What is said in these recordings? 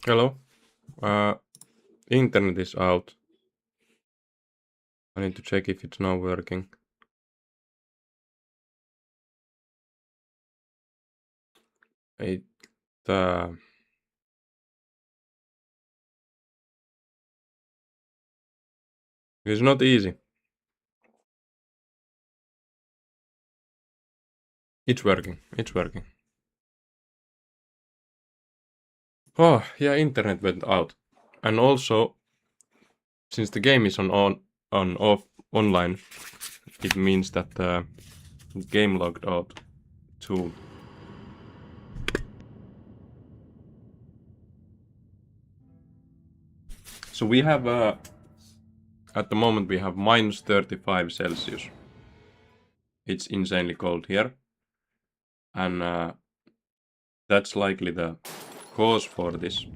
Hello. Internet is out. I need to check if it's now working. It it's not easy. It's working. It's working. Oh, yeah, internet went out. And also, since the game is off online, it means that the game logged out too. So we have at the moment we have minus 35 Celsius. It's insanely cold here. And that's likely the cause for this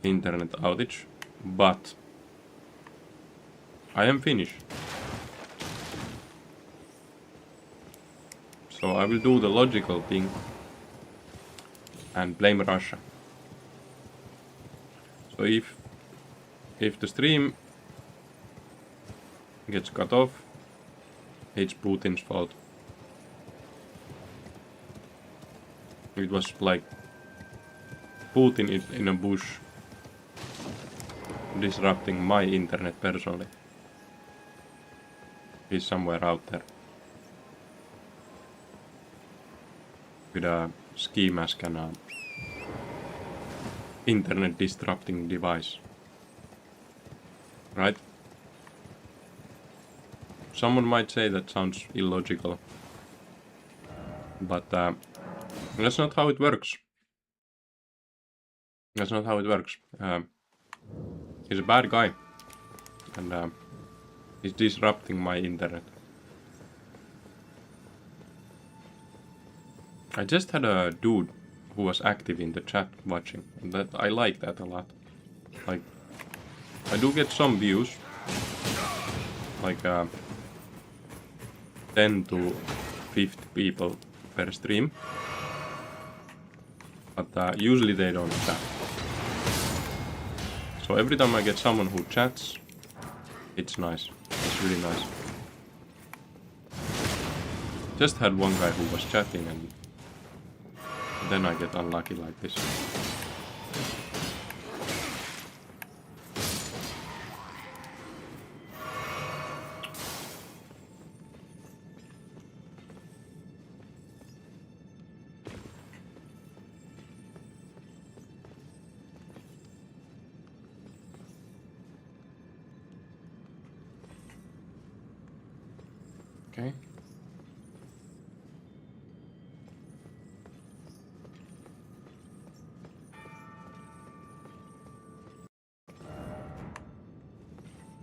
internet outage, but I am Finnish, so I will do the logical thing and blame Russia. So if the stream gets cut off, it's Putin's fault. It was like Putin in a bush disrupting my internet personally. He's somewhere out there with a ski mask and a internet disrupting device. Right? Someone might say that sounds illogical, but that's not how it works. That's not how it works. He's a bad guy, and he's disrupting my internet. I just had a dude who was active in the chat watching, and that I like that a lot. Like, I do get some views, like 10 to 50 people per stream, but usually they don't chat. So every time I get someone who chats, it's nice. It's really nice. Just had one guy who was chatting and then I get unlucky like this. Okay.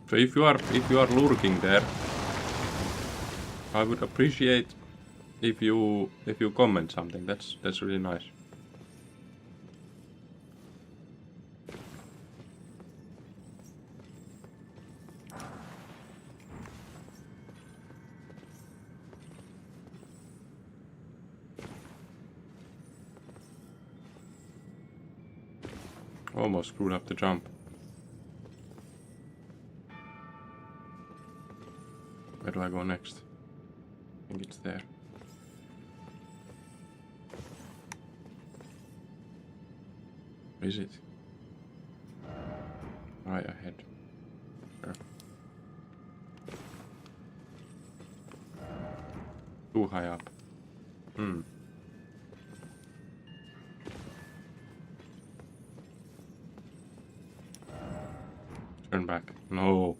So if you are lurking there, I would appreciate if you comment something. That's really nice. Almost screwed up the jump. Where do I go next? I think it's there. Where is it? Right ahead. Sure. Too high up. Turn back. No.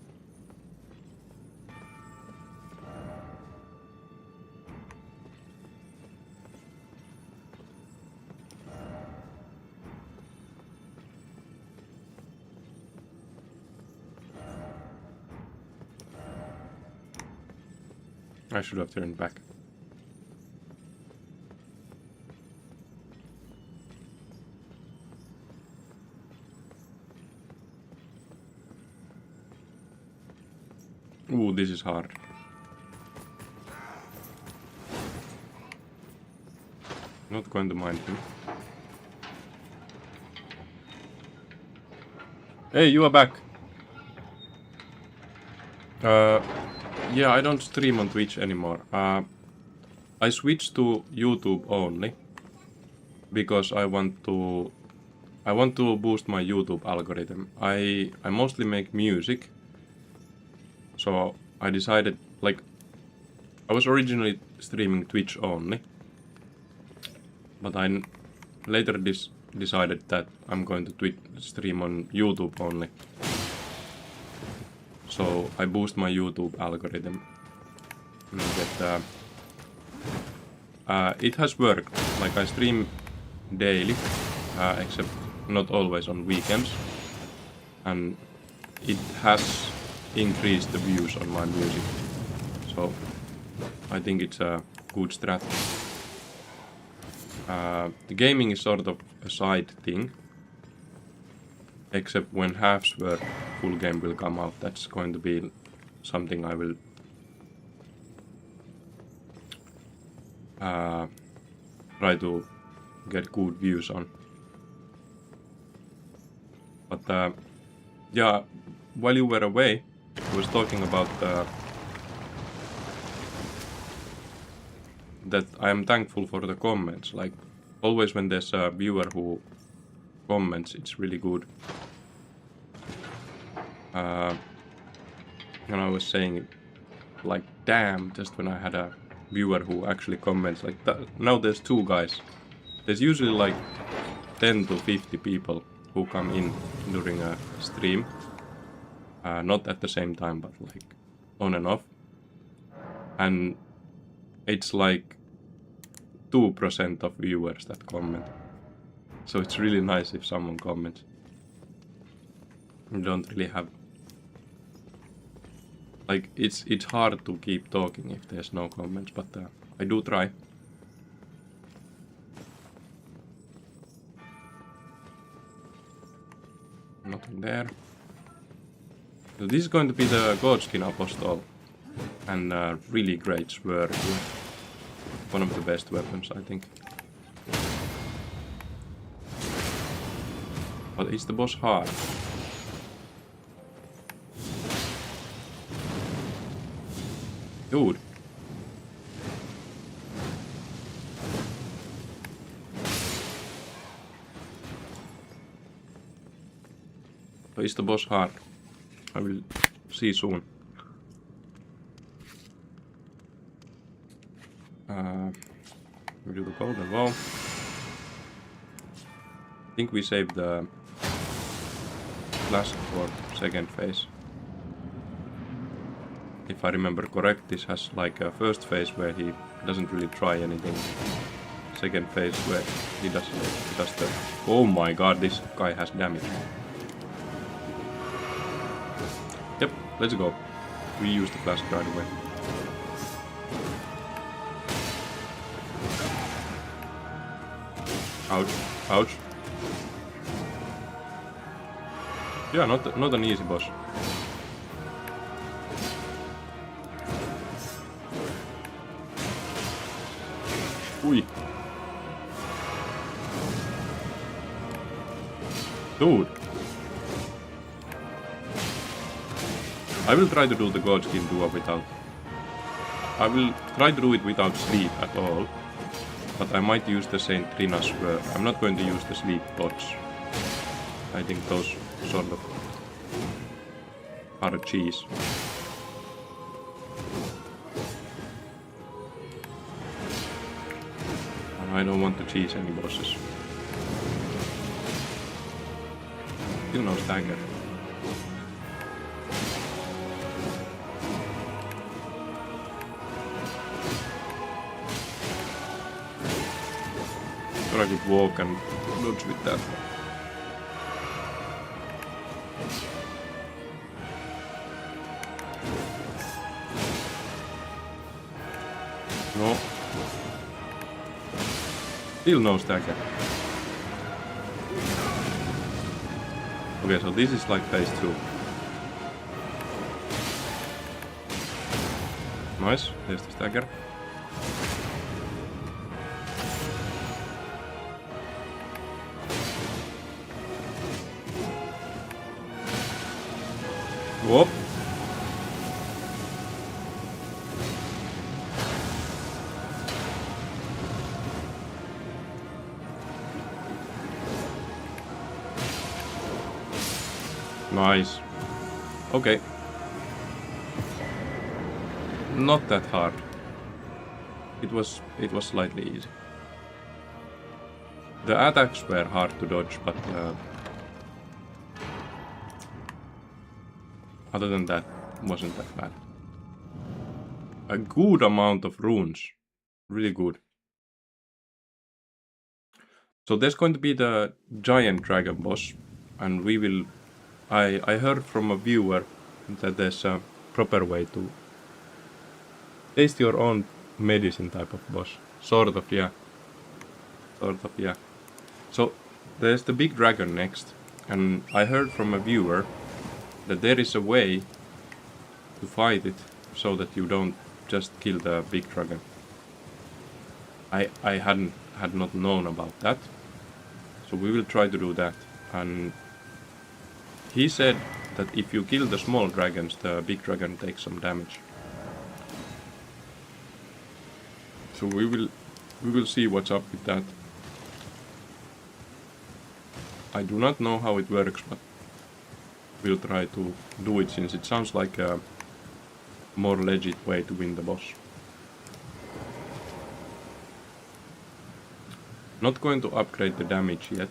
I should have turned back. Ooh, this is hard. Not going to mind him. Hey, you are back. Yeah, I don't stream on Twitch anymore. I switched to YouTube only because I want to boost my YouTube algorithm. I mostly make music, so I decided, like, I was originally streaming Twitch only, but I later decided that I'm going to stream on YouTube only. So I boost my YouTube algorithm and get it has worked. Like, I stream daily, except not always on weekends, and it has increased the views on my music. So I think it's a good strategy. The gaming is sort of a side thing, except when halves where full game will come out. That's going to be something I will try to get good views on. But yeah, while you were away, I was talking about that I am thankful for the comments. Like, always when there's a viewer who comments, it's really good. And I was saying, like, damn, just when I had a viewer who actually comments, like, now there's 2 guys. There's usually like 10 to 50 people who come in during a stream. Not at the same time, but like on and off. And it's like 2% of viewers that comment. So it's really nice if someone comments. You don't really have... Like, it's hard to keep talking if there's no comments, but I do try. Nothing there. So this is going to be the Godskin Apostle, and really great sword. One of the best weapons, I think. But is the boss hard? Dude. So is the boss hard? I will see soon. We do the golden wall. I think we saved the flask for second phase. If I remember correct, this has like a first phase where he doesn't really try anything. Second phase where he does the... Oh my god, this guy has damage. Yep, let's go. We use the flask right away. Ouch, ouch. Yeah, not an easy boss. Ui. Dude. I will try to do the Godskin duo without... I will try to do it without sleep at all. But I might use the Saint Trina's where I'm not going to use the sleep pods. I think those sort of are a cheese. And I don't want to cheese any bosses. Still no stagger. I could walk and dodge with that. No. Still no stagger. Okay, so this is like phase 2. Nice, there's the stagger. Whoop. Nice. Okay. Not that hard. It was slightly easy. The attacks were hard to dodge, but other than that, wasn't that bad. A good amount of runes. Really good. So there's going to be the giant dragon boss, and we will... I heard from a viewer that there's a proper way to taste your own medicine type of boss. Sort of, yeah. So there's the big dragon next, and I heard from a viewer that there is a way to fight it so that you don't just kill the big dragon. I had not known about that, so we will try to do that. And he said that if you kill the small dragons, the big dragon takes some damage. So we will see what's up with that. I do not know how it works, but we'll try to do it since it sounds like a more legit way to win the boss. Not going to upgrade the damage yet.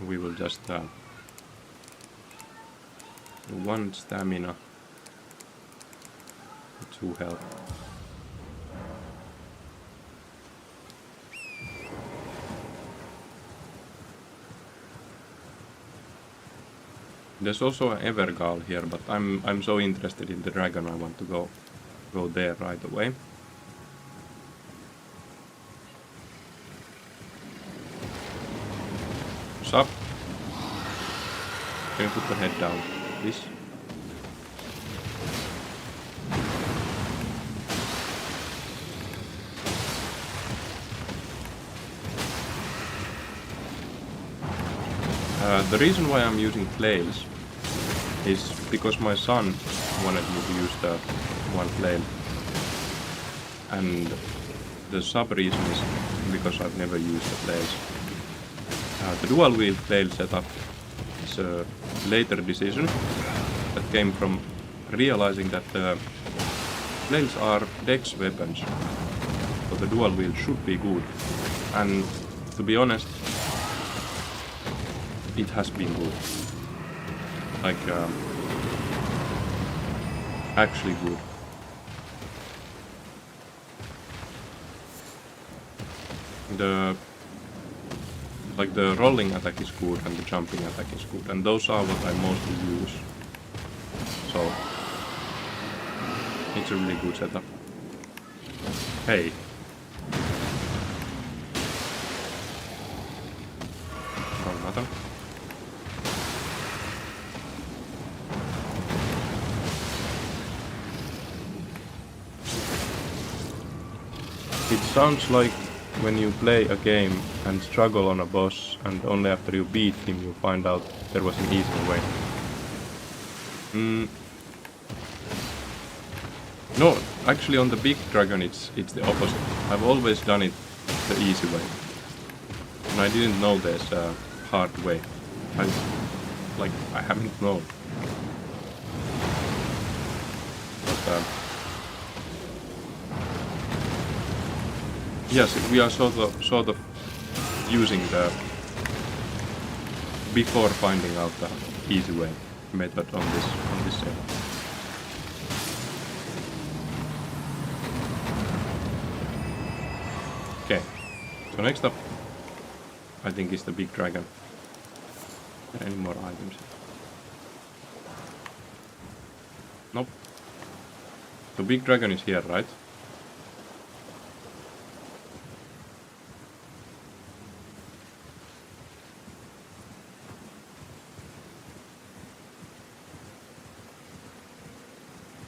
We will just do 1 stamina, 2 health. There's also an Evergal here, but I'm so interested in the dragon I want to go there right away. What's up? Can you put the head down, please? The reason why I'm using flails is because my son wanted me to use the one flail, and the sub reason is because I've never used the flails. The dual wheel flail setup is a later decision that came from realizing that the flails are dex weapons, so the dual wheel should be good, and to be honest, it has been good. Like, actually good. The rolling attack is good and the jumping attack is good, and those are what I mostly use. So it's a really good setup. Hey. Wrong button. It sounds like when you play a game and struggle on a boss, and only after you beat him you find out there was an easier way. No, actually on the big dragon it's the opposite. I've always done it the easy way. And I didn't know there's a hard way. I haven't known. But, yes, we are sort of using the before finding out the easy way method on this setup. Okay, so next up I think is the big dragon. Are there any more items? Nope. The big dragon is here, right?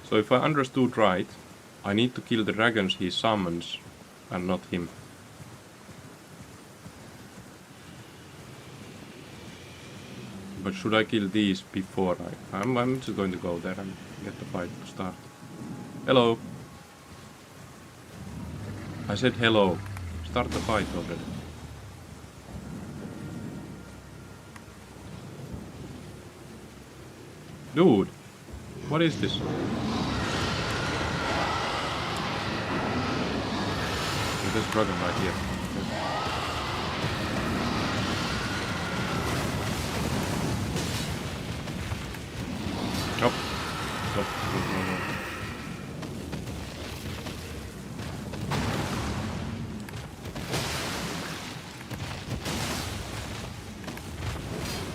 So if I understood right, I need to kill the dragons he summons, and not him. But should I kill these before I'm just going to go there and get the fight to start. Hello. I said hello. Start the fight already. Dude, what is this? There's a dragon right here. Oh. Stop.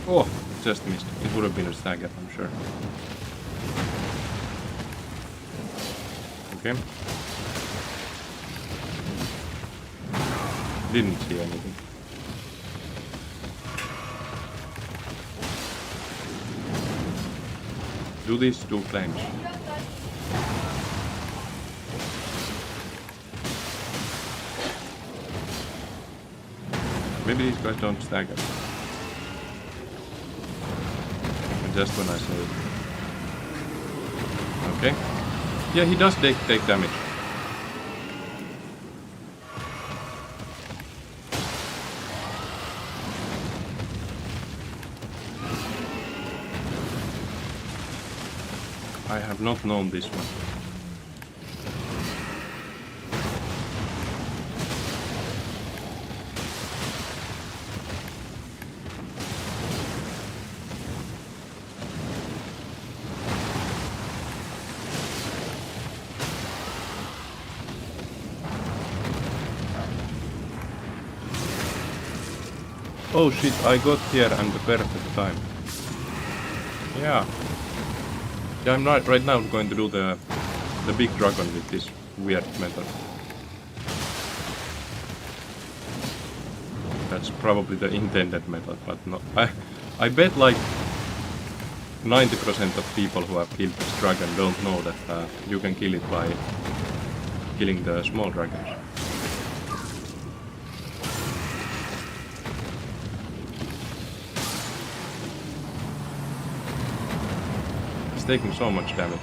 No. Oh, just missed. It would have been a stagger, I'm sure. Okay. Didn't see anything. Do these two flames. Maybe these guys don't stagger. Just when I say it. Okay. Yeah, he does take damage. I have not known this one. Oh shit, I got here and the perfect time. Yeah. Yeah, I'm right now going to do the big dragon with this weird method. That's probably the intended method, but no. I bet like 90% of people who have killed this dragon don't know that you can kill it by killing the small dragons. It's taking so much damage.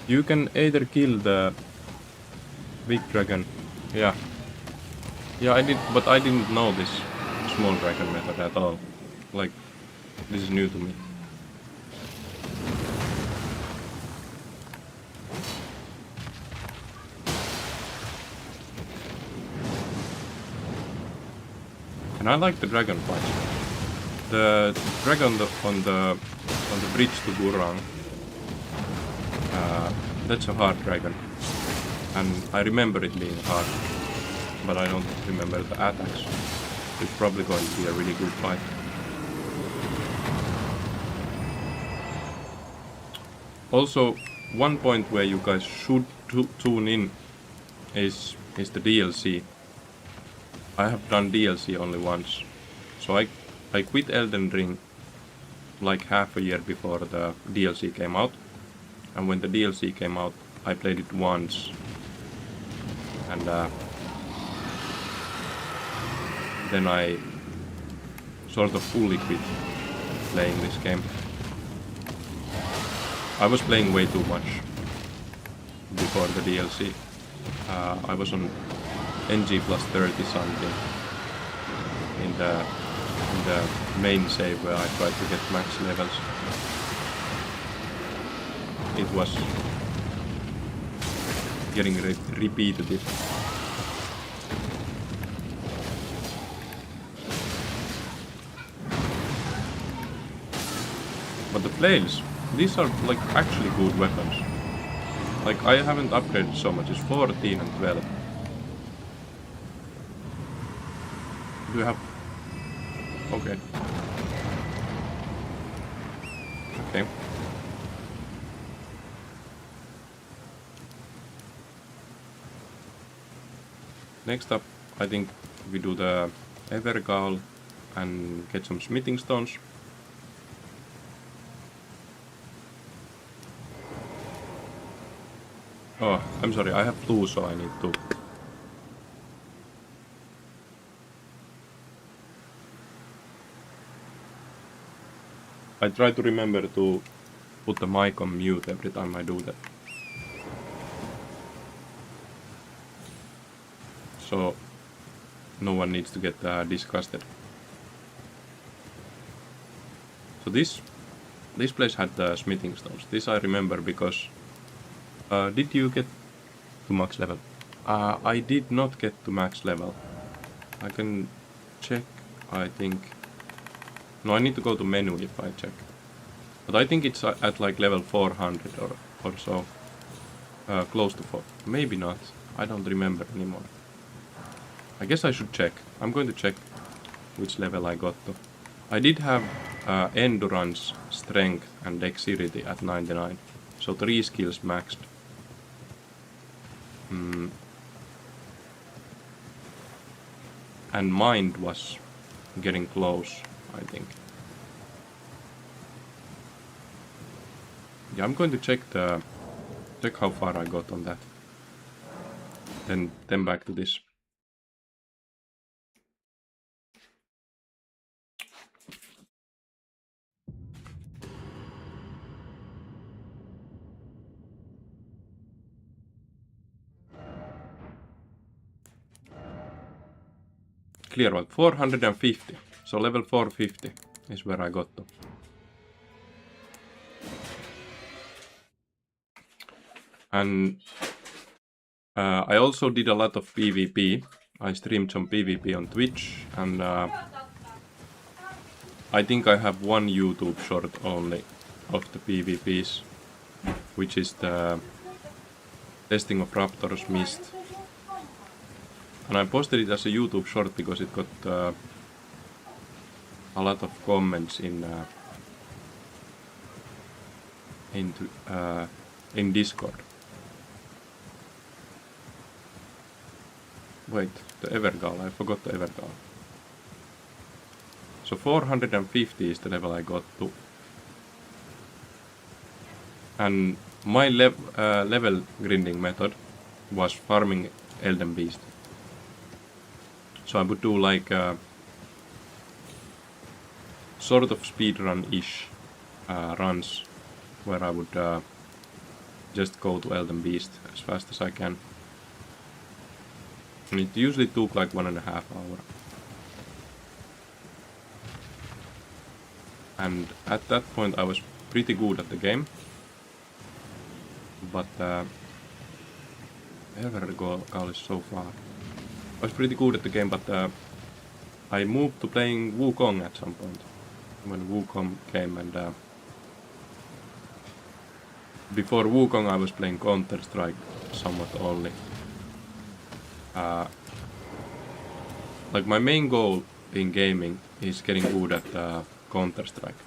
You can either kill the big dragon. Yeah, I did, but I didn't know this small dragon method at all. Like, this is new to me. And I like the dragon fights. The dragon on the bridge to Gurang. That's a hard dragon. And I remember it being hard, but I don't remember the attacks. It's probably going to be a really good fight. Also, one point where you guys should tune in is the DLC. I have done DLC only once. So I quit Elden Ring like half a year before the DLC came out. And when the DLC came out, I played it once. And then I sort of fully quit playing this game. I was playing way too much before the DLC. I was on NG plus 30 something in the main save where I tried to get max levels. It was getting repetitive. But the flails, these are like actually good weapons. Like I haven't upgraded so much, it's 14 and 12. Do you have... Okay. Okay. Next up, I think we do the Evergaol and get some smithing stones. Oh, I'm sorry, I have flu, so I need to I try to remember to put the mic on mute every time I do that. So no one needs to get disgusted. So this place had the smithing stones. This I remember because... did you get to max level? I did not get to max level. I can check, I think... No, I need to go to menu if I check. But I think it's at like level 400 or so. Close to 4. Maybe not. I don't remember anymore. I guess I should check. I'm going to check which level I got to. I did have endurance, strength and dexterity at 99. So 3 skills maxed. And mind was getting close, I think. Yeah, I'm going to check how far I got on that. Then back to this. Clear one, 450. So level 450 is where I got to. And I also did a lot of PvP. I streamed some PvP on Twitch, and I think I have one YouTube short only of the PvPs, which is the testing of Raptor's Mist. And I posted it as a YouTube short because it got a lot of comments in Discord. Wait, the Evergal, I forgot the Evergal. So 450 is the level I got to. And my level grinding method was farming Elden Beast. So I would do like sort of speedrun-ish runs where I would just go to Elden Beast as fast as I can. And it usually took like 1.5 hours. And at that point I was pretty good at the game. But Evergal is so far. I was pretty good at the game, but I moved to playing Wukong at some point. When Wukong came, and before Wukong I was playing Counter-Strike somewhat only. Like my main goal in gaming is getting good at Counter-Strike.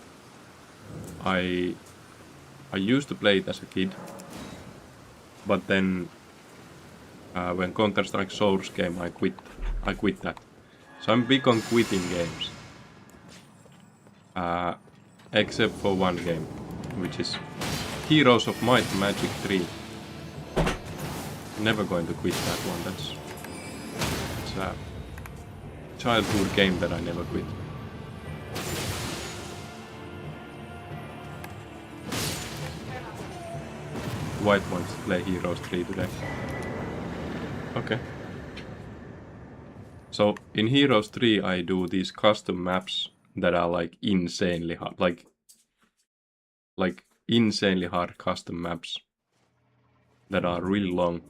I used to play it as a kid, but then when Counter-Strike Source came, I quit that. So I'm big on quitting games. Except for one game, which is Heroes of Might and Magic 3. Never going to quit that one. It's a childhood game that I never quit. White wants to play Heroes 3 today. Okay. So in Heroes 3 I do these custom maps that are like insanely hard, like insanely hard custom maps that are really long.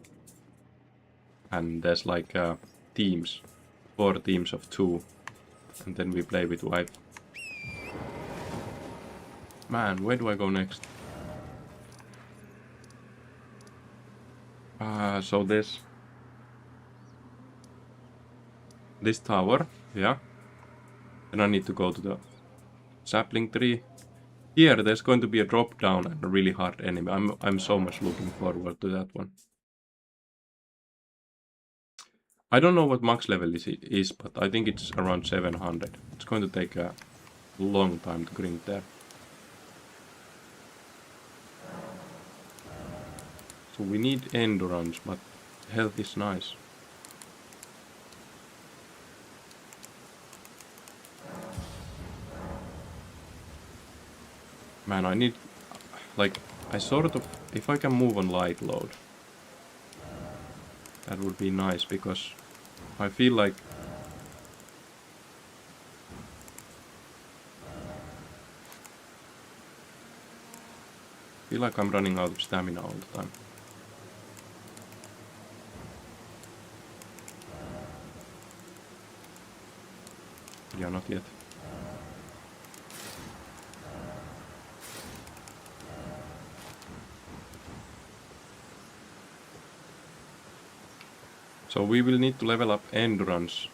And there's like teams, 4 teams of 2, and then we play with wife. Man, where do I go next? So this tower, yeah. And I need to go to the sapling tree. Here, there's going to be a drop down and a really hard enemy. I'm so much looking forward to that one. I don't know what max level is, but I think it's around 700. It's going to take a long time to grind there. So we need endurance, but health is nice. Man, I need... Like, I sort of... If I can move on light load, that would be nice, because I feel like... I'm running out of stamina all the time. Yeah, not yet. So we will need to level up endurance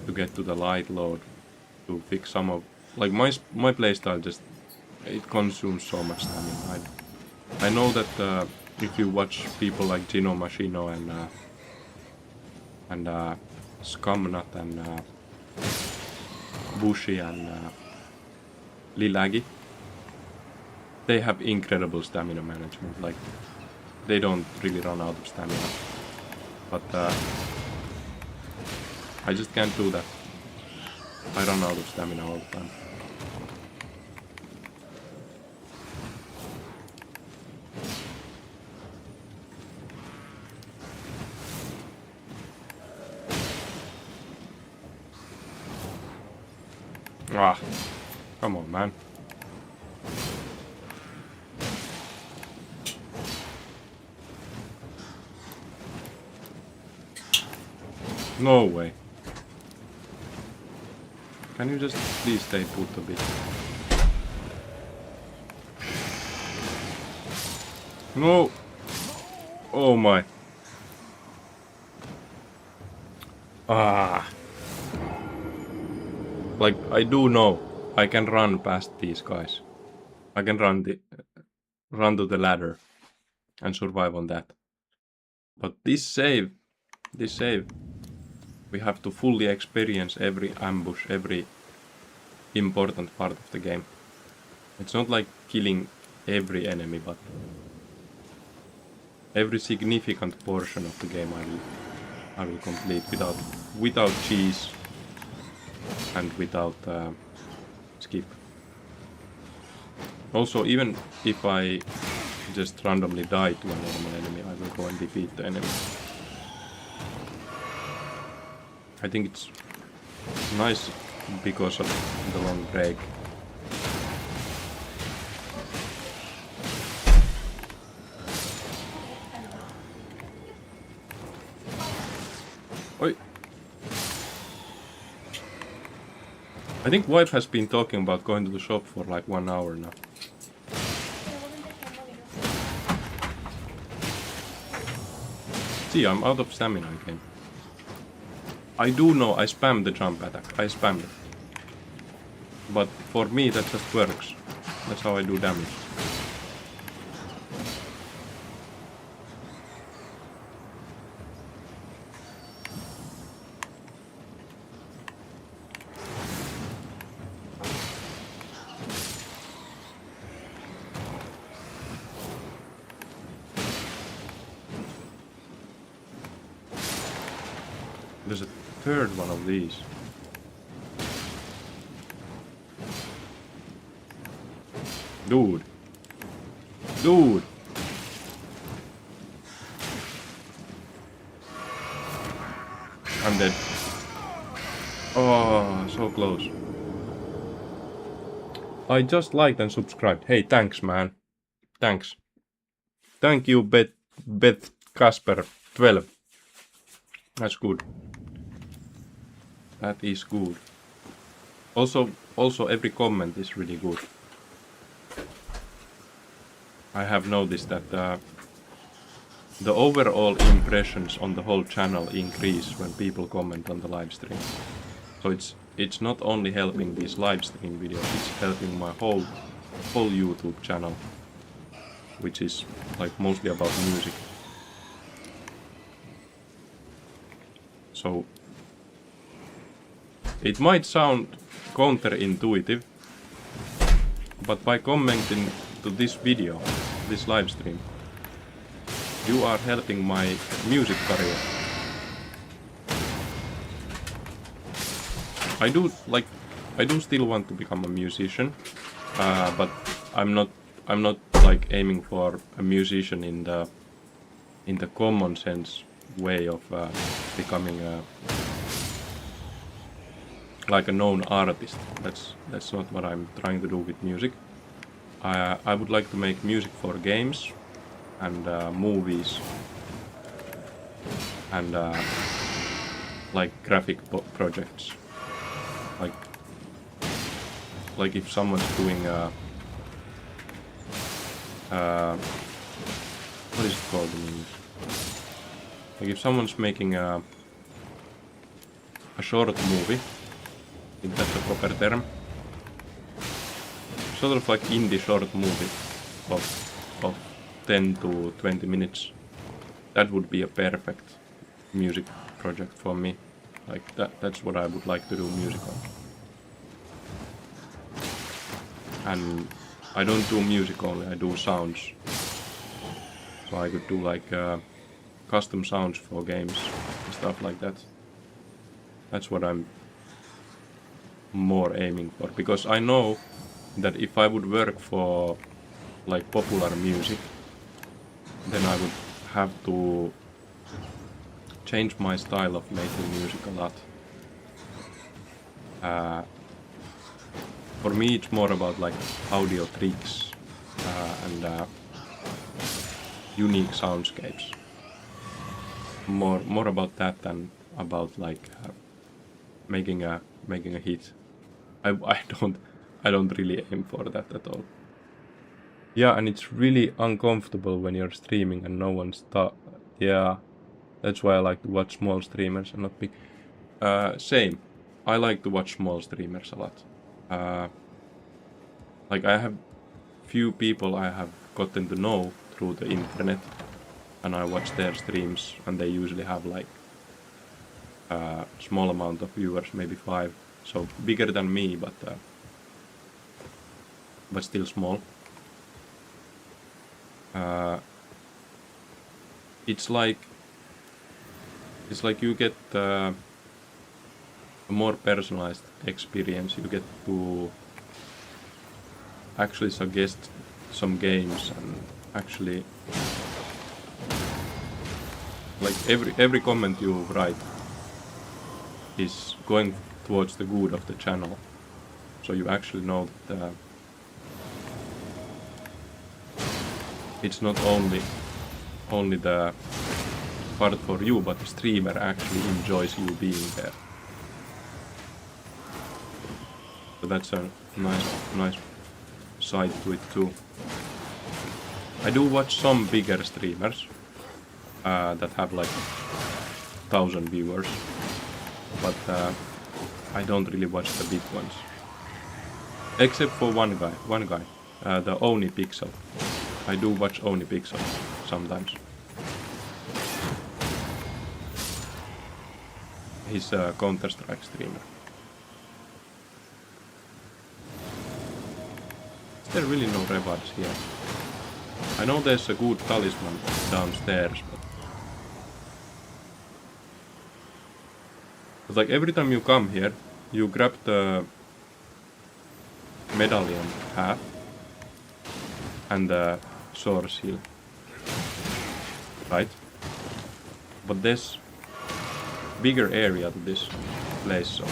to get to the light load, to fix some of... Like, my playstyle just... It consumes so much stamina. I know that if you watch people like Gino Machino and Scumnut and Bushi and Lilagi, they have incredible stamina management. Like, they don't really run out of stamina. But I just can't do that. I run out of stamina all the time. Ah, come on, man. No way. Can you just please stay put a bit? No! Oh my. Ah. Like, I do know I can run past these guys. I can run to the ladder and survive on that. But this save, we have to fully experience every ambush, every important part of the game. It's not like killing every enemy, but every significant portion of the game I will complete without cheese and without skip. Also, even if I just randomly die to a normal enemy, I will go and defeat the enemy. I think it's nice because of the long break. Oi. I think wife has been talking about going to the shop for like 1 hour now. See, I'm out of stamina again. I do know I spam the jump attack. I spam it. But for me that just works. That's how I do damage. There's a third one of these. Dude. Dude. I'm dead. Oh, so close. I just liked and subscribed. Hey, thanks, man. Thanks. Thank you, Beth Casper 12. That's good. That is good. Also, every comment is really good. I have noticed that the overall impressions on the whole channel increase when people comment on the live stream. So it's not only helping these live stream videos, it's helping my whole YouTube channel, which is like mostly about music. So it might sound counterintuitive, but by commenting to this video, this live stream, you are helping my music career. I do still want to become a musician, but I'm not like aiming for a musician in the common sense way of becoming like a known artist. That's not what I'm trying to do with music. I would like to make music for games and movies and like graphic projects. Like if someone's doing what is it called in English? Like if someone's making a short movie, I think that's a proper term. Sort of like indie short movie of 10 to 20 minutes. That would be a perfect music project for me. Like that's what I would like to do music on. And I don't do music only, I do sounds. So I could do like custom sounds for games and stuff like that. That's what I'm more aiming for, because I know that if I would work for like popular music, then I would have to change my style of making music a lot. For me it's more about like audio tricks and unique soundscapes. More about that than about like making a hit. I don't really aim for that at all. Yeah, and it's really uncomfortable when you're streaming and no one's yeah, that's why I like to watch small streamers and not big. Same. I like to watch small streamers a lot. Like I have few people I have gotten to know through the internet, and I watch their streams, and they usually have like a small amount of viewers, maybe 5, so bigger than me, but still small. It's like you get a more personalized experience. You get to actually suggest some games, and actually like every comment you write is going towards the good of the channel. So you actually know that it's not only the part for you, but the streamer actually enjoys you being there. So that's a nice side to it too. I do watch some bigger streamers that have like 1,000 viewers, but I don't really watch the big ones. Except for one guy, the Oni Pixel. I do watch Oni Pixel sometimes. He's a Counter-Strike streamer. Is there really no rewards here? I know there's a good talisman downstairs, but like every time you come here, you grab the medallion half and the sword shield, right? But there's bigger area to this place, so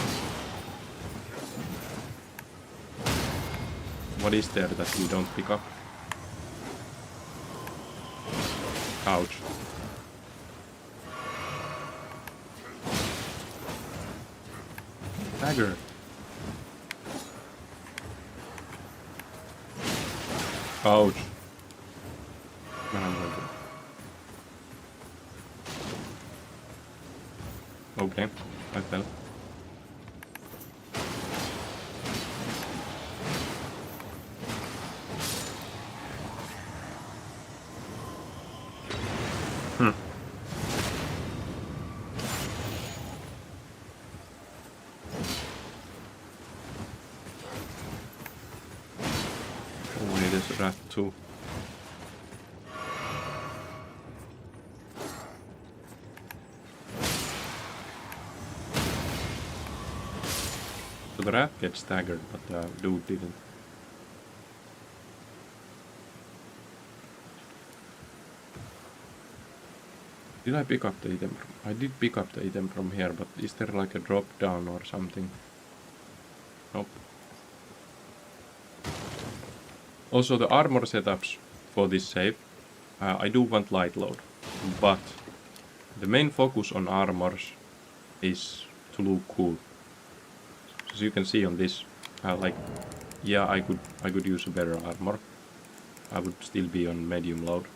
what is there that you don't pick up? Ouch. Dagger. Ouch. Man, I'm going to... Okay, I fell. Oh, there's a rat too. So the rat gets staggered, but the dude didn't. Did I pick up the item? I did pick up the item from here, but is there like a drop down or something? Nope. Also, the armor setups for this save, I do want light load, but the main focus on armors is to look cool. As you can see on this, like, yeah, I could use a better armor. I would still be on medium load,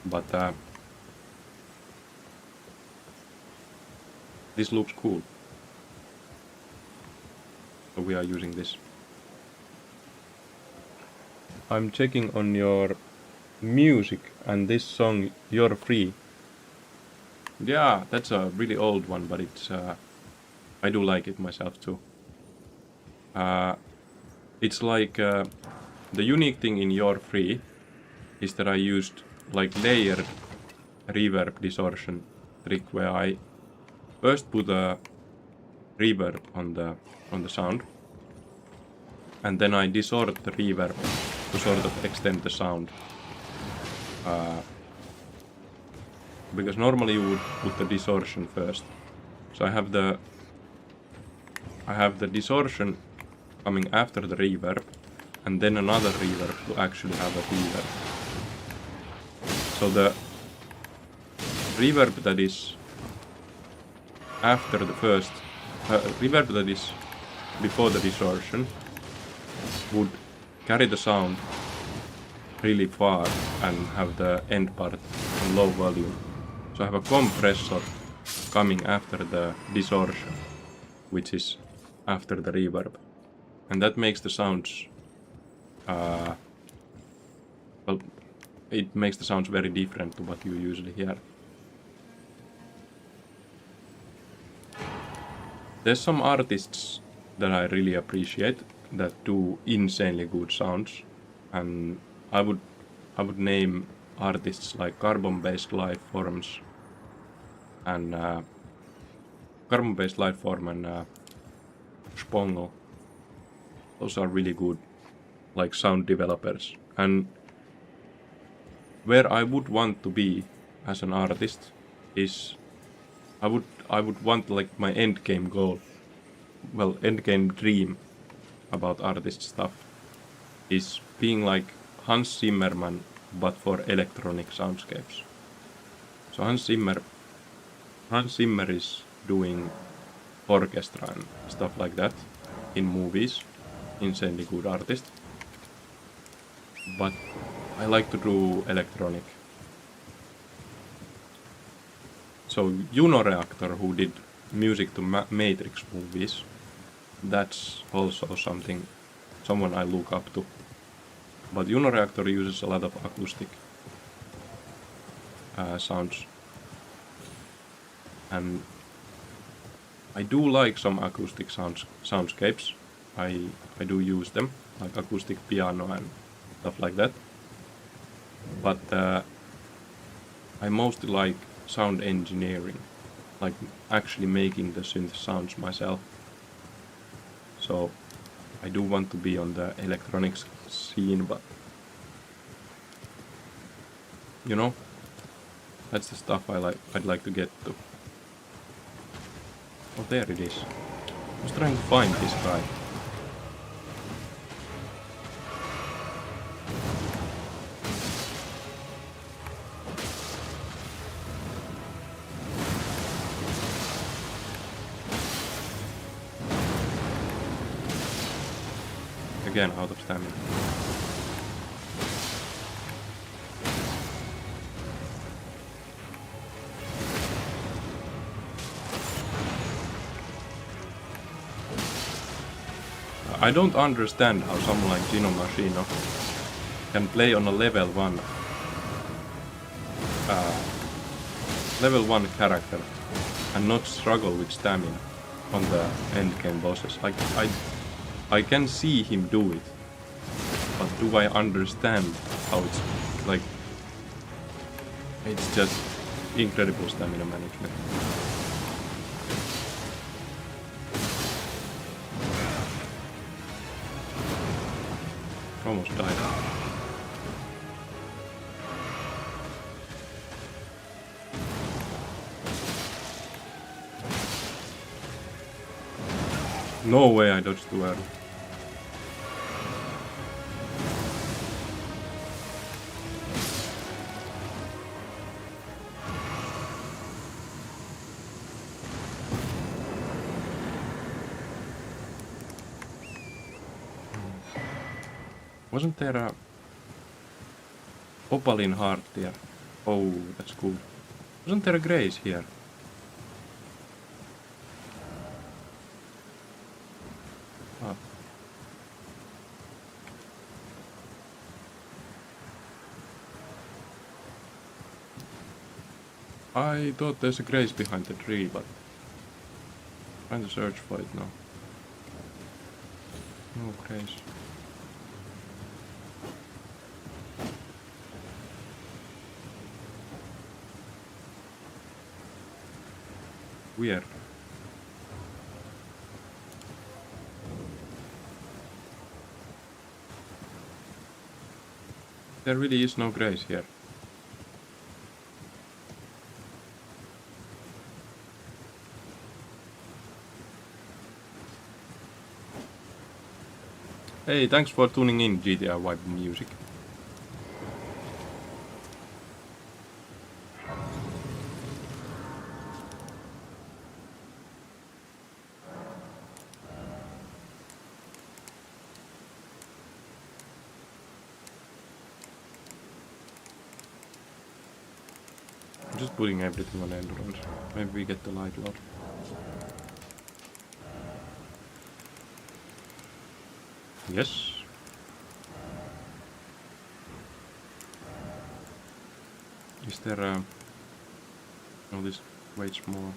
but this looks cool, so we are using this. I'm checking on your music, and this song, You're Free. Yeah, that's a really old one, but it's I do like it myself too. It's like the unique thing in You're Free is that I used like layered reverb distortion trick where I first put a reverb on the sound, and then I distort the reverb to sort of extend the sound. Because normally you would put the distortion first. So I have the distortion coming after the reverb, and then another reverb to actually have a reverb. So the reverb that is after the first reverb that is before the distortion would carry the sound really far and have the end part on low volume. So I have a compressor coming after the distortion, which is after the reverb, and that makes the sounds well, it makes the sounds very different to what you usually hear. There's some artists that I really appreciate that do insanely good sounds, and I would name artists like Carbon-Based Lifeforms and Carbon-Based Lifeform and Spongo. Those are really good, like, sound developers. And where I would want to be as an artist is I would want, like, my end game goal, well, end game dream about artist stuff is being like Hans Zimmerman, but for electronic soundscapes. So Hans Zimmer is doing orchestra and stuff like that in movies, insanely good artist. But I like to do electronic. So Juno Reactor, who did music to Matrix movies, that's also someone I look up to. But Juno Reactor uses a lot of acoustic sounds, and I do like some acoustic soundscapes. I do use them, like acoustic piano and stuff like that. But I mostly like sound engineering, like actually making the synth sounds myself. So I do want to be on the electronics scene, but you know, that's the stuff I'd like to get to. Oh, there it is. I was trying to find this guy. Again, out of stamina. I don't understand how someone like Gino Machino can play on a level 1 character and not struggle with stamina on the endgame bosses. Like, I can see him do it, but do I understand how it's like? It's just incredible stamina management. Almost died. No way I dodged too early. Wasn't there a opaline heart there? Oh, that's cool. Wasn't there a grace here? Ah. I thought there's a grace behind the tree, but I'm trying to search for it now. No grace. Weird. There really is no grace here. Hey, thanks for tuning in, GTA Vibe Music. I'm just putting everything on endurance. Maybe we get the light load. Yes. Is there a... No, this weighs more.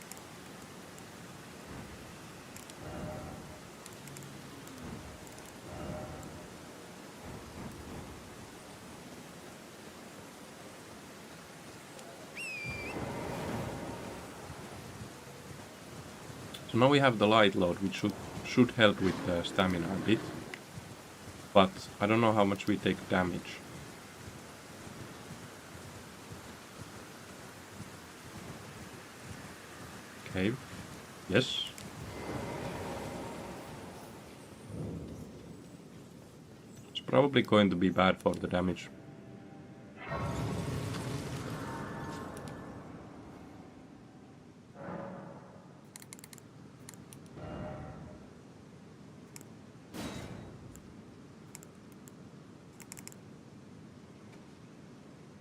So now we have the light load, which should help with the stamina a bit. But I don't know how much we take damage. Cave. Yes. It's probably going to be bad for the damage.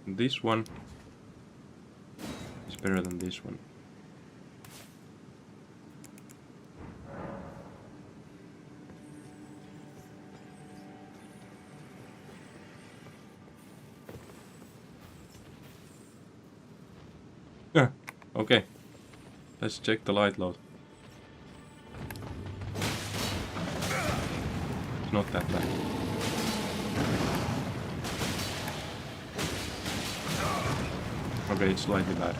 This one is better than this one. Yeah, okay. Let's check the light load. It's not that bad. Okay, it's slightly bad.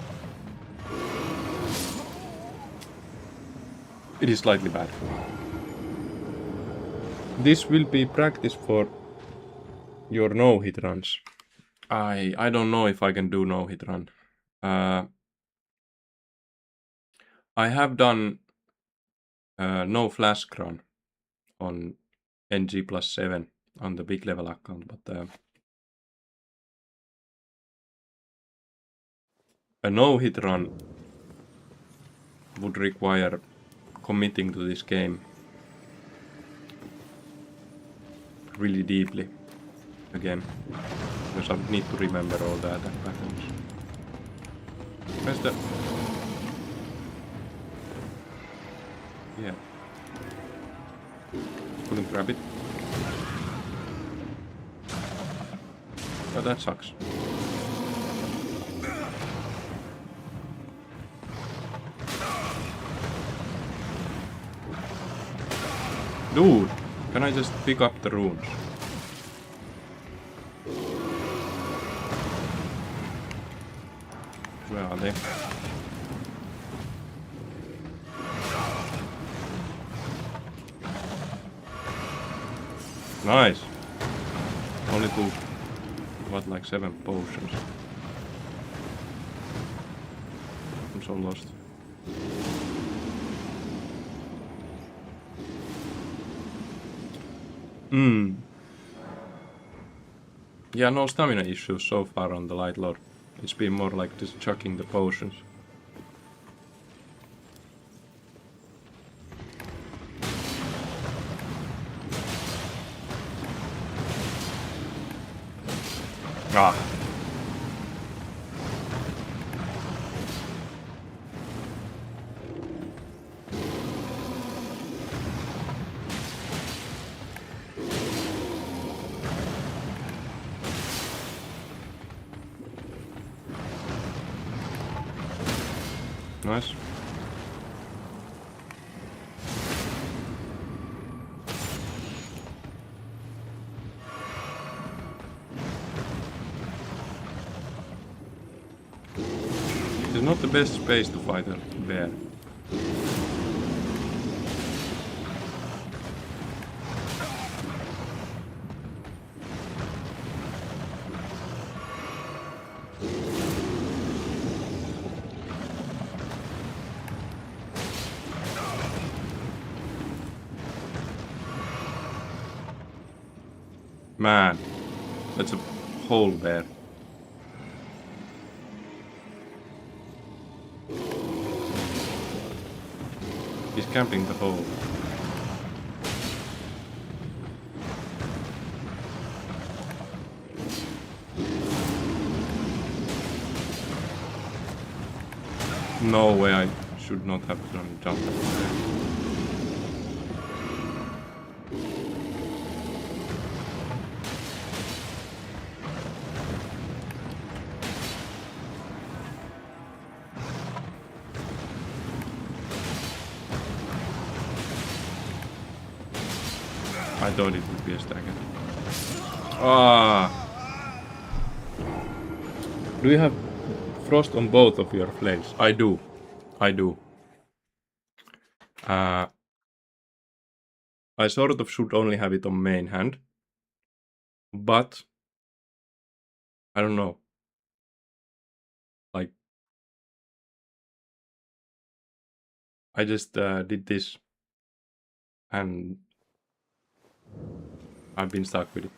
It is slightly bad. This will be practice for your no-hit runs. I don't know if I can do no-hit run. I have done no flask run on NG+7 on the big level account, but a no-hit run would require committing to this game really deeply again, because I would need to remember all the attack patterns. Where's the... Yeah. Couldn't grab it. Oh, that sucks. Dude, can I just pick up the runes? Where are they? Nice! Only took, what, like 7 potions. I'm so lost. Yeah, no stamina issues so far on the light load. It's been more like just chucking the potions. Ah. Nice. It's not the best space to fight a bear. Man, that's a whole bear. He's camping the hole. No way, I should not have done jump there. I thought it would be a stagger. Ah! Do you have frost on both of your flails? I do. I do. I sort of should only have it on main hand. But I don't know. Like I just did this and I've been stuck with it.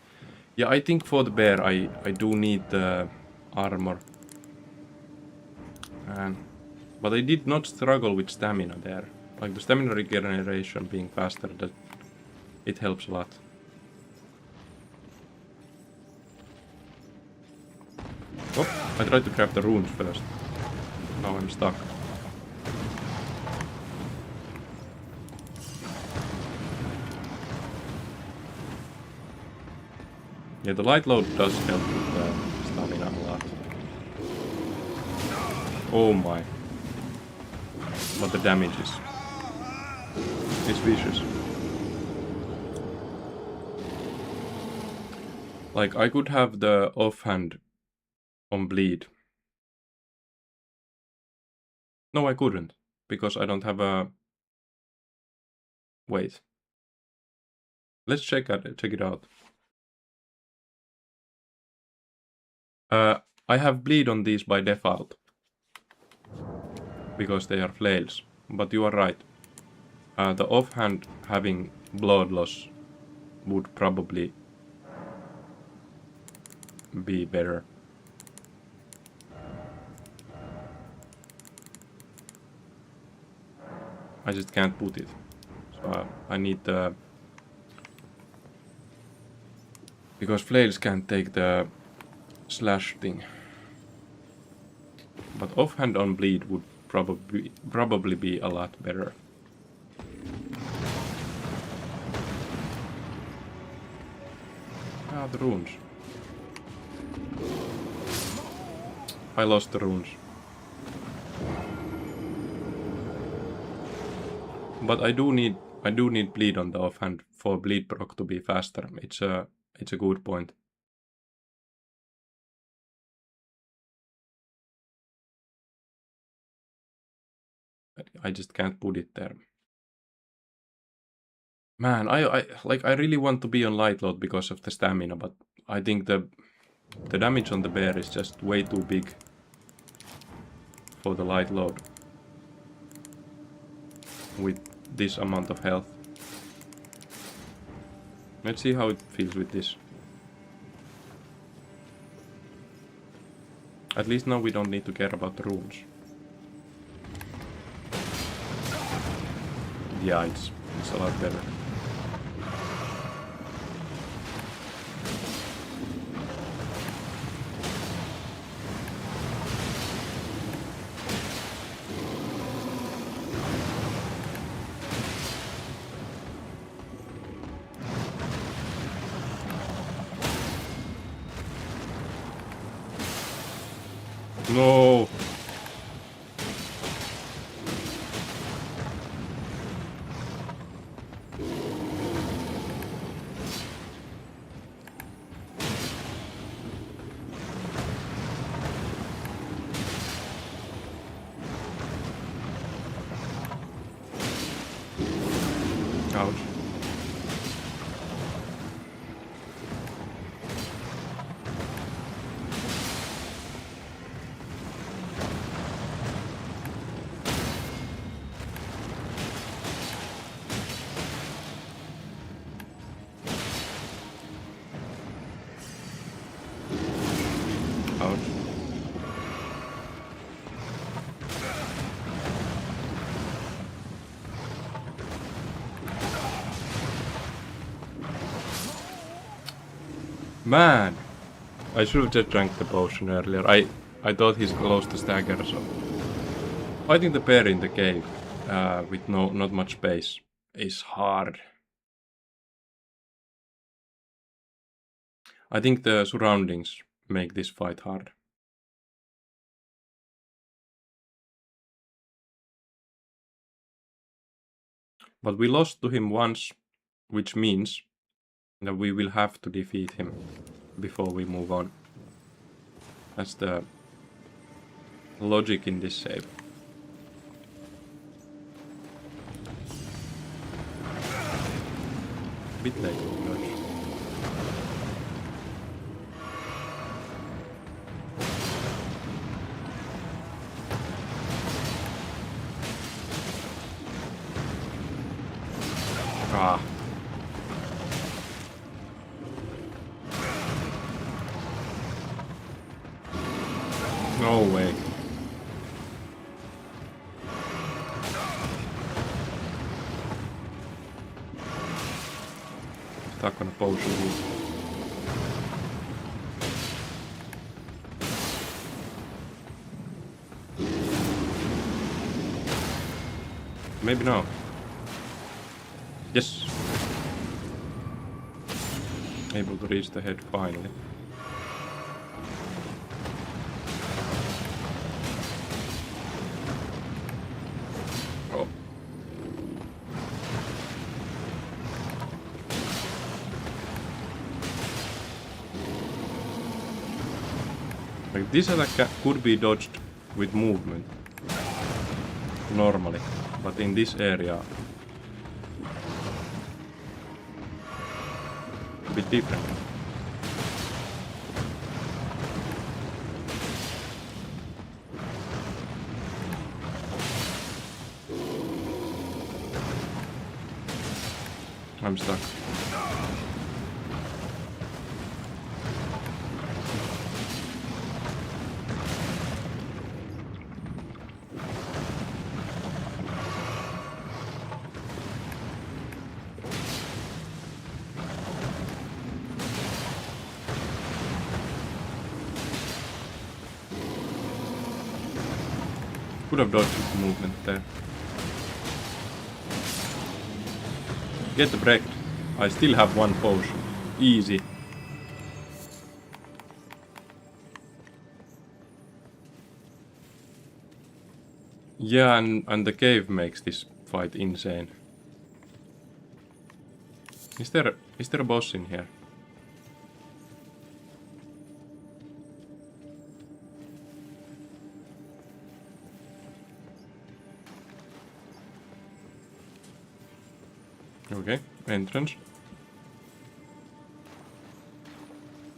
Yeah, I think for the bear I do need the armor. But I did not struggle with stamina there. Like the stamina regeneration being faster, that it helps a lot. Oh, I tried to grab the runes first. Now I'm stuck. Yeah, the light load does help with the stamina a lot. Oh my. But the damage is vicious. Like I could have the offhand on bleed. No, I couldn't. Because I don't have a... Wait. Let's check it out. I have bleed on these by default. Because they are flails. But you are right. The offhand having blood loss would probably be better. I just can't put it. So I need the... Because flails can't take the slash thing. But offhand on bleed would probably be a lot better. Ah, the runes. I lost the runes. But I do need bleed on the offhand for bleed proc to be faster. It's a good point. I just can't put it there. Man, I really want to be on light load because of the stamina, but I think the damage on the bear is just way too big for the light load with this amount of health. Let's see how it feels with this. At least now we don't need to care about the runes. Yeah, it's a lot better. No! Ouch. Ouch. Man! I should have just drank the potion earlier. I thought he's close to stagger, so... Fighting the bear in the cave with not much space is hard. I think the surroundings make this fight hard. But we lost to him once, which means that we will have to defeat him before we move on. That's the logic in this save. Bit late to dodge. Ah. No way. Stuck on a potion. Maybe no. Yes. Able to reach the head finally. Oh. Like this attack could be dodged with movement normally, but in this area a bit different. I'm stuck. Could have dodged the movement there. Get wrecked. I still have one potion. Easy. Yeah, and the cave makes this fight insane. Is there a boss in here? Okay, entrance.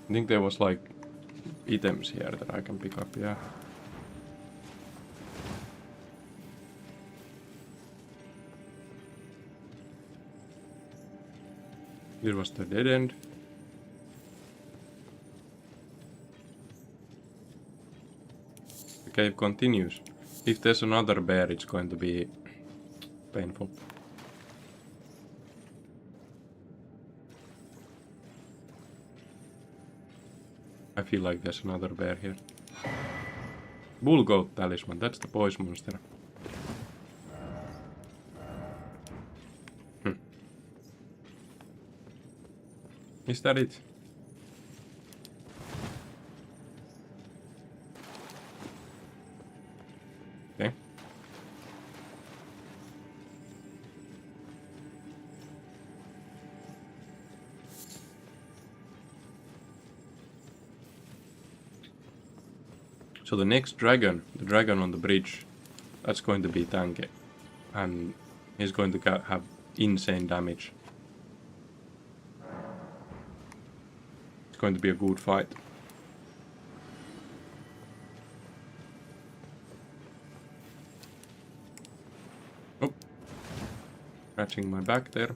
I think there was like items here that I can pick up, yeah. It was the dead end. The cave continues. If there's another bear, it's going to be painful. I feel like there's another bear here. Bull goat talisman, that's the boss monster. Is that it? Okay. So the next dragon, the dragon on the bridge, that's going to be tanky. And he's going to have insane damage. It's going to be a good fight. Oh. Scratching my back there.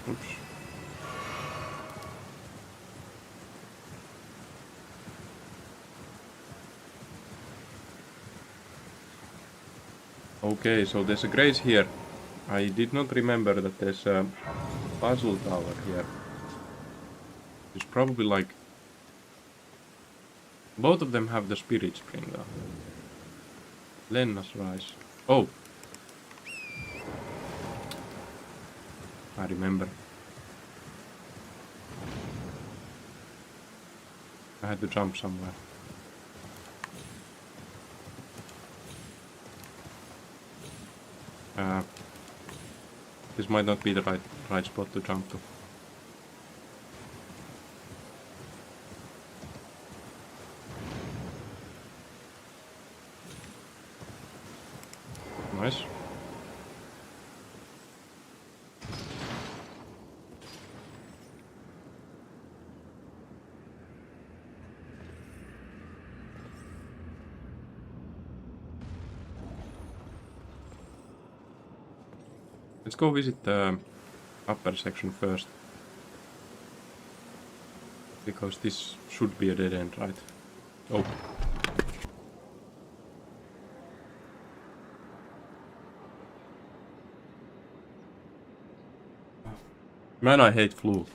Oops. Okay, so there's a grace here. I did not remember that there's a puzzle tower here. It's probably like... Both of them have the spirit spring though. Lenna's rise. Oh! I remember. I had to jump somewhere. This might not be the right spot to jump to. Nice. Let's go visit the upper section first. Because this should be a dead end, right? Oh. Man, I hate flu.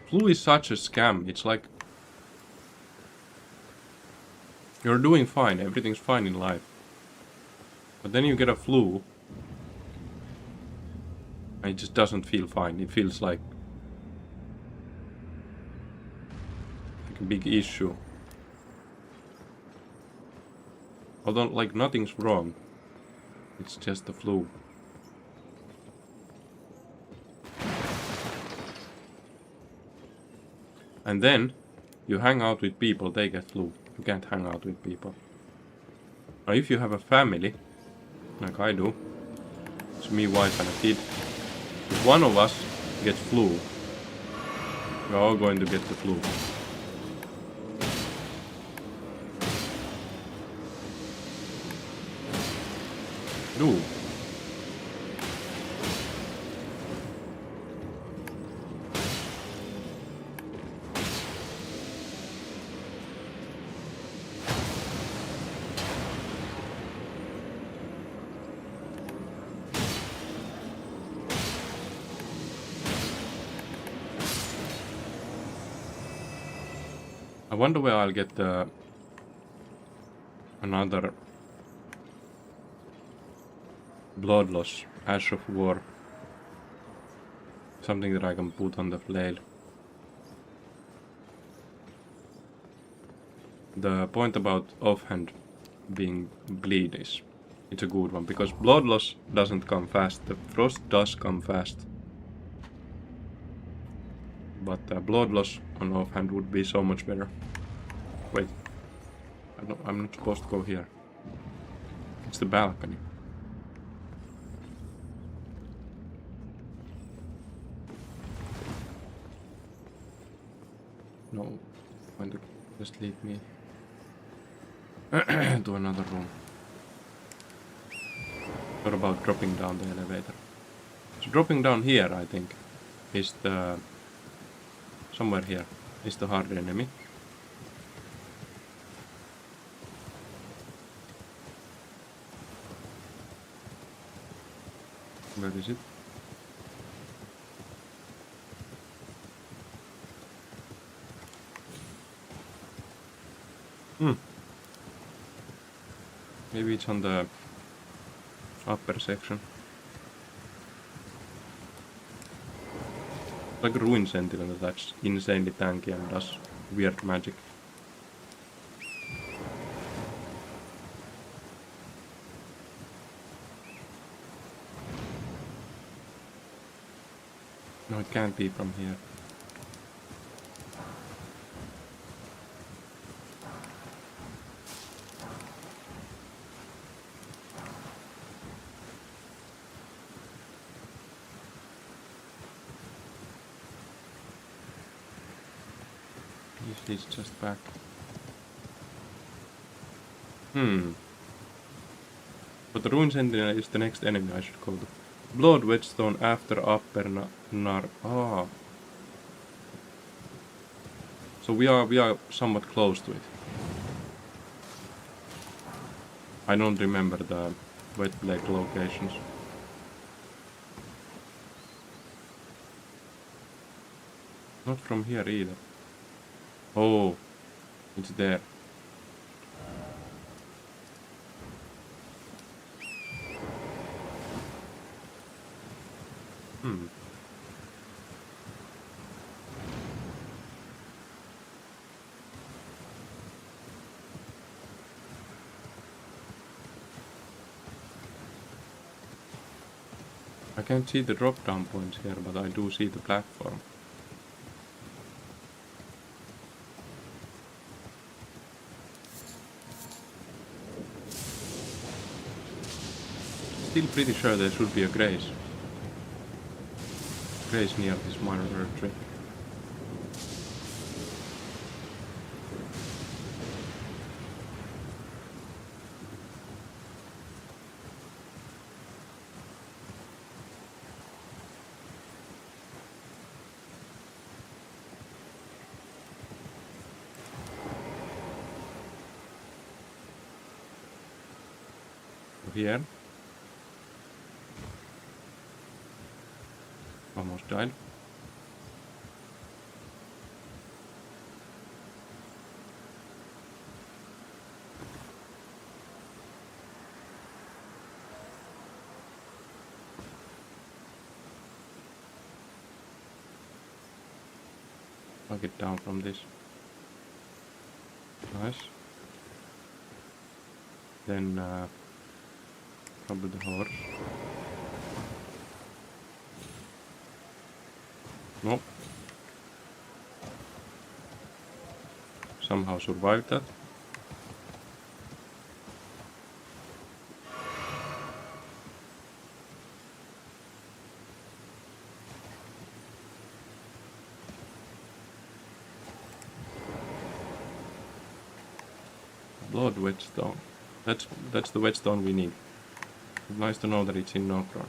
Flu is such a scam. It's like... You're doing fine, everything's fine in life. But then you get a flu. And it just doesn't feel fine. It feels like a big issue. Although, like, nothing's wrong. It's just the flu. And then, you hang out with people, they get flu. You can't hang out with people. Now, if you have a family, like I do, it's me, wife, and a kid. If one of us gets flu, we're all going to get the flu. No. I wonder where I'll get another blood loss, ash of war, something that I can put on the flail. The point about offhand being bleed is it's a good one because blood loss doesn't come fast. The frost does come fast. But blood loss on offhand would be so much better. Wait. I'm not supposed to go here. It's the balcony. No. Going to just lead me to another room. What about dropping down the elevator? So dropping down here, I think, is the... somewhere here is the hard enemy. Where is it? Maybe it's on the upper section. Like a ruin sentinel that's insanely tanky and does weird magic. No, it can't be from here. He's just back. But the ruin sentinel is the next enemy I should go to. Blood whetstone after upper nar. Ah. So we are somewhat close to it. I don't remember the wet blade locations. Not from here either. Oh, it's there. I can't see the drop down points here, but I do see the platform. Still pretty sure there should be a grace. Grace near this minor tree. Here. Almost died. I'll get down from this. Nice. Then probably the horse. Nope. Somehow survived that. Blood whetstone. That's the whetstone we need. Nice to know that it's in Nokron.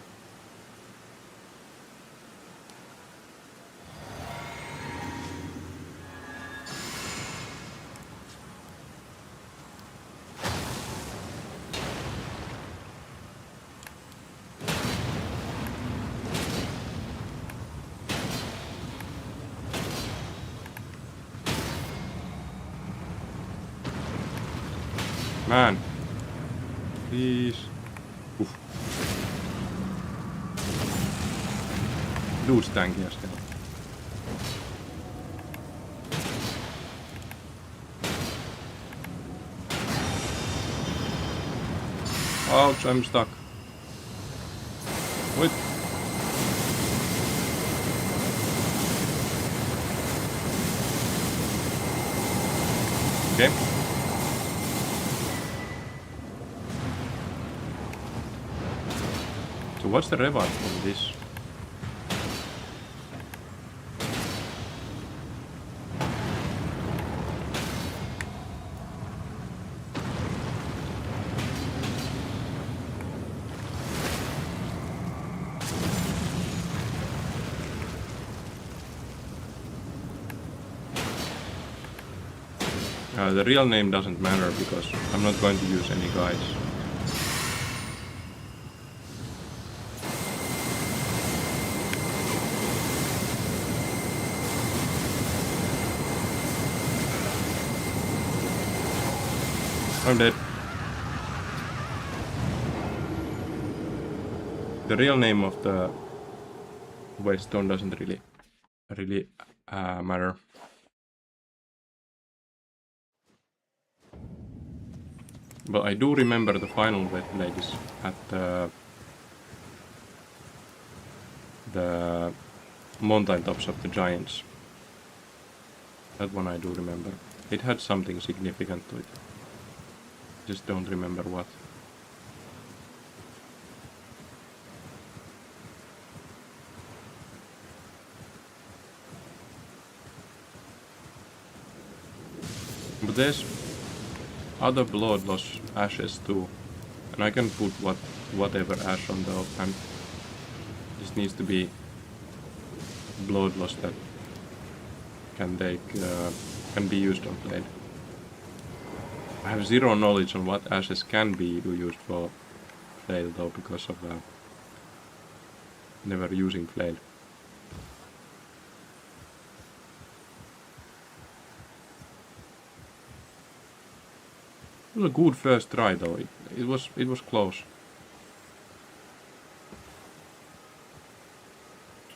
Man. Please. Uff. Dude's tanky as hell. Ouch, I'm stuck. Wait. Okay. So what's the reward from this? The real name doesn't matter because I'm not going to use any guides. I'm dead. The real name of the waystone doesn't really matter. But I do remember the final wet legs at the mountain tops of the giants. That one I do remember. It had something significant to it. Just don't remember what. But there's other blood loss ashes too, and I can put whatever ash on the offhand. This needs to be blood loss that can be used on blade. I have zero knowledge on what ashes can be used for flail though, because of never using flail. It was a good first try though. It was close.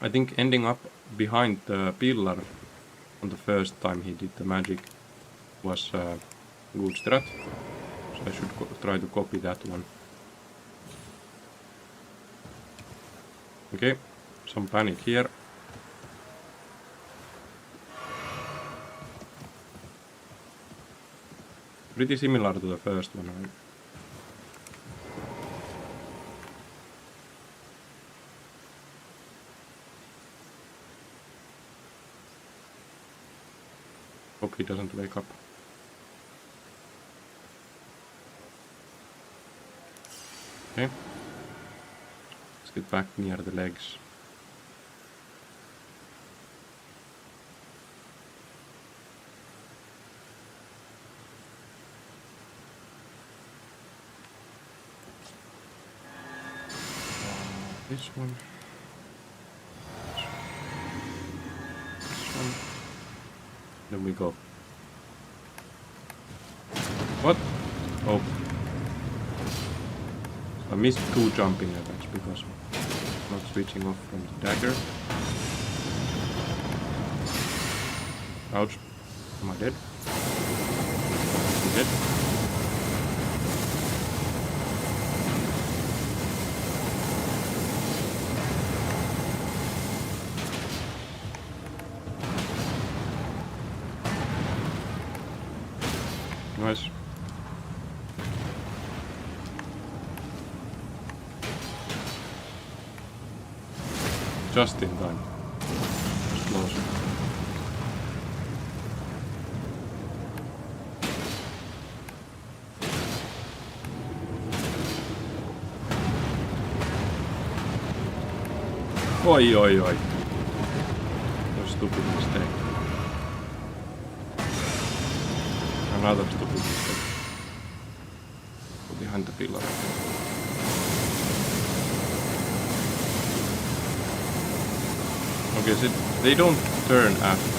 I think ending up behind the pillar on the first time he did the magic was a good strat. So I should try to copy that one. Okay, some panic here. Pretty similar to the first one, right? Hope he doesn't wake up. Okay. Let's get back near the legs. This one. This one. Then we go. What? Oh. I missed 2 jumping attacks because of not switching off from the dagger. Ouch. Am I dead? I'm dead. Nice. Just in time. Just close. Oi, oi, oi. A stupid mistake. Another stupid mistake. Go behind the pillar. Okay, so they don't turn after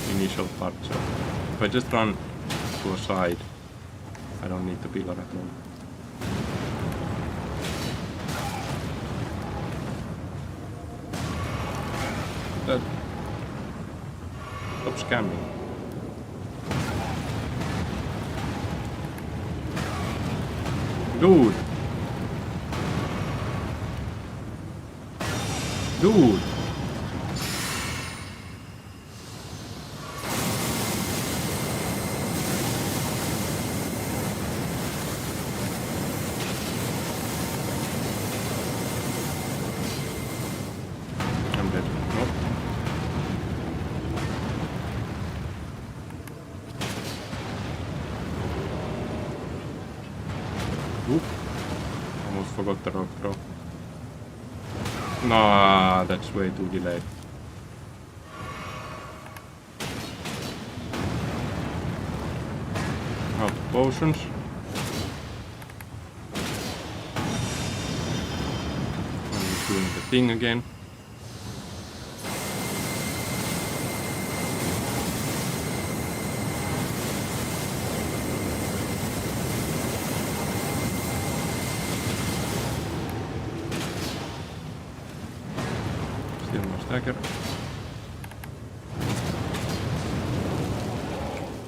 the initial part, so if I just run to a side, I don't need the pillar at all. Stop scamming. Dude! Dude! got the rock throw. Nah, that's way too delayed. Out of potions. And he's doing the thing again. Still no stagger.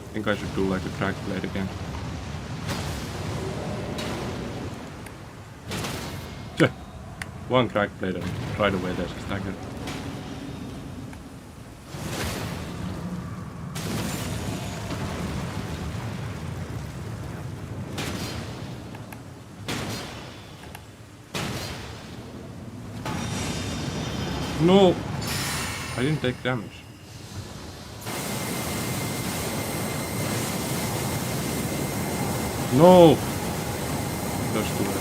I think I should do like a drag blade again. One crack blade and right away there's a stagger. No! I didn't take damage. No! That's too bad.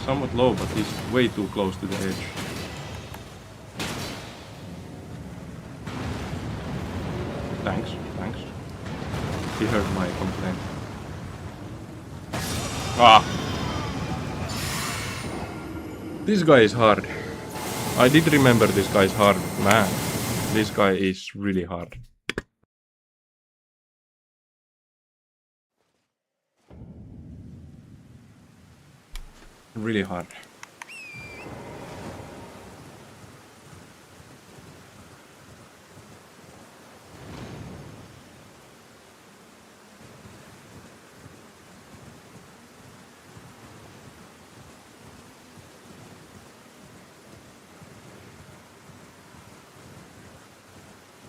Somewhat low, but he's way too close to the edge. Thanks. He heard my complaint. Ah! This guy is hard. I did remember this guy is hard. Man, this guy is really hard. Really hard.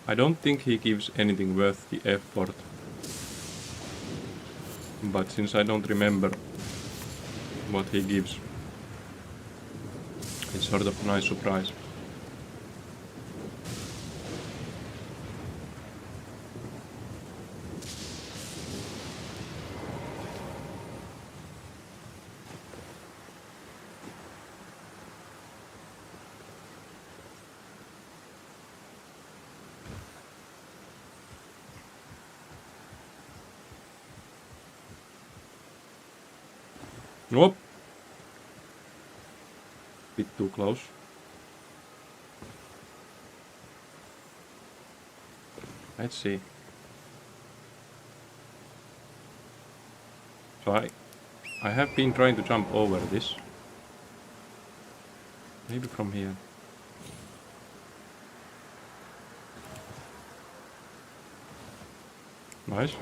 I don't think he gives anything worth the effort. But since I don't remember what he gives, it's sort of a nice surprise. Nope. Bit too close. Let's see. So I have been trying to jump over this. Maybe from here. Nice.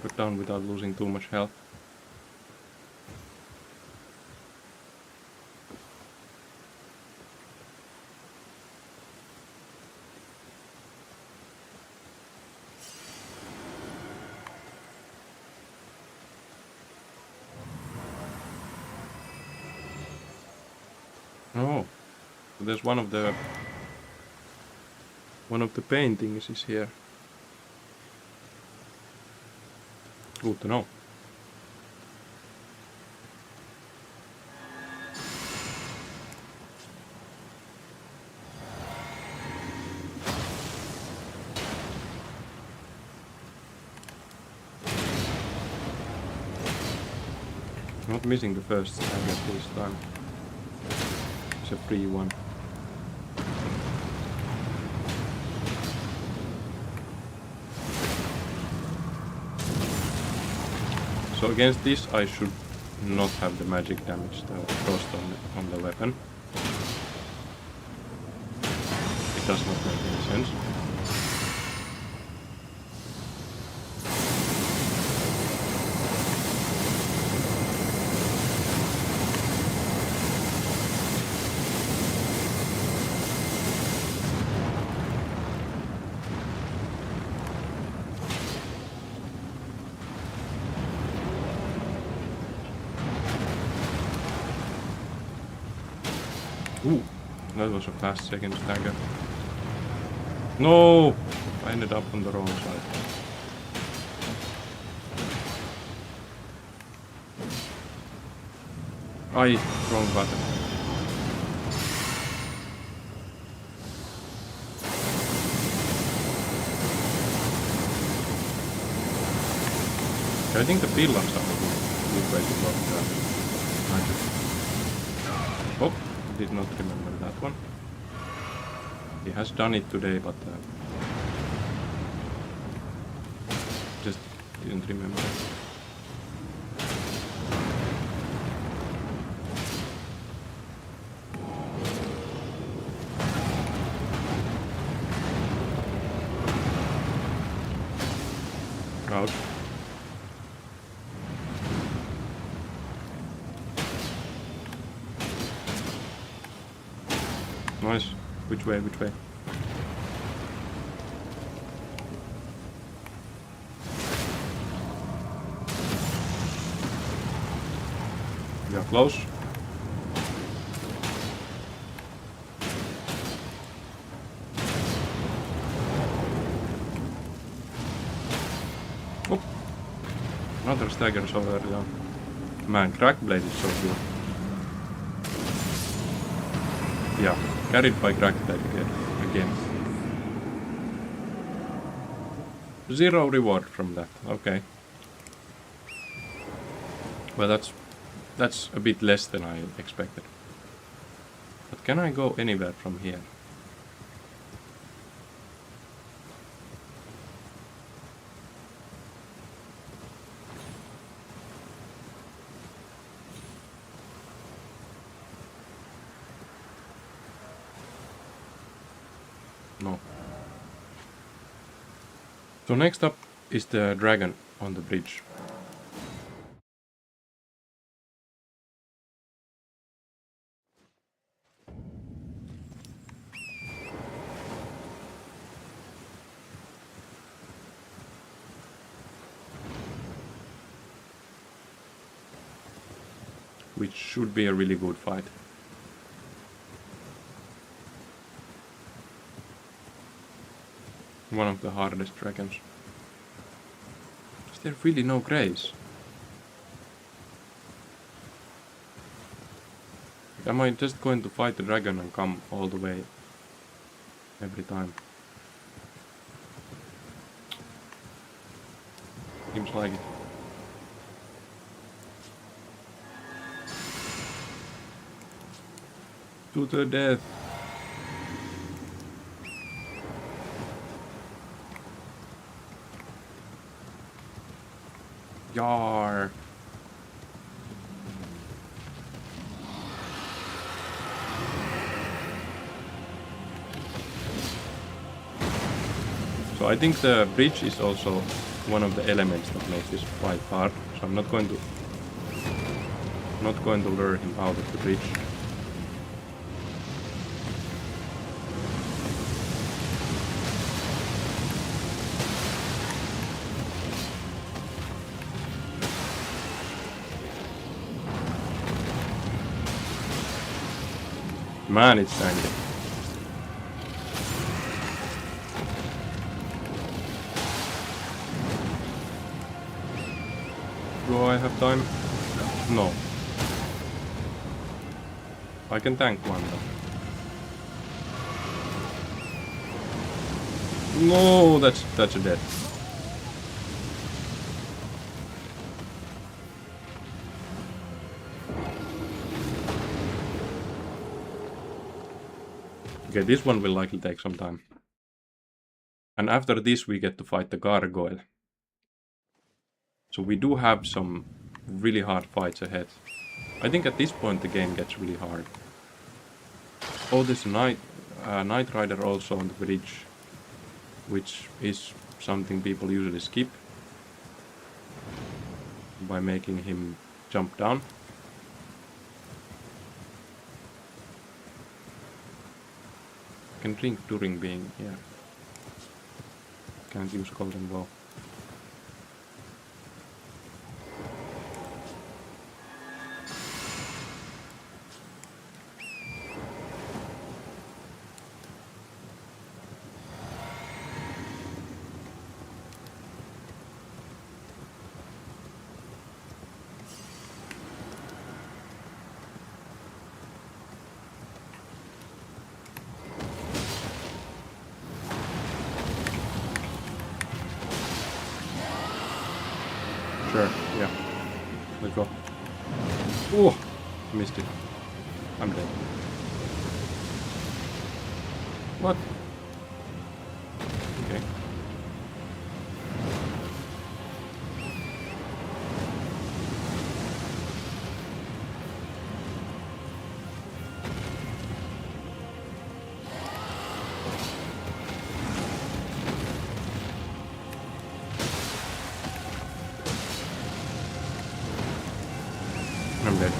Got down without losing too much health. Oh, so there's one of the paintings is here. Good to know. Not missing the first stagger this time. It's a free one. So against this I should not have the magic damage, the frost on the weapon. It does not make any sense. Ooh, that was a fast second stagger. No! I ended up on the wrong side. Aye, wrong button. I think the pillars are a good way to block magic. Oh, did not remember that one. He has done it today, but just didn't remember. Ouch. Nice. Which way? Which way? We are close. Oh. Another stagger so early on. Man, Crackblade is so good. Yeah, carried by Crackblade again. Zero reward from that, okay. Well, that's a bit less than I expected. But can I go anywhere from here? No. So next up is the dragon on the bridge. Which should be a really good fight. One of the hardest dragons. Is there really no grace? Am I just going to fight the dragon and come all the way every time? Seems like it. To the death. Yar. So I think the bridge is also one of the elements that makes this fight hard. So I'm not going to lure him out of the bridge. Man, it's tanky. Do I have time? No. I can tank one though. No, that's a dead. Okay, this one will likely take some time. And after this we get to fight the gargoyle. So we do have some really hard fights ahead. I think at this point the game gets really hard. Oh, there's a Knight Rider also on the bridge, which is something people usually skip by making him jump down. I can drink during being here. Can't use golden bow. Let's go. Oh! Missed it. I'm dead. What? Okay. I'm dead.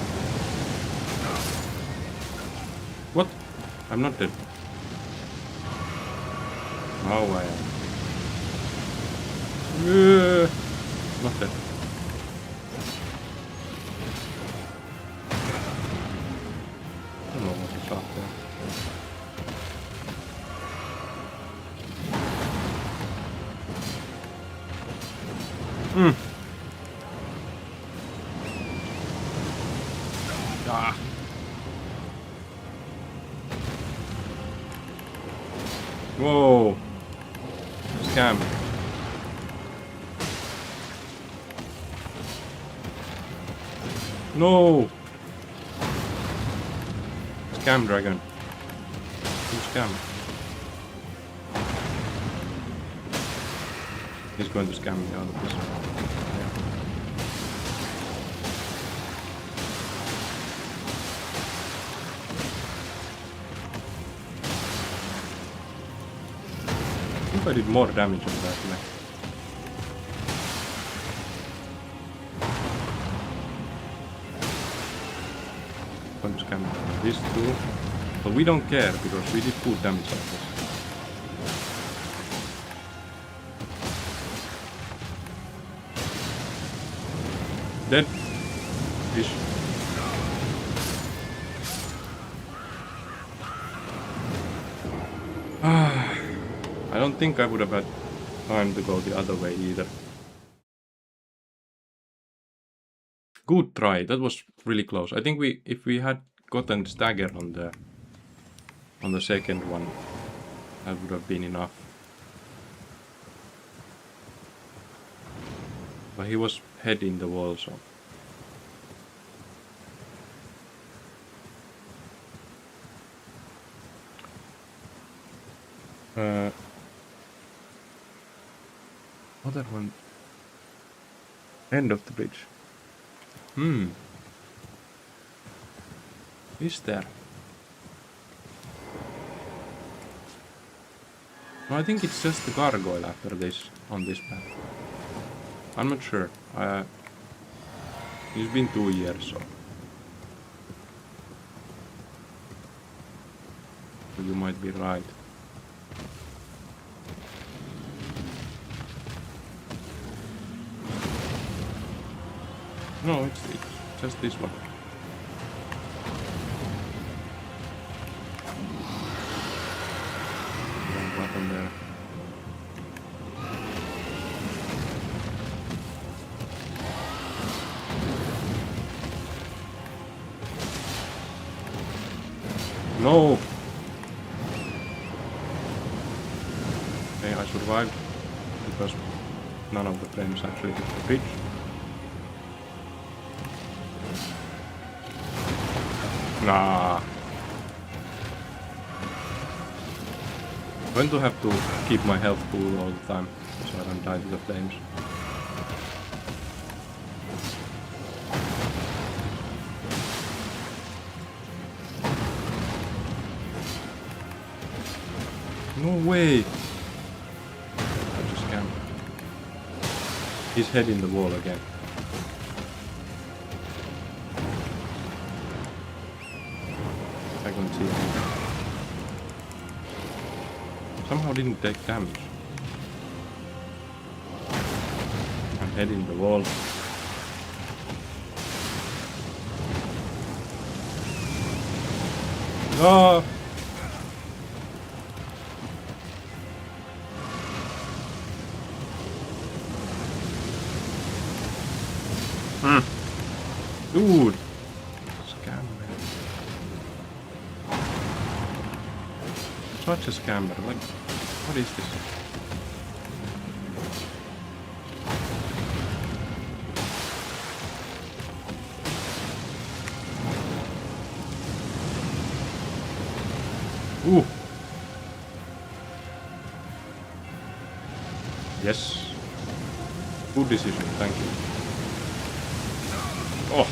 What? I'm not dead. Oh, I am. Not dead. I don't know what he shot there. Ah. Whoa. Scam. No. Scam dragon. You scam. He's going to scam me out of this. I did more damage on that mech. I'm just coming on this too. But we don't care because we did good damage on this. Dead. Fish. I don't think I would have had time to go the other way either. Good try, that was really close. I think if we had gotten stagger on the second one, that would have been enough. But he was head in the wall, so. Other one. End of the bridge. Is there? No, I think it's just the gargoyle after this, on this path. I'm not sure. It's been 2 years, so. You might be right. No, it's just this one. Wrong button there. No! Okay, I survived because none of the flames actually hit the bridge. Nah. I'm going to have to keep my health full all the time so I don't die to the flames. No way! I just can't. He's head in the wall again. I can't see him. Somehow didn't take damage. I'm head in the wall. No! Dude! Scammer. Such a scammer. Like, what is this? Ooh. Yes. Good decision, thank you. Oh.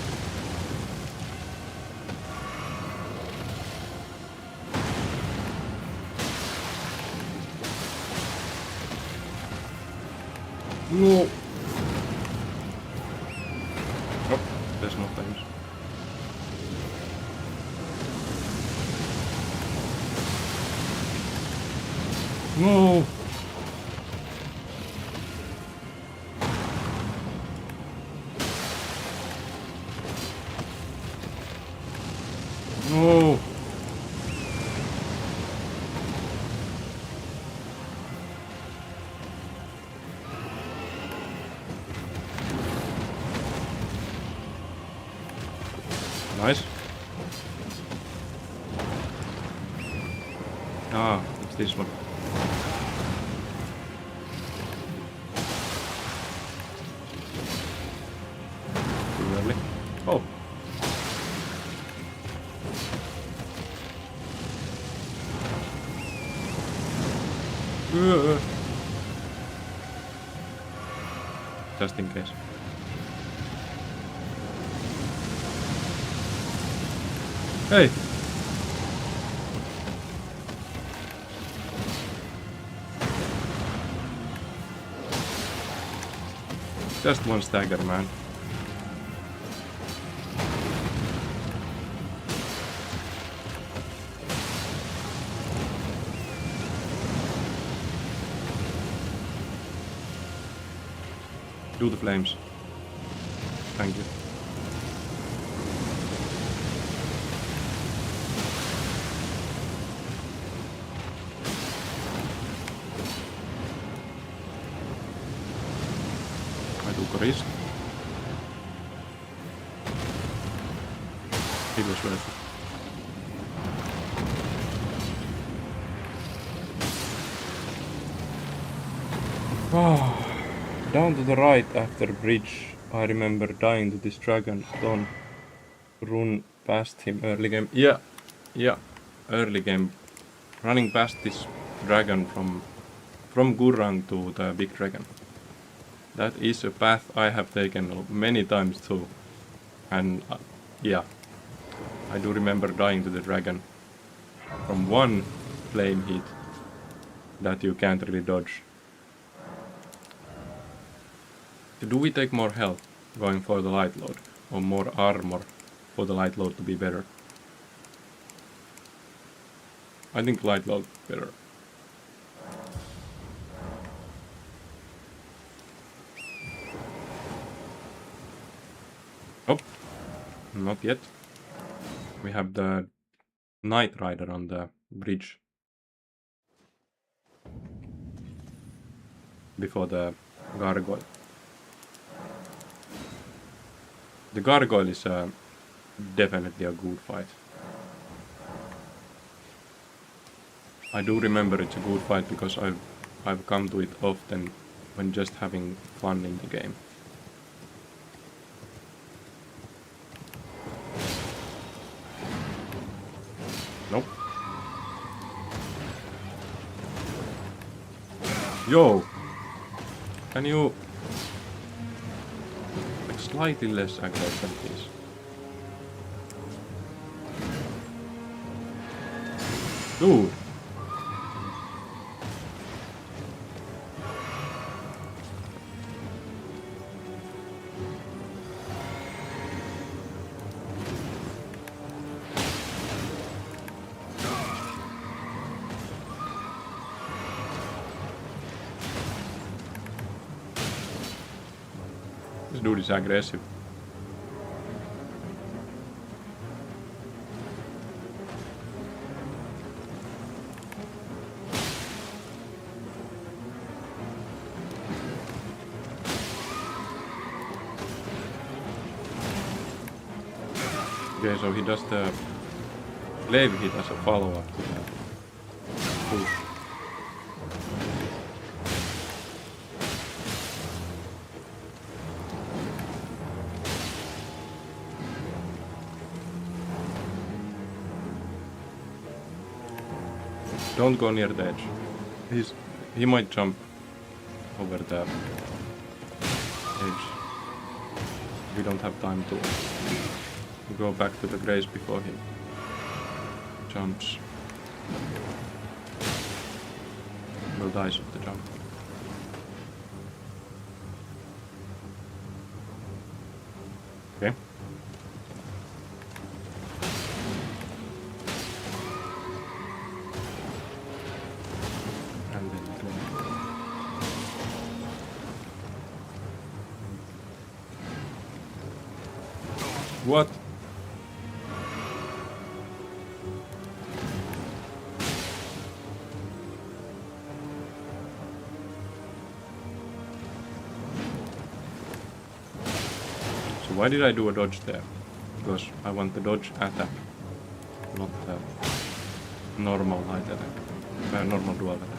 No. Oh, there's no flames. No. No. Nice. Ah, it's this one. Too early. Oh. Just in case. Hey! Just one stagger, man. Do the flames. Thank you. I took a risk. It was worth it. Oh. Down to the right after bridge, I remember dying to this dragon. Don't run past him early game. Yeah, early game. Running past this dragon from Gurrang to the big dragon. That is a path I have taken many times too. And yeah, I do remember dying to the dragon from one flame hit that you can't really dodge. Do we take more health going for the light load, or more armor for the light load to be better? I think light load better. Oh, not yet. We have the Night Rider on the bridge before the gargoyle. The gargoyle is definitely a good fight. I do remember it's a good fight because I've come to it often when just having fun in the game. Nope. Yo! Can you... like slightly less aggressive, please? Dude! This dude is aggressive. Okay, so he does the glaive hit as a follow-up to that push. Don't go near the edge. He might jump over the edge. We don't have time to go back to the grace before he jumps. We'll die at the jump. Okay. And then what? So why did I do a dodge there? Because I want the dodge attack, not the normal light attack, normal dual attack.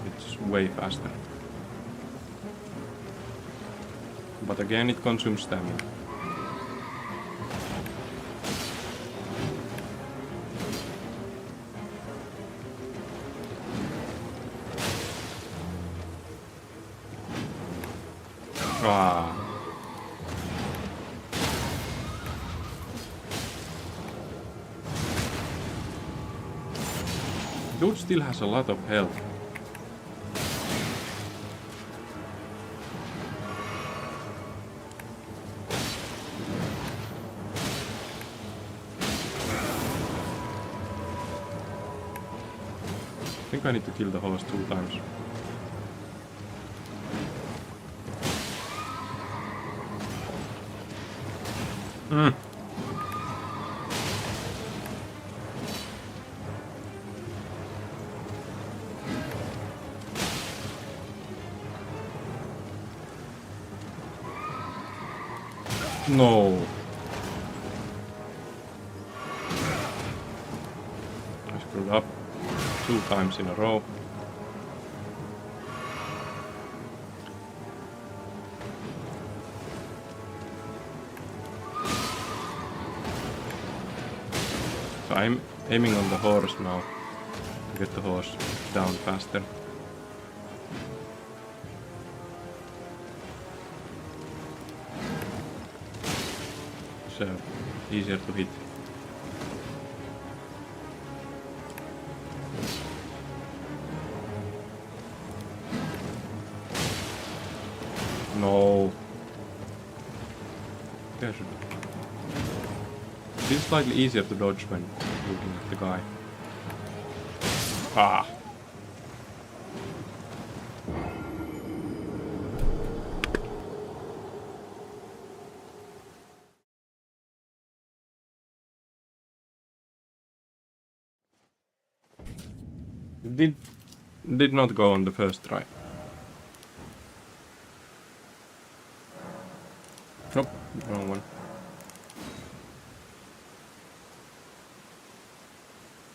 It's way faster. But again, it consumes stamina. Ah. Dude still has a lot of health. I think I need to kill the horse 2 times. No. I screwed up 2 times in a row. So I'm aiming on the horse now to get the horse down faster. So easier to hit. No. There should be. It is slightly easier to dodge when looking at the guy. Ah. Did not go on the first try. Nope, wrong one.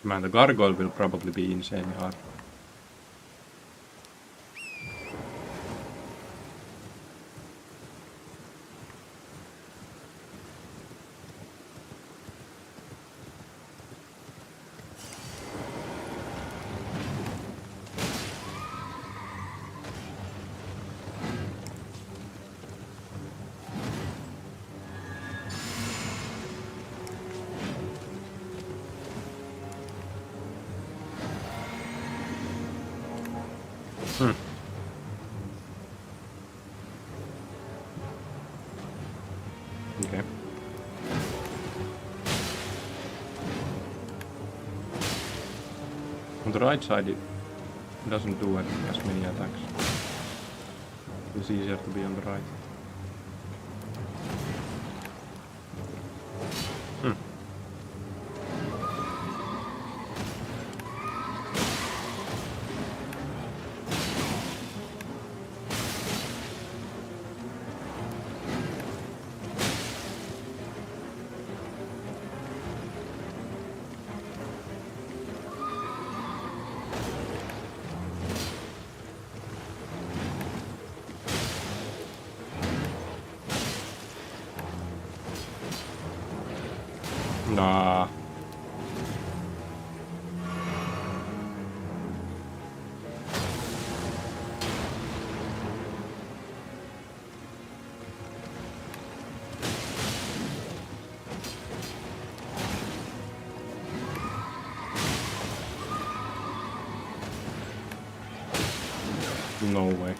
Man, the gargoyle will probably be insanely hard. Okay. On the right side it doesn't do as many attacks. It's easier to be on the right. Nah. No way.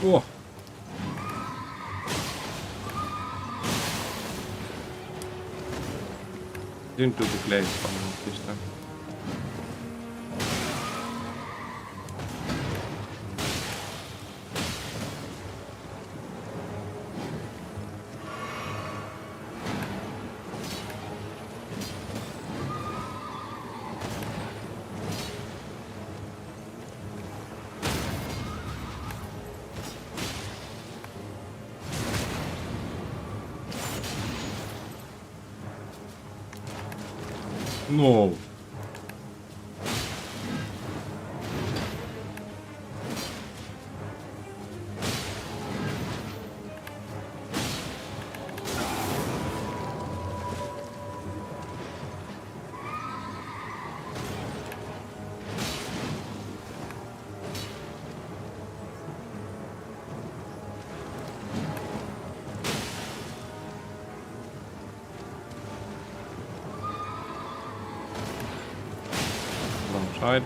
Oh! Didn't do the glaze funnel this time. No! Wrong side.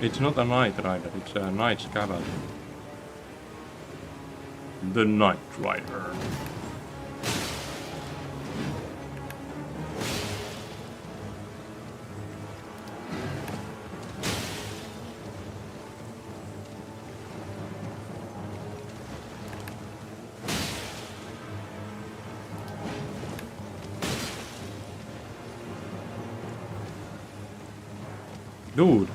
It's not a Knight Rider, it's a Knight's Cavalry. The Knight Rider. Dude.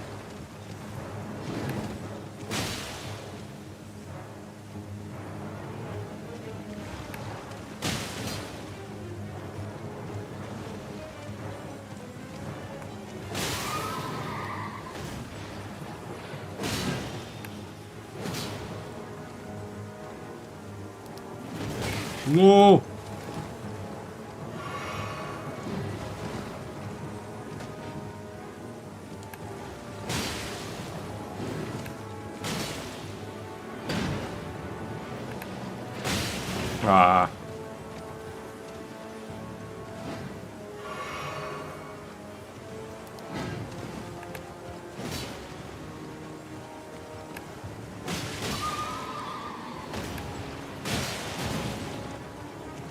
No. Ah.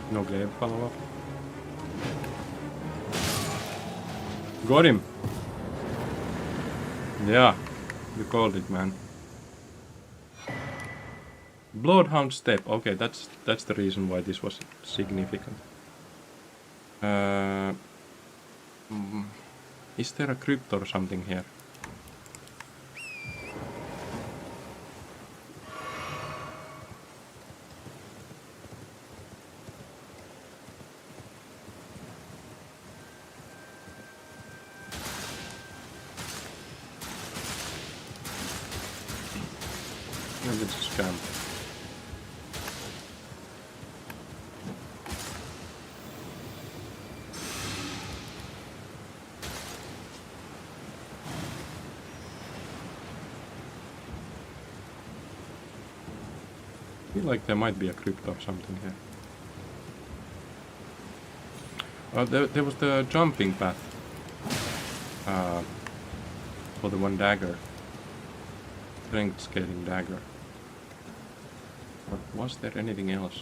No glaive follow-up. Got him! Yeah, you called it, man. Bloodhound step. Okay, that's the reason why this was significant. Is there a crypt or something here? Maybe it's a scam. I feel like there might be a crypt or something here. There was the jumping path for the one dagger. Strength scaling dagger. But was there anything else?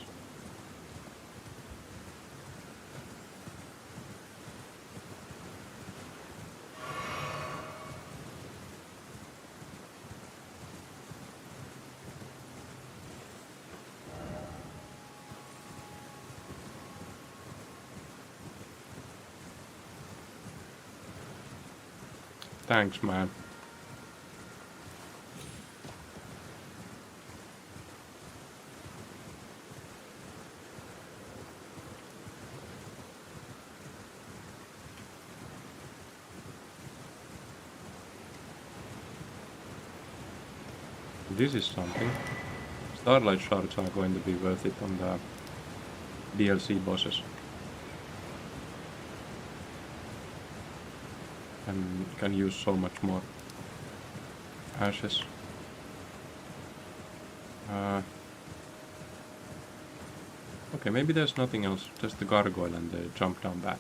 Thanks, man. This is something. Starlight shards are going to be worth it on the DLC bosses. And can use so much more. ashes. Okay, maybe there's nothing else, just the gargoyle and the jump down bat.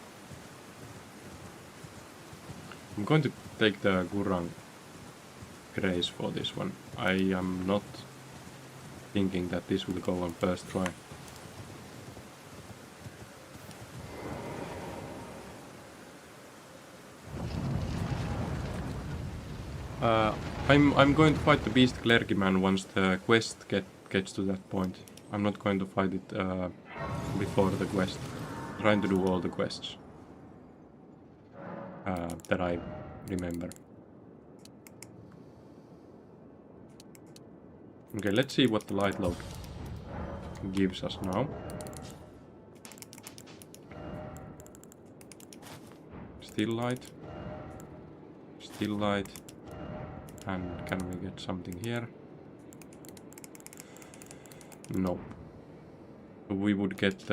I'm going to take the Gurrang Grace for this one. I am not thinking that this will go on first try. I'm going to fight the Beast Clergyman once the quest gets to that point. I'm not going to fight it before the quest. I'm trying to do all the quests that I remember. Okay, let's see what the light load gives us now. Still light. Still light. And can we get something here? No. We would get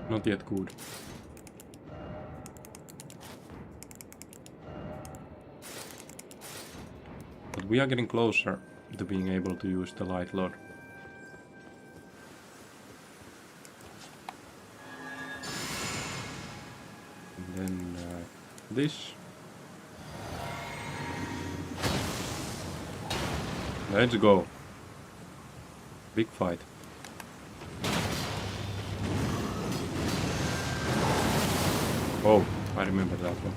not yet good. But we are getting closer to being able to use the light load. And then this. Let's go. Big fight. Oh, I remember that one.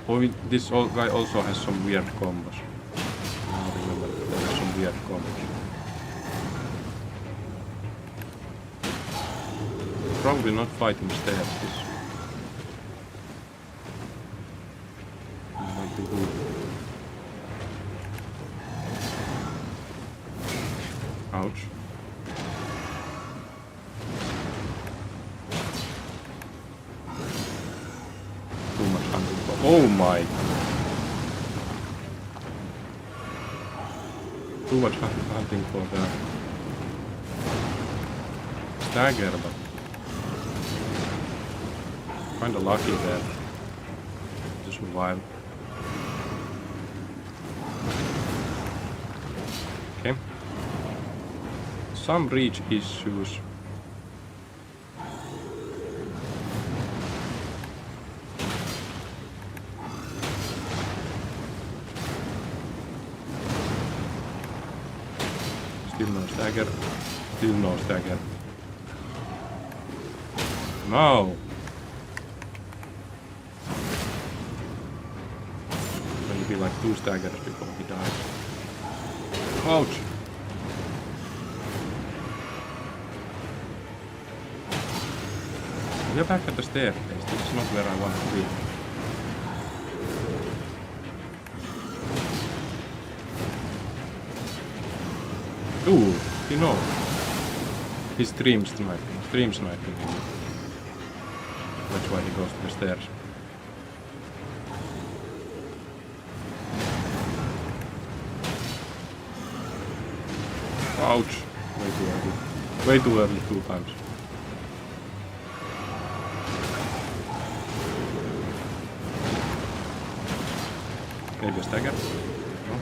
Oh, this guy also has some weird combos. I remember that there are some weird combos. Probably not fighting stairs, this might be good. Ouch. Too much hunting for. Oh my! Too much hunting for the stagger, but kinda lucky there to survive. Okay. Some reach issues. Still no stagger. Still no stagger. No! Gonna be like 2 staggers before he dies. Ouch! We're back at the staircase. This is not where I want to be. Ooh, he knows. He's stream sniping. That's why he goes to the stairs. Ouch! Way too early. Way too early 2 times. Maybe a stagger? No.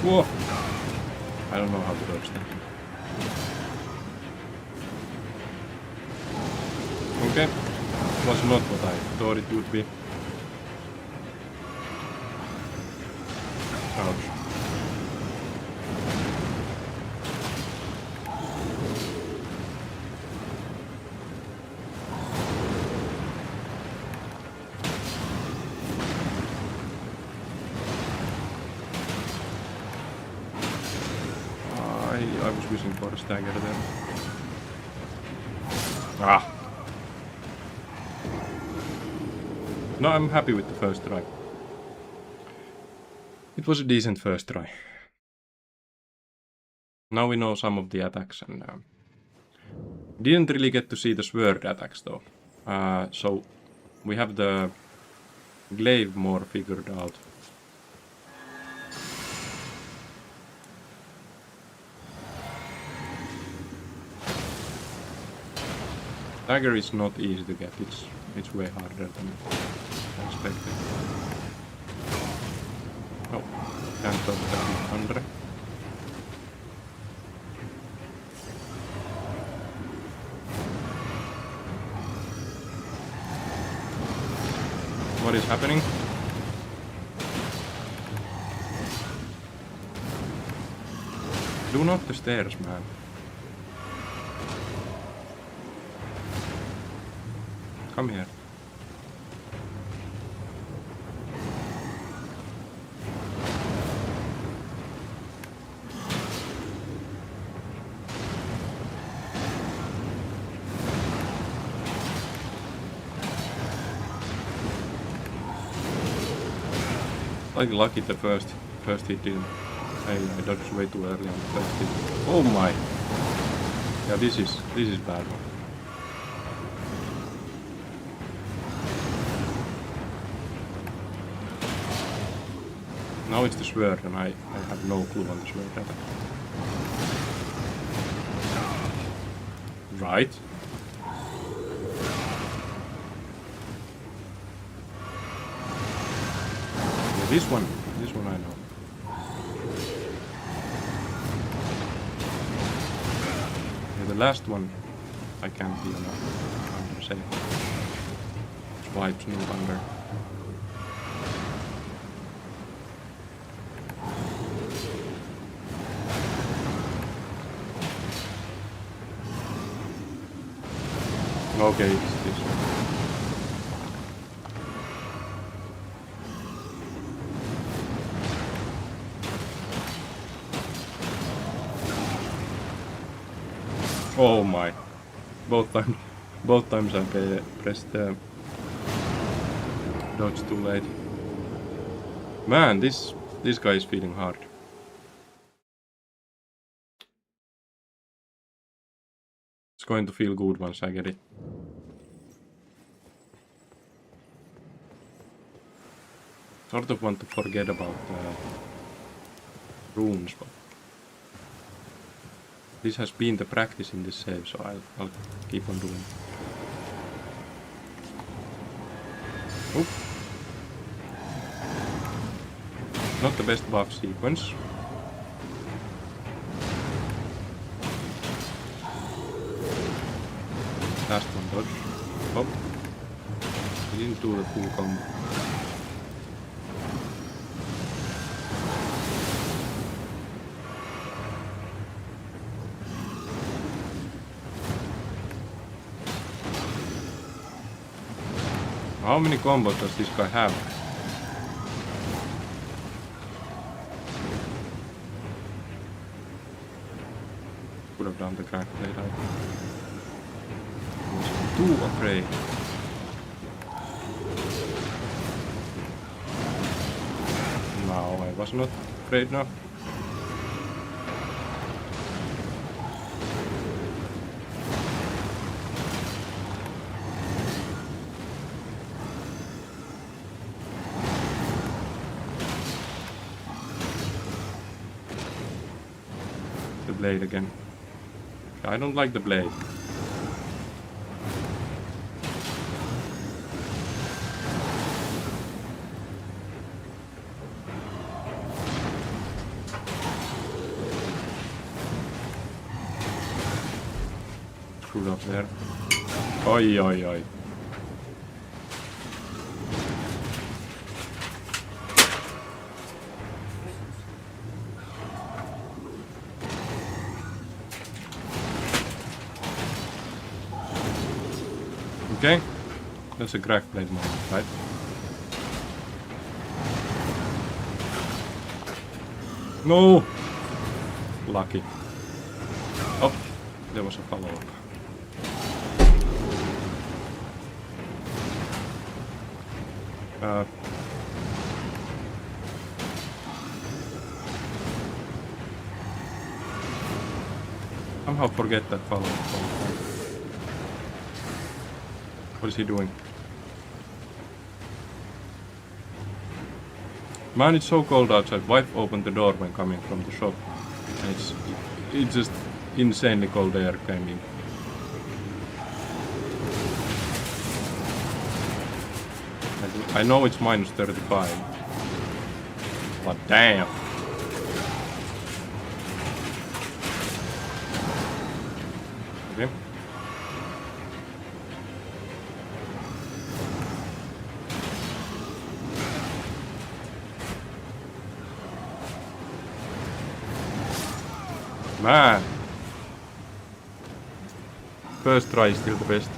Whoa! I don't know how to dodge that. Okay. Was not what I thought it would be. Ouch. I was wishing for a stagger there. Ah! No, I'm happy with the first try. It was a decent first try. Now we know some of the attacks and didn't really get to see the sword attacks though. So we have the glaive more figured out. Dagger is not easy to get, it's way harder than expected. Oh, can't drop that thunder. What is happening? Do not the stairs, man. Come here. Like lucky the first hit didn't. I dodged way too early on the first hit. Oh my! Yeah, this is bad one. Now it's the sword and I have no clue on the sword attack. Right. Yeah, this one I know. Yeah, the last one I can't be under safe. Swipes no under. Okay, it's this one. Oh my! Both times I pressed dodge too late. Man, this guy is feeling hard. It's going to feel good once I get it. Sort of want to forget about runes, but this has been the practice in this save, so I'll keep on doing it. Oop. Not the best buff sequence. Last one dodge. Oh. He didn't do the full combo. How many combos does this guy have? Could have done the crack plate. I was too afraid. No, I was not afraid now. Blade again. I don't like the blade. Screwed up there. Oi, oi, oi. Okay, that's a crack blade moment, right? No! Lucky. Oh, there was a follow-up. Somehow forget that follow-up. What is he doing? Man, it's so cold outside. Wife opened the door when coming from the shop. And it's just insanely cold air came in. I know it's minus 35. But damn. Okay. Man. First try is still the best.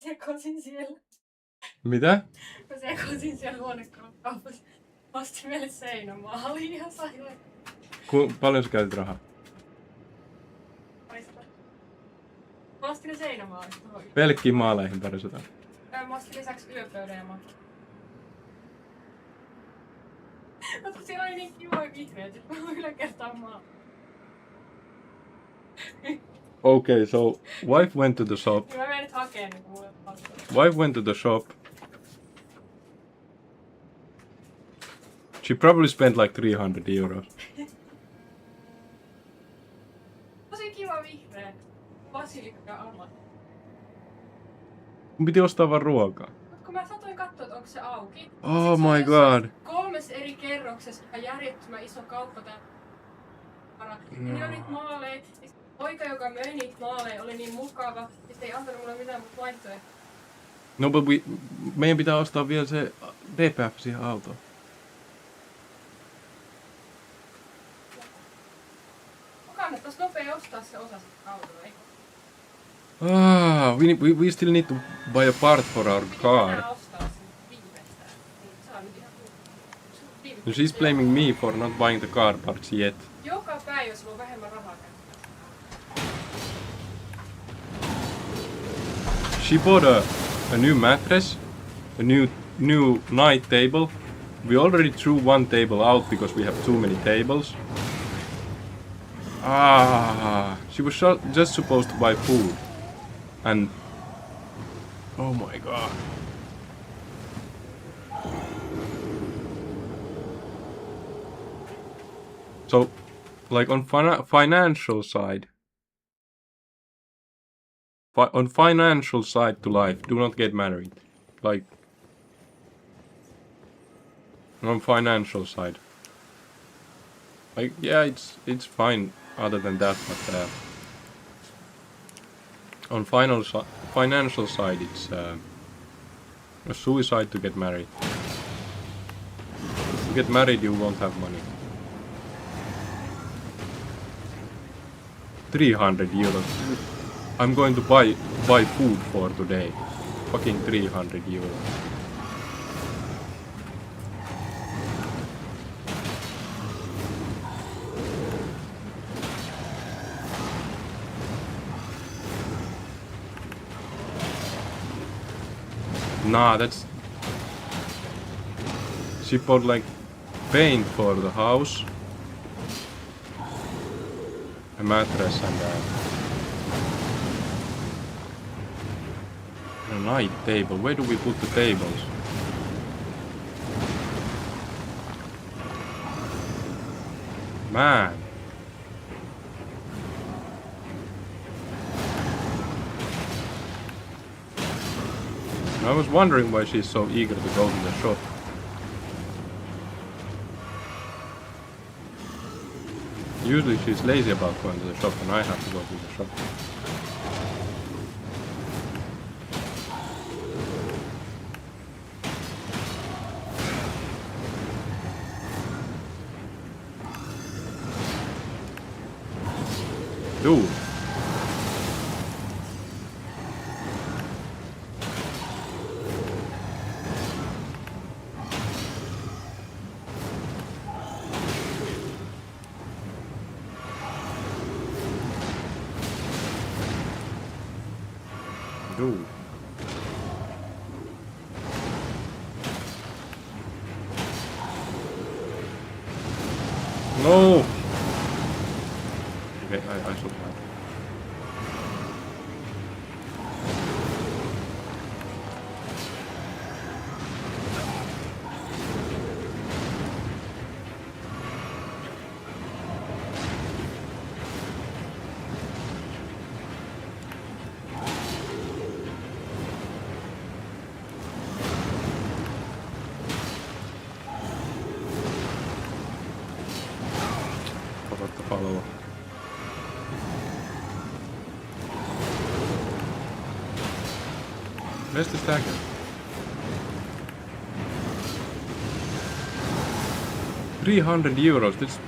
Sekosin siellä. Mitä? Mä sekosin siellä huonekaupassa. Mä ostin meille seinämaaliin ja sain. Paljon sä käytit rahaa? Mä ostin ne seinämaalit. Pelkkiin maaleihin parisotaan. Mä ostin lisäksi yöpöydän ja makki. Mutta siellä oli niin kivoja vihreät, että mä yläkertaan maa. Okay, so wife went to the shop. Mä menen nyt hakeen niin mulle. Wife went to the shop. She probably spent like 300 euros. Tosi kiva vihreä. Basilikka ja ala. Mun piti ostaa vaan ruokaa. Mut kun mä satoin katsoa, että onko se auki. Oh my god. 3 eri kerroksessa järjettömän iso kauppa täällä. Ja niillä oli niitä maaleja. Poika, joka möi niitä maaleja, oli niin mukava. Ja ei antanut mulle mitään muuta vaihtoehtoa. No, but meidän pitää ostaa vielä se DPF siihen autoon. Kannattais nopea ostaa se osa autoa, eikö? Ah, we still need to buy a part for our car. Pitää ostaa sen viimeistään. Saa nyt ihan No, she's blaming me for not buying the car parts yet. joka päivä sulla on vähemmän rahaa käyttää. She bought a new mattress, a new night table. We already threw one table out because we have too many tables. She was just supposed to buy food. And oh my god. So, like on financial side, on financial side to life, do not get married. Like on financial side, like yeah, it's fine. Other than that, but on financial side, it's a suicide to get married. If you get married, you won't have money. 300 euros. I'm going to buy food for today. Fucking 300 euros. Nah, that's... She bought like paint for the house, a mattress and a night table. Where do we put the tables? Man. I was wondering why she's so eager to go to the shop. Usually she's lazy about going to the shop and I have to go to the shop. Dude. Dude. No! Okay, I should have. follow. Where's the stagger? €300. This.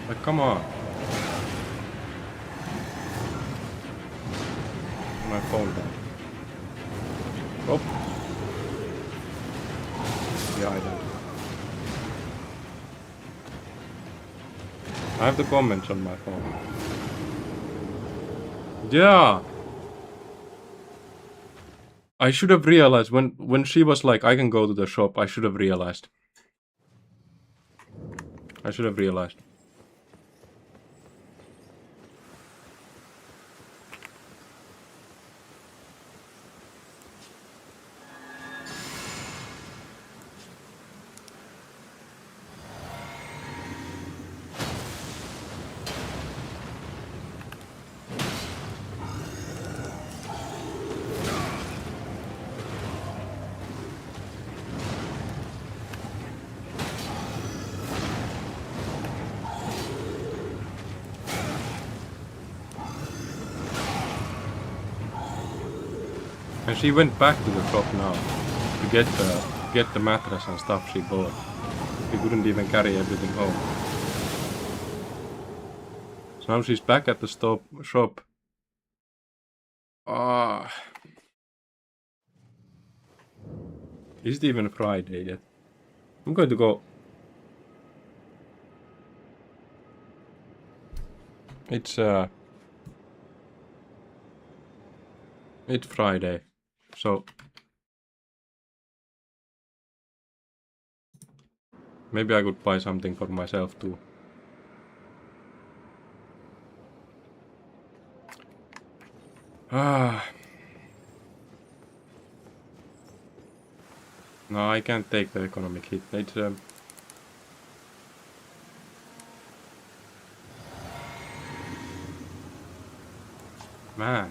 Like, come on. My phone died. Oh. Yeah, I died. I have the comments on my phone. Yeah. I should have realized when she was like, I can go to the shop, I should have realized. I should have realized. And she went back to the shop now to get the mattress and stuff she bought. She couldn't even carry everything home. So now she's back at the shop. Ah. Is it even Friday yet? I'm going to go. It's Friday. So maybe I could buy something for myself too. Ah. No, I can't take the economic hit. It's man.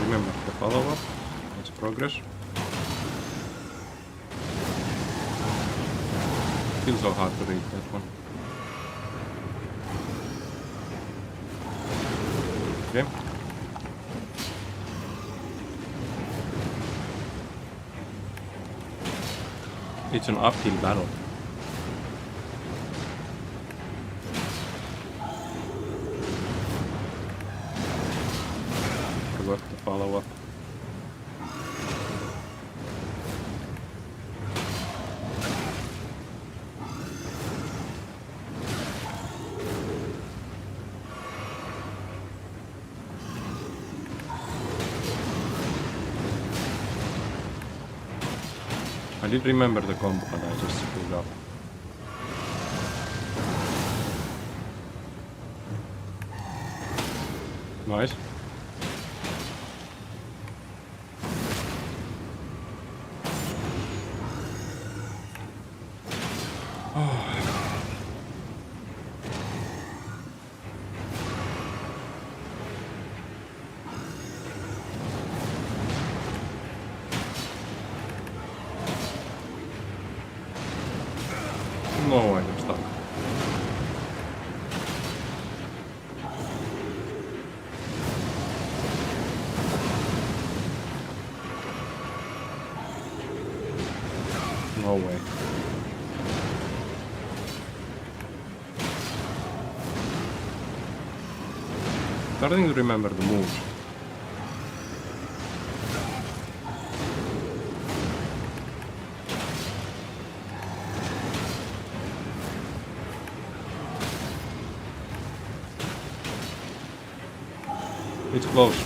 Remember the follow-up. It's progress. Feels so hard to read that one. Okay. It's an uphill battle. Forgot to follow up. I did remember the combo, but I just screwed up. Nice. No, I'm stuck. No way. Starting to remember the moves. It's close.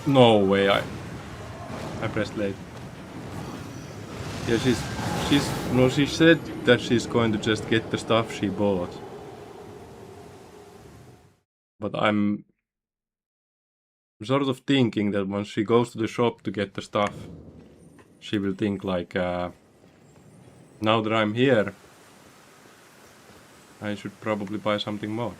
No way, I pressed late. Yeah, she said that she's going to just get the stuff she bought. But I'm sort of thinking that once she goes to the shop to get the stuff, she will think like, now that I'm here, I should probably buy something more.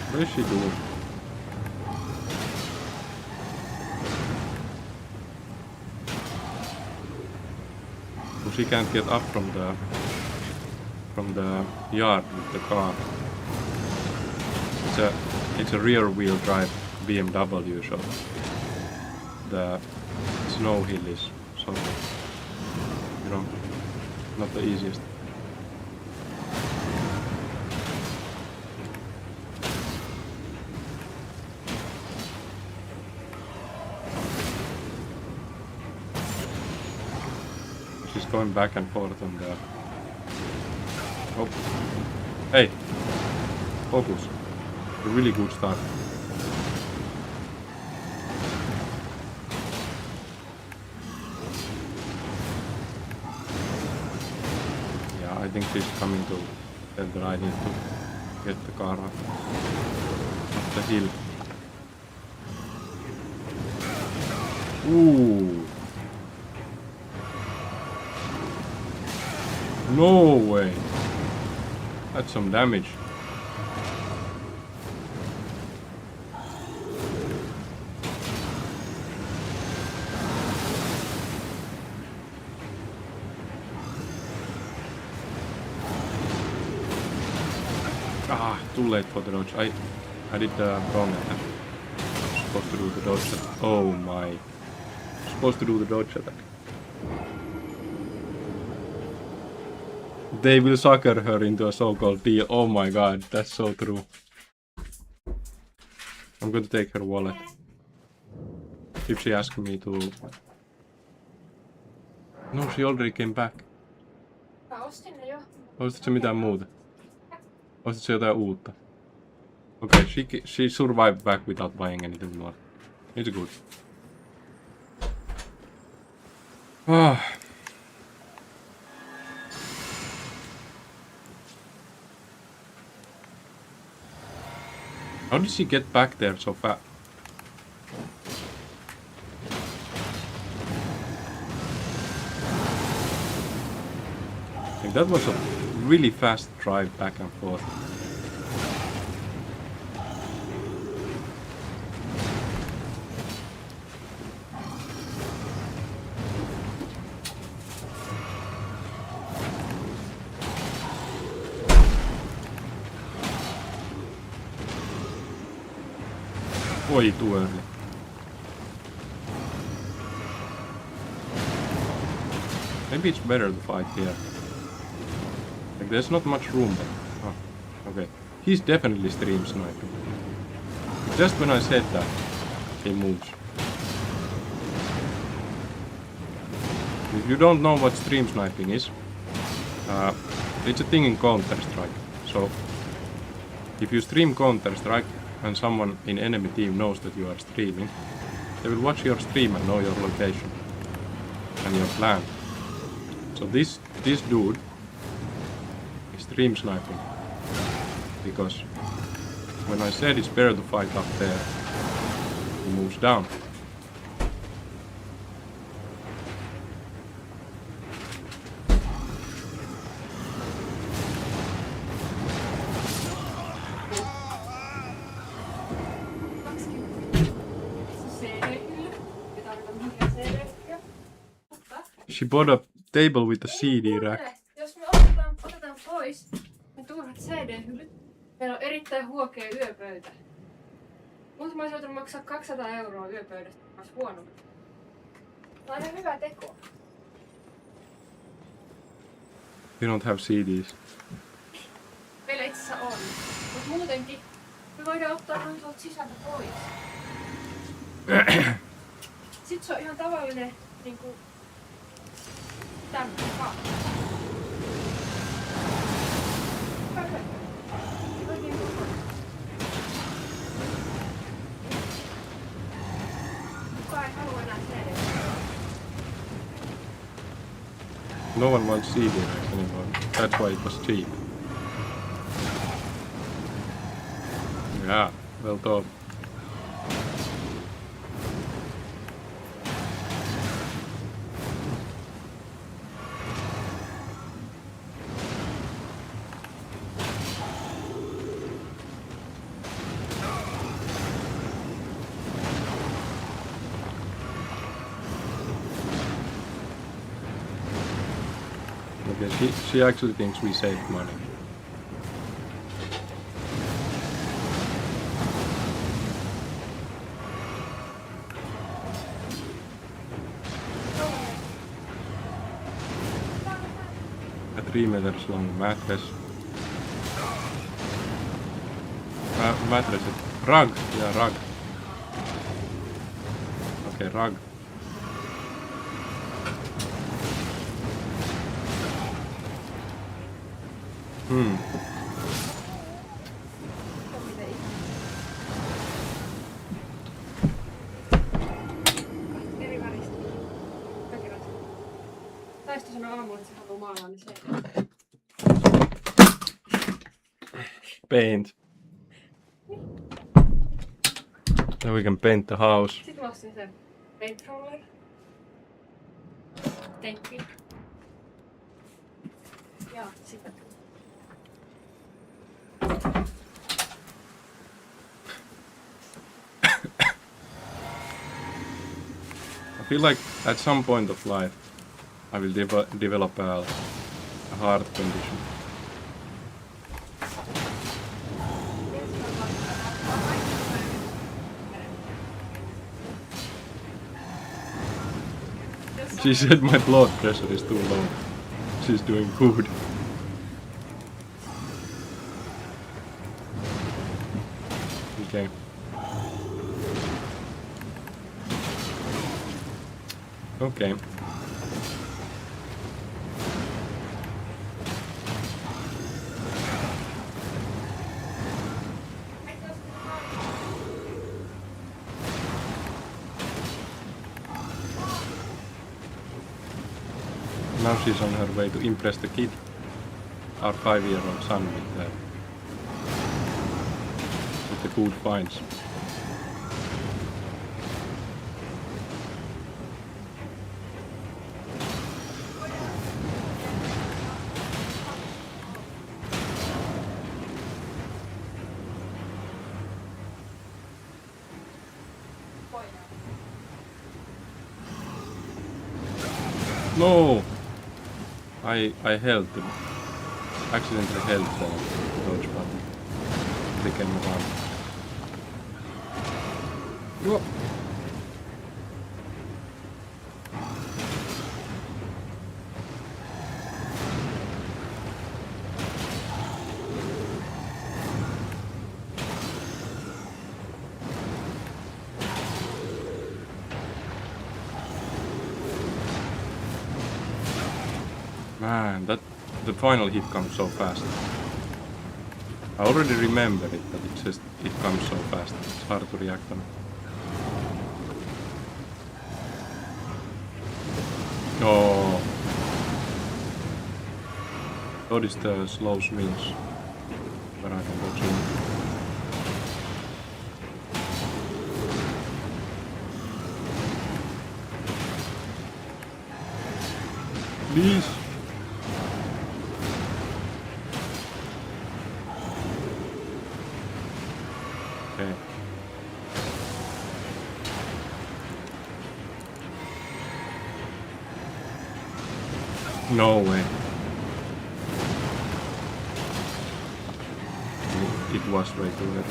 What is she doing? So she can't get up from the yard with the car. It's a rear wheel drive BMW, so the snow hill is so, you know, not the easiest. She's going back and forth on the... Oh. Hey! Focus. A really good start. Yeah, I think she's coming to tell that I need to get the car up the hill. Ooh! No way! That's some damage. Ah, too late for the dodge. I did the wrong attack. Supposed to do the dodge attack. Oh my. Supposed to do the dodge attack. They will sucker her into a so-called deal. Oh my god, that's so true. I'm going to take her wallet. If she asks me to... No, she already came back. Mä ostin ne jo. Ostitko se mitään muuta? Ostitko se jotain uutta? Okay, she survived back without buying anything more. It's good. Ah. How did she get back there so fast? I think that was a really fast drive back and forth. Way too early. Maybe it's better to fight here. Like there's not much room there. Oh, okay. He's definitely stream sniping. Just when I said that, he moves. If you don't know what stream sniping is, it's a thing in Counter-Strike. So, if you stream Counter-Strike and someone in enemy team knows that you are streaming, they will watch your stream and know your location and your plan. So this dude is stream sniping because when I said it's better to fight up there, he moves down. She bought a table with a CD rack. Jos me otetaan pois, CD-hyllyt. Meillä on erittäin huokea yöpöytä. Mutta mä olisin joutunut maksaa 200 € yöpöydästä. Olisi huono. Tämä on ihan hyvä teko. We don't have CDs. Meillä itse asiassa on. Mutta muutenkin me voidaan ottaa noin tuolta sisältä pois. Sitten se on ihan tavallinen niinku tämmönen kaappi. Kukaan ei halua enää CD. No one wants CDs anymore. That's why it was cheap. Yeah, well told. Okay, she actually thinks we saved money. A 3 meters long mattress. Mattress. Rug! Yeah, rug. Okay, rug. Eri väristä. Taista sanoa aamulla, että se haluaa maalaa, niin se Paint. Now we can paint the house. Sitten mä ostin sen paint roller. Tenkki. Ja sitten. I feel like at some point of life I will develop a heart condition. She said my blood pressure is too low. She's doing good. Okay. Okay. Now she's on her way to impress the kid, our 5-year-old son, with the good finds. No! I held the... accidentally held the dodge button. Became a run. Whoa. Man, the final hit comes so fast. I already remember it, but it comes so fast. It's hard to react on it. Oh. What is the slow swings where I can watch in? Please. Okay. No way. it was way too early.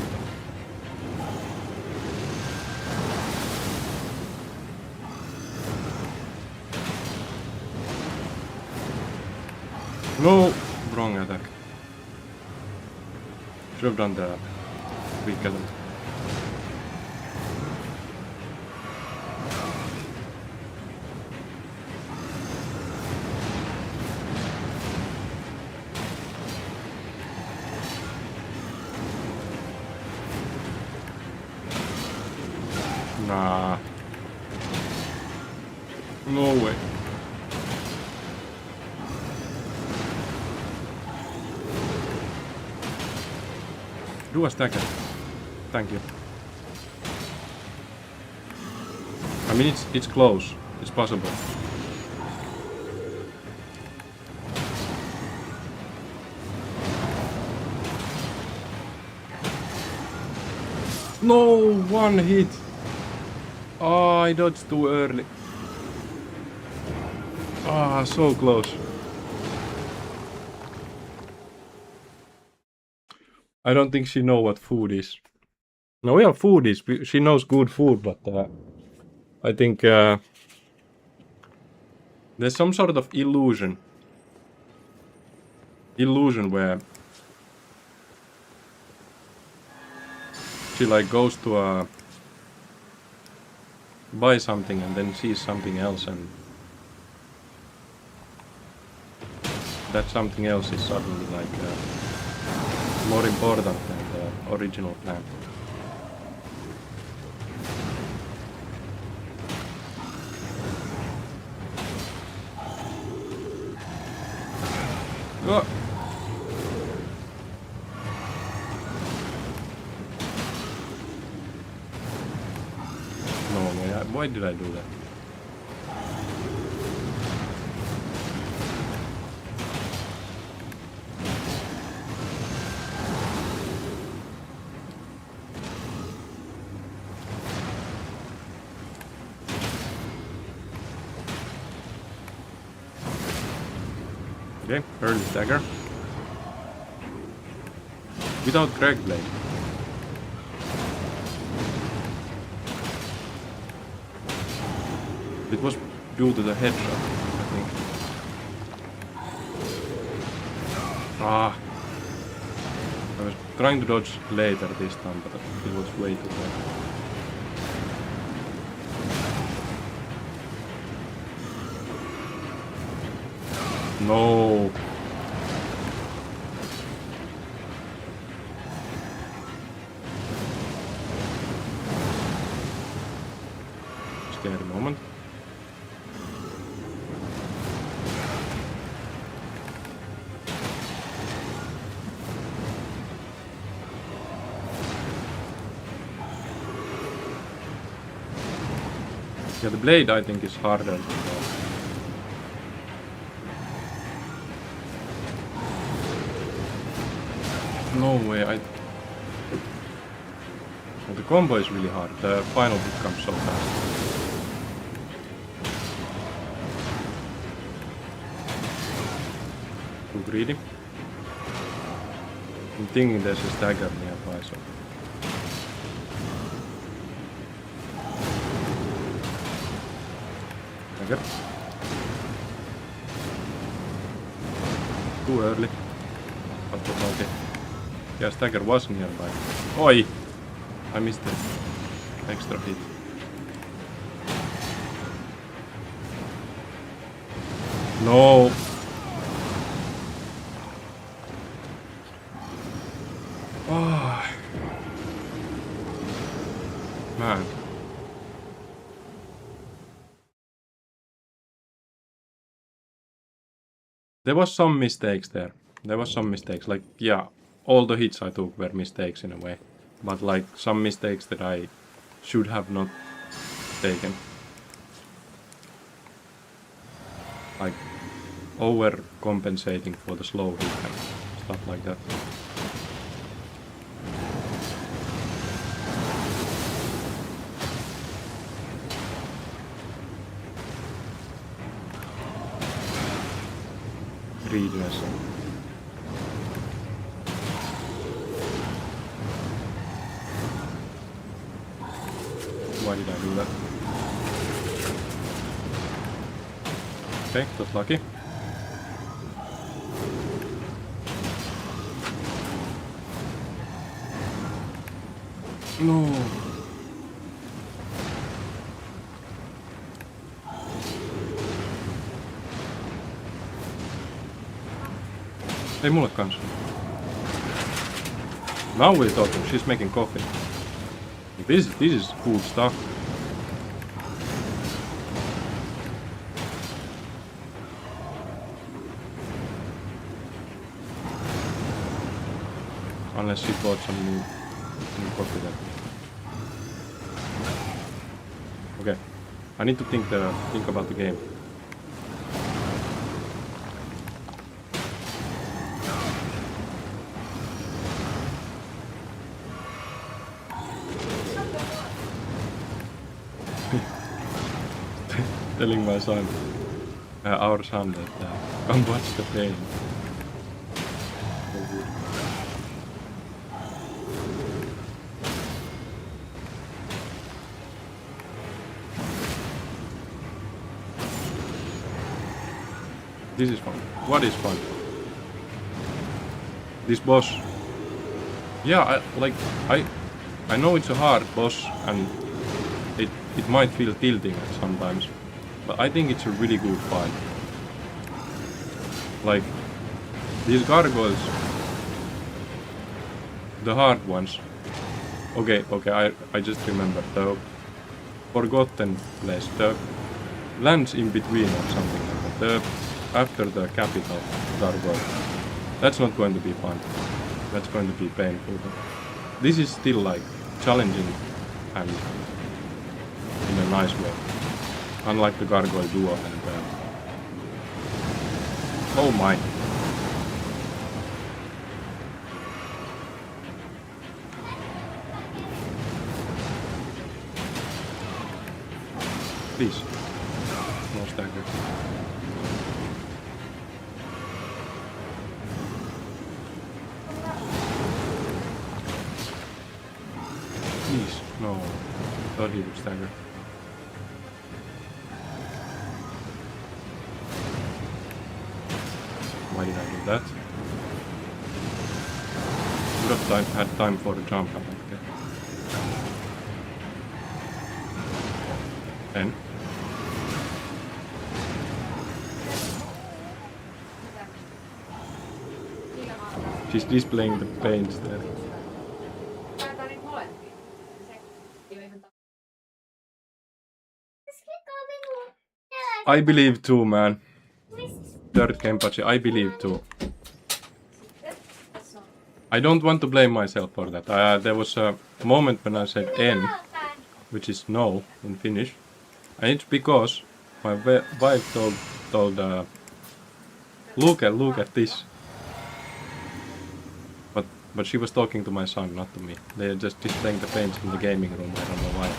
No! Wrong attack. Should have done the weak element. Nah. No way. Do a stacker. Thank you. I mean, it's close. It's possible. No, one hit. Oh, I dodged too early. Ah, so close. I don't think she knows what food is. No, well, food is. She knows good food, but I think there's some sort of illusion. Illusion where she like goes to buy something and then sees something else, and that something else is suddenly like more important than the original plan. Oh. No way, why did I do that? Okay, early stagger. Without Greg Blade. It was due to the headshot, I think. Ah! I was trying to dodge later this time, but it was way too late. No! Scary moment. Yeah, the blade I think is harder to go. No way, well, the combo is really hard. The final hit comes so fast. Too greedy. I'm thinking there's a stagger nearby, so. Stagger. Too early. But okay. Yeah, stagger was nearby. Oi! I missed it. Extra hit. No! Oh. Man. There was some mistakes there. There was some mistakes. Like, yeah, all the hits I took were mistakes in a way. But like, some mistakes that I should have not taken. Like, overcompensating for the slow hit and stuff like that. Greediness. Okay, got lucky. No. Ei mulle kans. Now we're talking. She's making coffee. This is food stuff. Unless she bought some new coffee there. Okay, I need to think about the game. Telling my son, our son, that come watch the pain. So good. This is fun. What is fun? This boss. Yeah, I know it's a hard boss and it might feel tilting at sometimes, but I think it's a really good fight. Like these gargoyles, the hard ones. Okay, I just remembered the forgotten place, the lands in between or something like that. After the capital gargoyle. That's not going to be fun. That's going to be painful. But this is still like challenging and in a nice way. Unlike the gargoyle duo and oh my. Please. No stagger. Please, no. Thought he would stagger. Why did I do that? Would have had time for the jump, I think. Then. She's displaying the paints there. I believe too, man. Third Kenpachi, I believe too. I don't want to blame myself for that. There was a moment when I said N, which is no in Finnish. And it's because my wife told look at this. But she was talking to my son, not to me. They're just displaying the paints in the gaming room, I don't know why.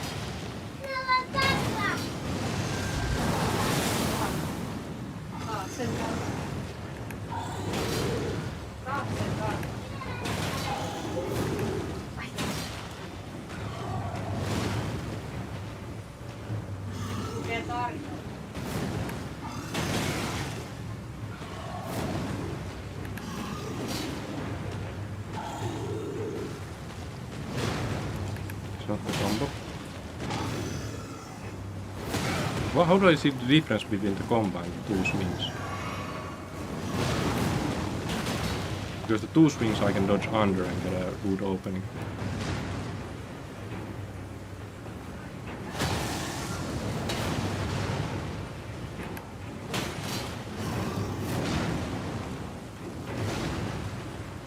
Not the combo. Well, how do I see the difference between the combo and the two swings? Because the two swings I can dodge under and get a good opening.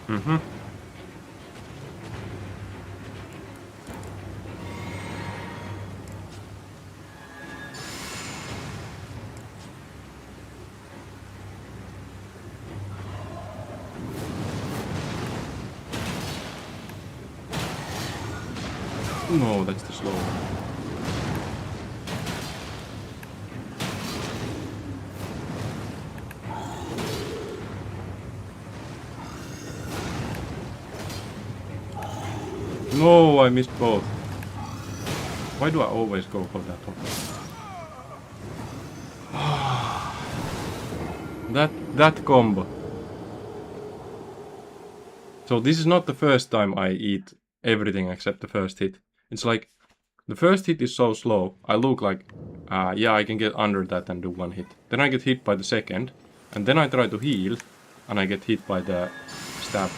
Mm-hmm. No, that's the slow one. No, I missed both. Why do I always go for that one? That combo. So this is not the first time I eat everything except the first hit. It's like, the first hit is so slow, I look like, yeah, I can get under that and do one hit. Then I get hit by the second, and then I try to heal, and I get hit by the stab.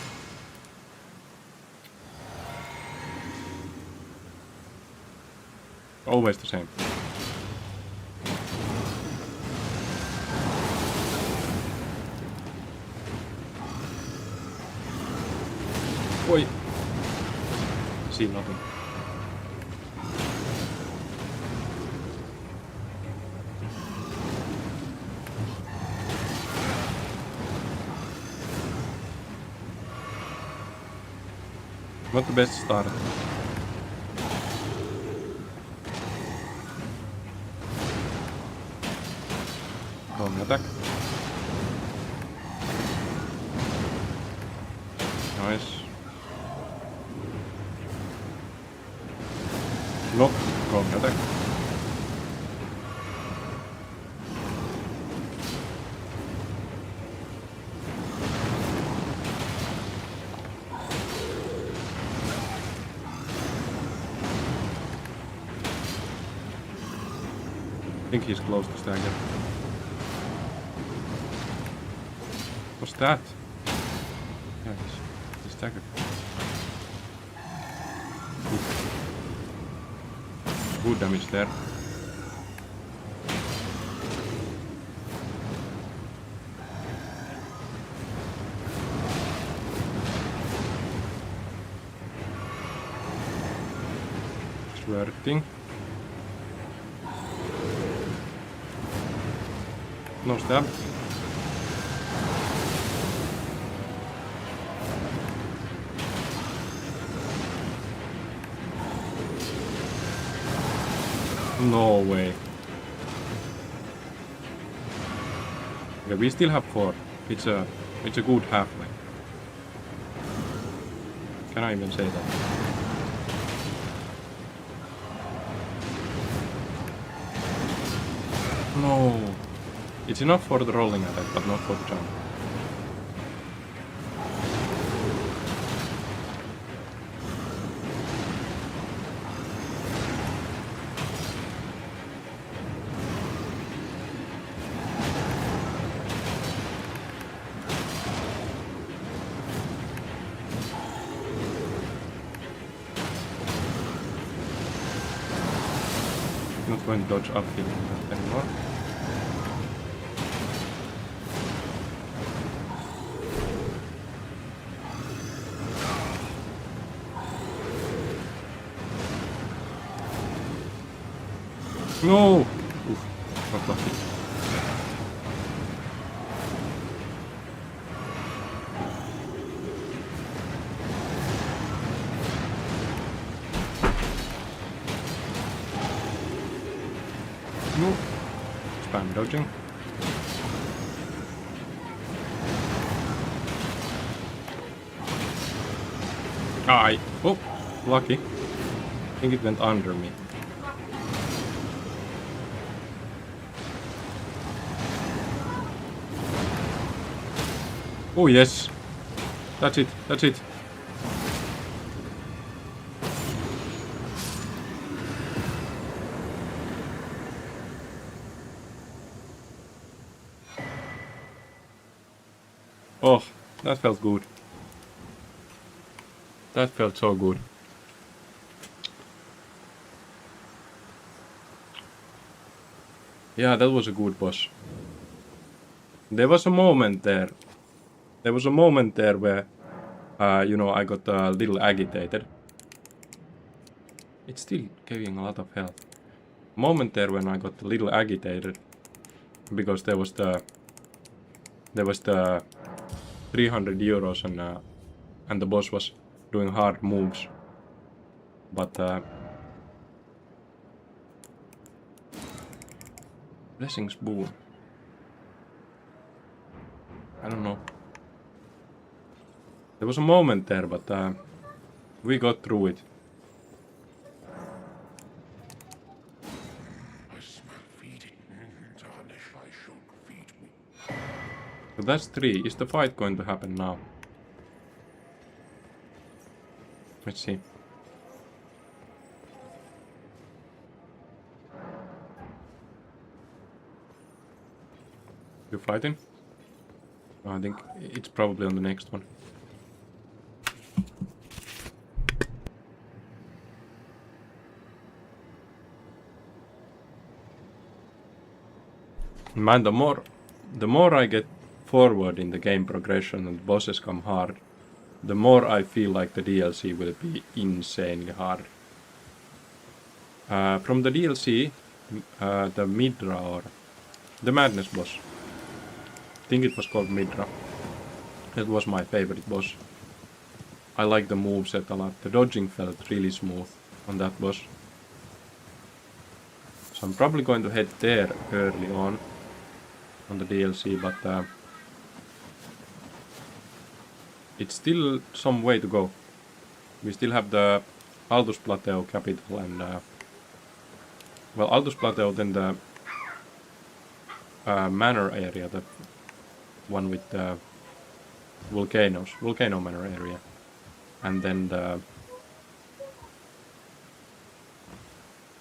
Always the same. Oi! See nothing. Not the best start. Wrong attack. Nice. Nope, wrong attack. I think he's close to stagger. What's that? Yeah, he's staggered. Good damage there. It's working. No stab. No way. Okay, we still have 4. It's a good halfway. Can I even say that? No. It's enough for the rolling attack, but not for the jump. Not going to dodge up here anymore. No! Oof, not lucky. No. Spam dodging. Oh, lucky. I think it went under me. Oh yes. That's it. That's it. Oh, that felt good. That felt so good. Yeah, that was a good boss. There was a moment there. There was a moment there where, you know, I got a little agitated. It's still giving a lot of health. Moment there when I got a little agitated because there was the 300 euros and the boss was doing hard moves. But blessings boon. I don't know. There was a moment there, but we got through it. I smell feeding. Tarnish, I should feed me. So that's 3. Is the fight going to happen now? Let's see. You fighting? Oh, I think it's probably on the next one. Man, the more I get forward in the game progression and bosses come hard, the more I feel like the DLC will be insanely hard. From the DLC, the Midra or the Madness boss, I think it was called Midra. It was my favorite boss. I like the moveset a lot. The dodging felt really smooth on that boss. So I'm probably going to head there early on the DLC, but it's still some way to go. We still have the Altus Plateau capital and well, Altus Plateau, then the manor area, the one with the volcano manor area, and then the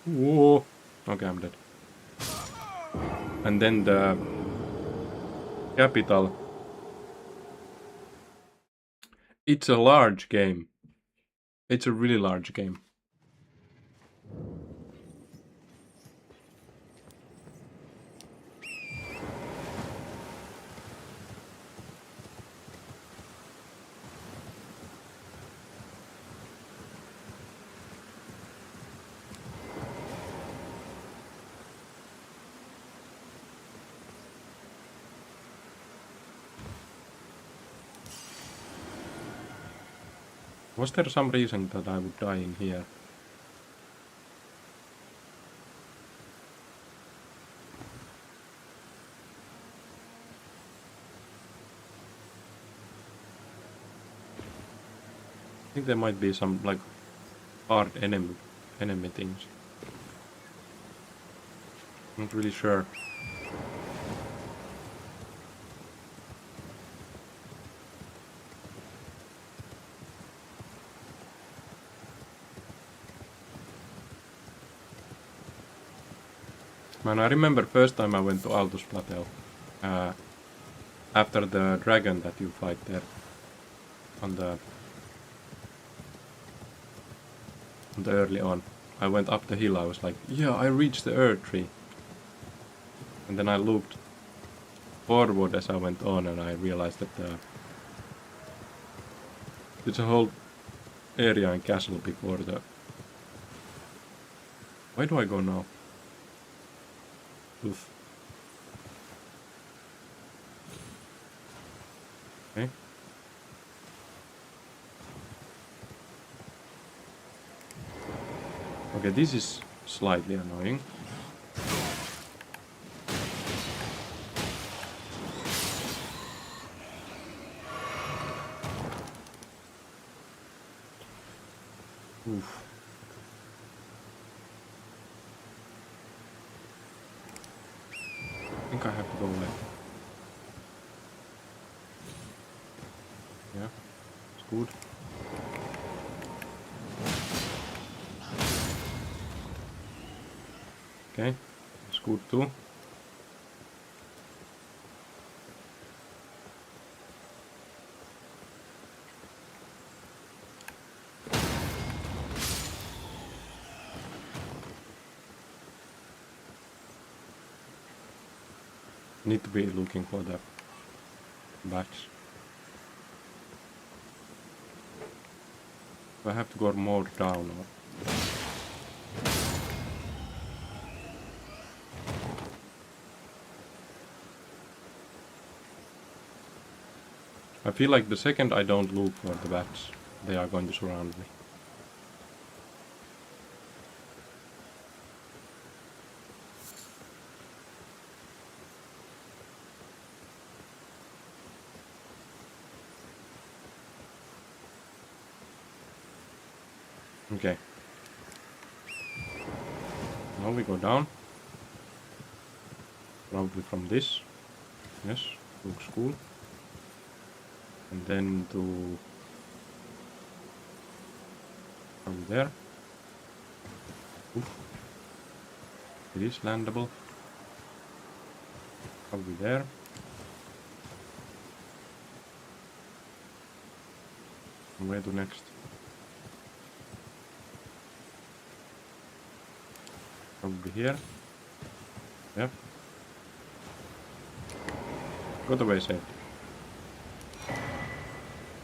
whoa, okay, I'm dead. And then the capital. It's a large game. It's a really large game. Was there some reason that I would die in here? I think there might be some like hard enemy things. Not really sure. Man, I remember first time I went to Altus Plateau. After the dragon that you fight there on the early on. I went up the hill, I was like, yeah, I reached the Earth Tree. And then I looked forward as I went on and I realized that there's a whole area and castle before the... Why do I go now? Oof. Okay. Okay, this is slightly annoying. Oof. I think I have to go left. Yeah, it's good. Okay, it's good too. Need to be looking for the batch. I have to go more down or... I feel like the second I don't look for the bats, they are going to surround me. Okay. Now we go down. Probably from this. Yes. Looks cool. And then to from there. Oof. It is landable. Probably there. And where to next? Probably here. Yep. Got away safe.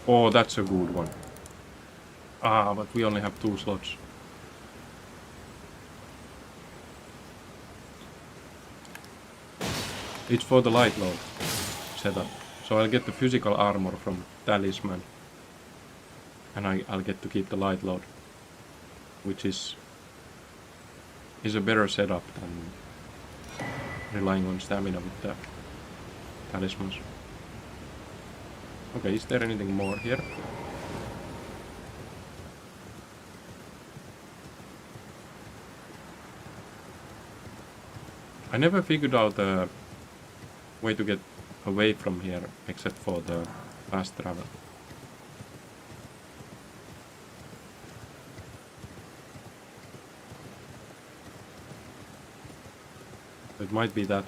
Oh, that's a good one. Ah, but we only have 2 slots. It's for the light load setup. So I'll get the physical armor from Talisman. And I'll get to keep the light load. Which is a better setup than relying on stamina with the talismans. Okay, is there anything more here? I never figured out a way to get away from here except for the fast travel. It might be that.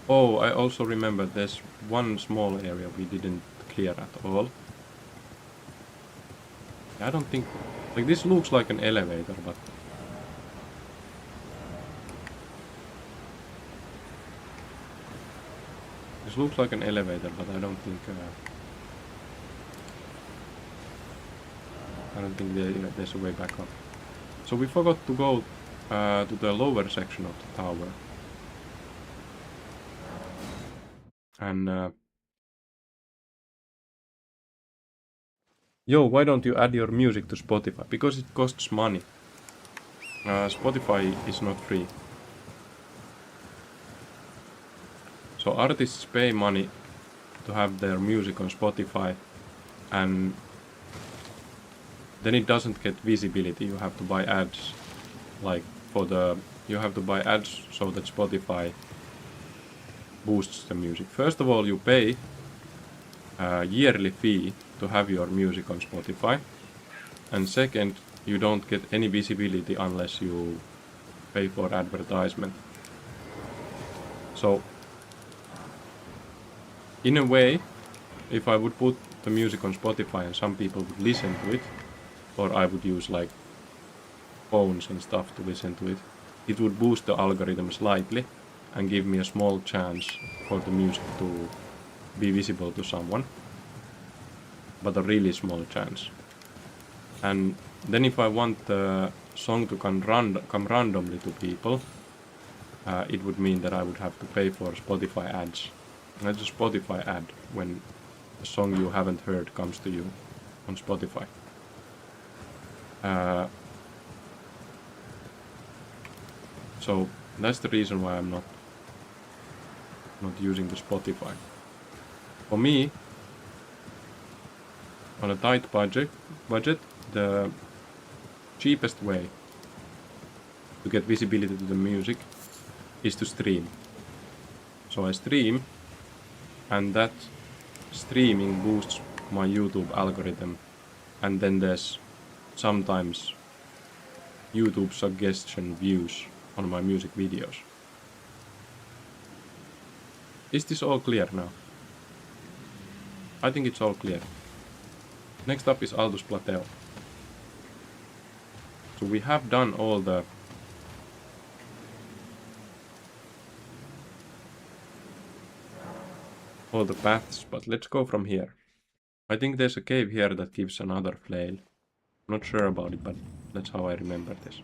Oh, I also remember there's one small area we didn't clear at all. I don't think... Like, this looks like an elevator, but... This looks like an elevator, but I don't think... there's a way back up. So we forgot to go to the lower section of the tower. And yo, why don't you add your music to Spotify? Because it costs money. Spotify is not free. So artists pay money to have their music on Spotify, and then it doesn't get visibility. You have to buy ads, like you have to buy ads so that Spotify boosts the music. First of all, you pay a yearly fee to have your music on Spotify, and second, you don't get any visibility unless you pay for advertisement. So in a way, if I would put the music on Spotify and some people would listen to it, or I would use like phones and stuff to listen to it, it would boost the algorithm slightly and give me a small chance for the music to be visible to someone, but a really small chance. And then if I want the song to come randomly to people, it would mean that I would have to pay for Spotify ads. Not a Spotify ad when a song you haven't heard comes to you on Spotify. So that's the reason why I'm not using the Spotify. For me, on a tight budget, the cheapest way to get visibility to the music is to stream. So I stream, and that streaming boosts my YouTube algorithm, and then there's sometimes YouTube suggestion views on my music videos. Is this all clear now? I think it's all clear. Next up is Altus Plateau. So we have done all the paths, but let's go from here. I think there's a cave here that gives another flail. I'm not sure about it, but that's how I remember this.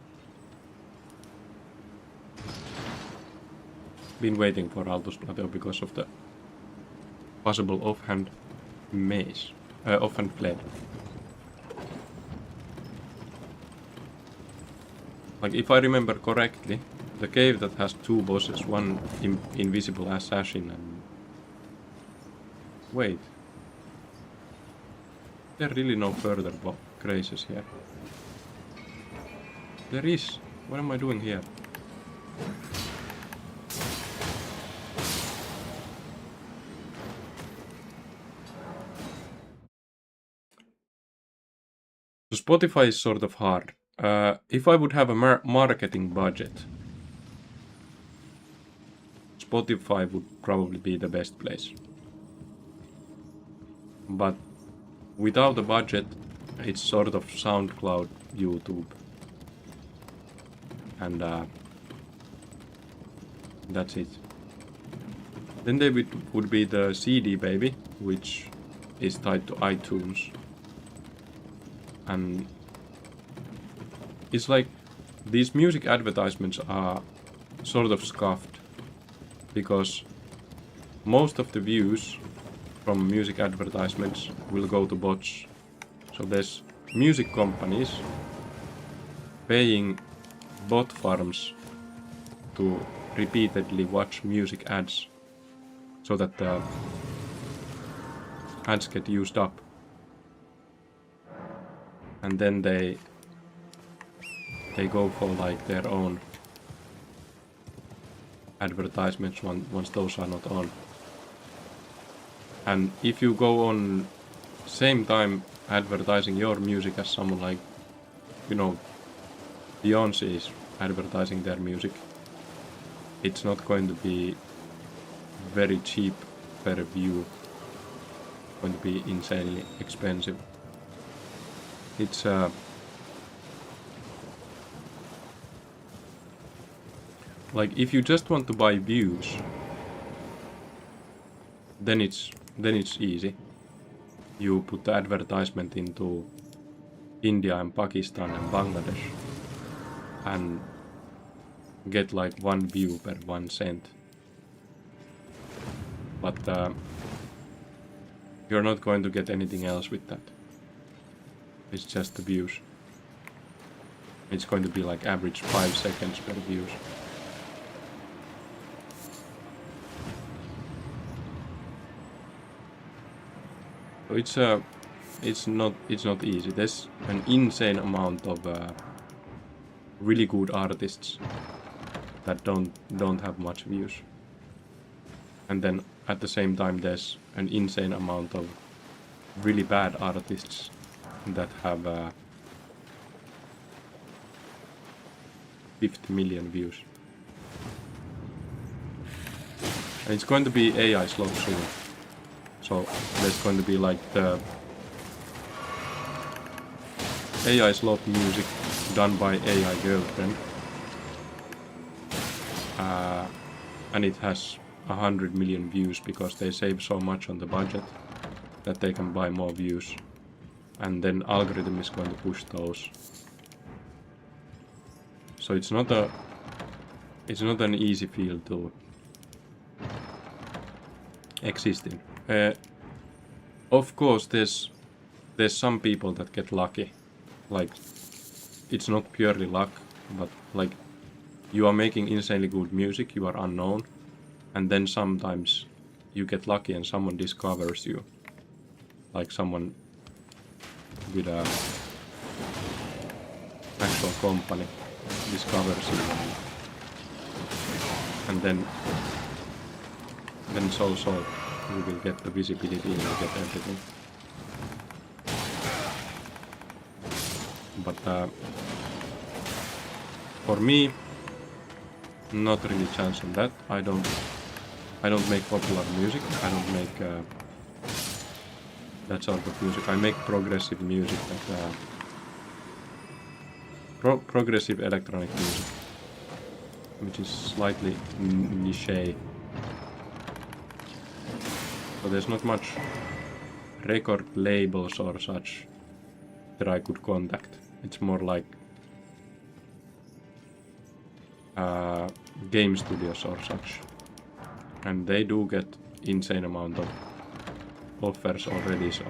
Been waiting for Altus Plateau because of the possible offhand maze. Offhand flail. Like, if I remember correctly, the cave that has 2 bosses, one invisible assassin and... Wait. There are really no further crazes here. There is. What am I doing here? So Spotify is sort of hard. If I would have a marketing budget, Spotify would probably be the best place. But without a budget, it's sort of SoundCloud, YouTube. And that's it. Then there would be the CD Baby, which is tied to iTunes. And it's like these music advertisements are sort of scuffed because most of the views from music advertisements will go to bots. So there's music companies paying bot farms to repeatedly watch music ads so that the ads get used up. And then they go for like their own advertisements once those are not on. And if you go on same time advertising your music as someone like, you know, Beyonce is advertising their music, it's not going to be very cheap per view. It's going to be insanely expensive. It's like if you just want to buy views, then it's easy. You put the advertisement into India and Pakistan and Bangladesh and get like 1 view per 1 cent. But you're not going to get anything else with that. It's just the views. It's going to be like average 5 seconds per views. So it's not easy. There's an insane amount of really good artists that don't have much views. And then at the same time there's an insane amount of really bad artists that have 50 million views. And it's going to be AI slop soon. So there's going to be like the AI slop music done by AI girlfriend. And it has 100 million views because they save so much on the budget that they can buy more views. And then algorithm is going to push those. So it's not an easy field to exist in. Of course there's some people that get lucky. Like it's not purely luck, but like you are making insanely good music, you are unknown, and then sometimes you get lucky and someone discovers you. Like someone with a actual company discovers you, and then so you will get the visibility and you get everything. But for me, not really chance on that. I don't make popular music. I don't make that sort of music. I make progressive music, like progressive electronic music, which is slightly niche. So there's not much record labels or such that I could contact. It's more like game studios or such. And they do get insane amount of offers already, so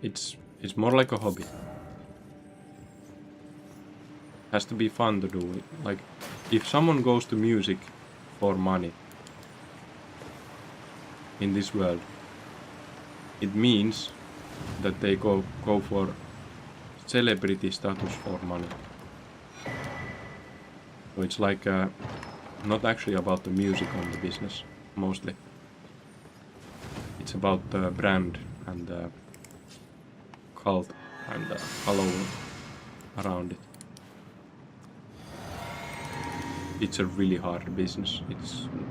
it's more like a hobby. Has to be fun to do it. Like if someone goes to music for money in this world, it means that they go for celebrity status for money. So it's like not actually about the music on the business, mostly. it's about the brand and the cult and the following around it. It's a really hard business.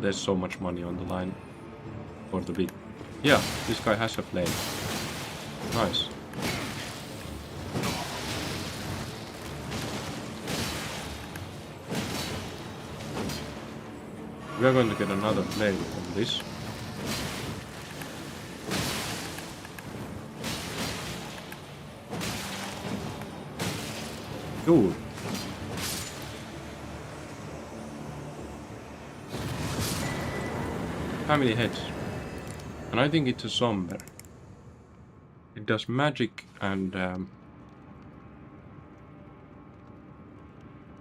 There's so much money on the line for the big. Yeah, this guy has a flame. Nice. We are going to get another flame from this. Dude. Family heads. And I think it's a somber. It does magic and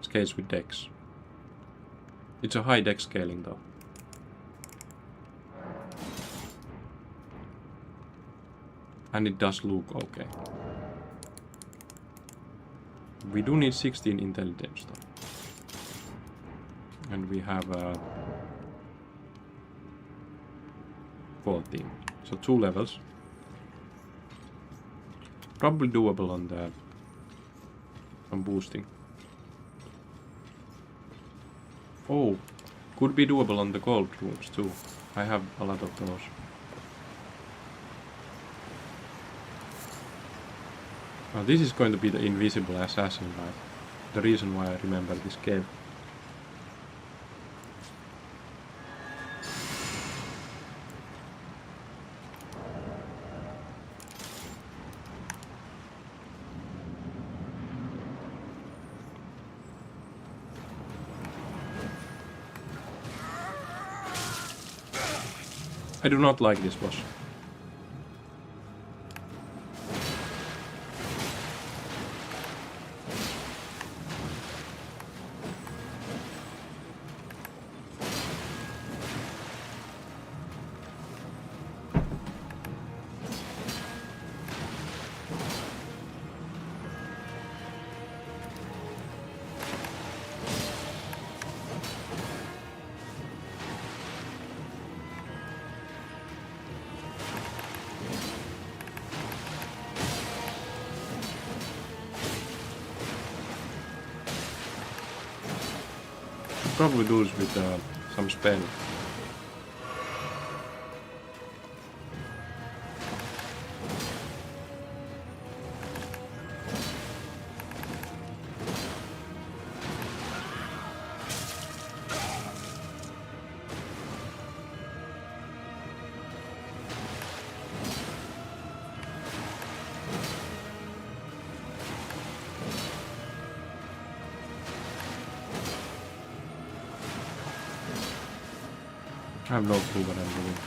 scales with dex. It's a high dex scaling though. And it does look okay. We do need 16 intelligence though. And we have 14. So 2 levels. Probably doable on the boosting. Oh, could be doable on the gold runes too. I have a lot of those. Now this is going to be the invisible assassin, right? The reason why I remember this cave. I do not like this boss. Probably do this with some spell. I have no clue what I'm doing.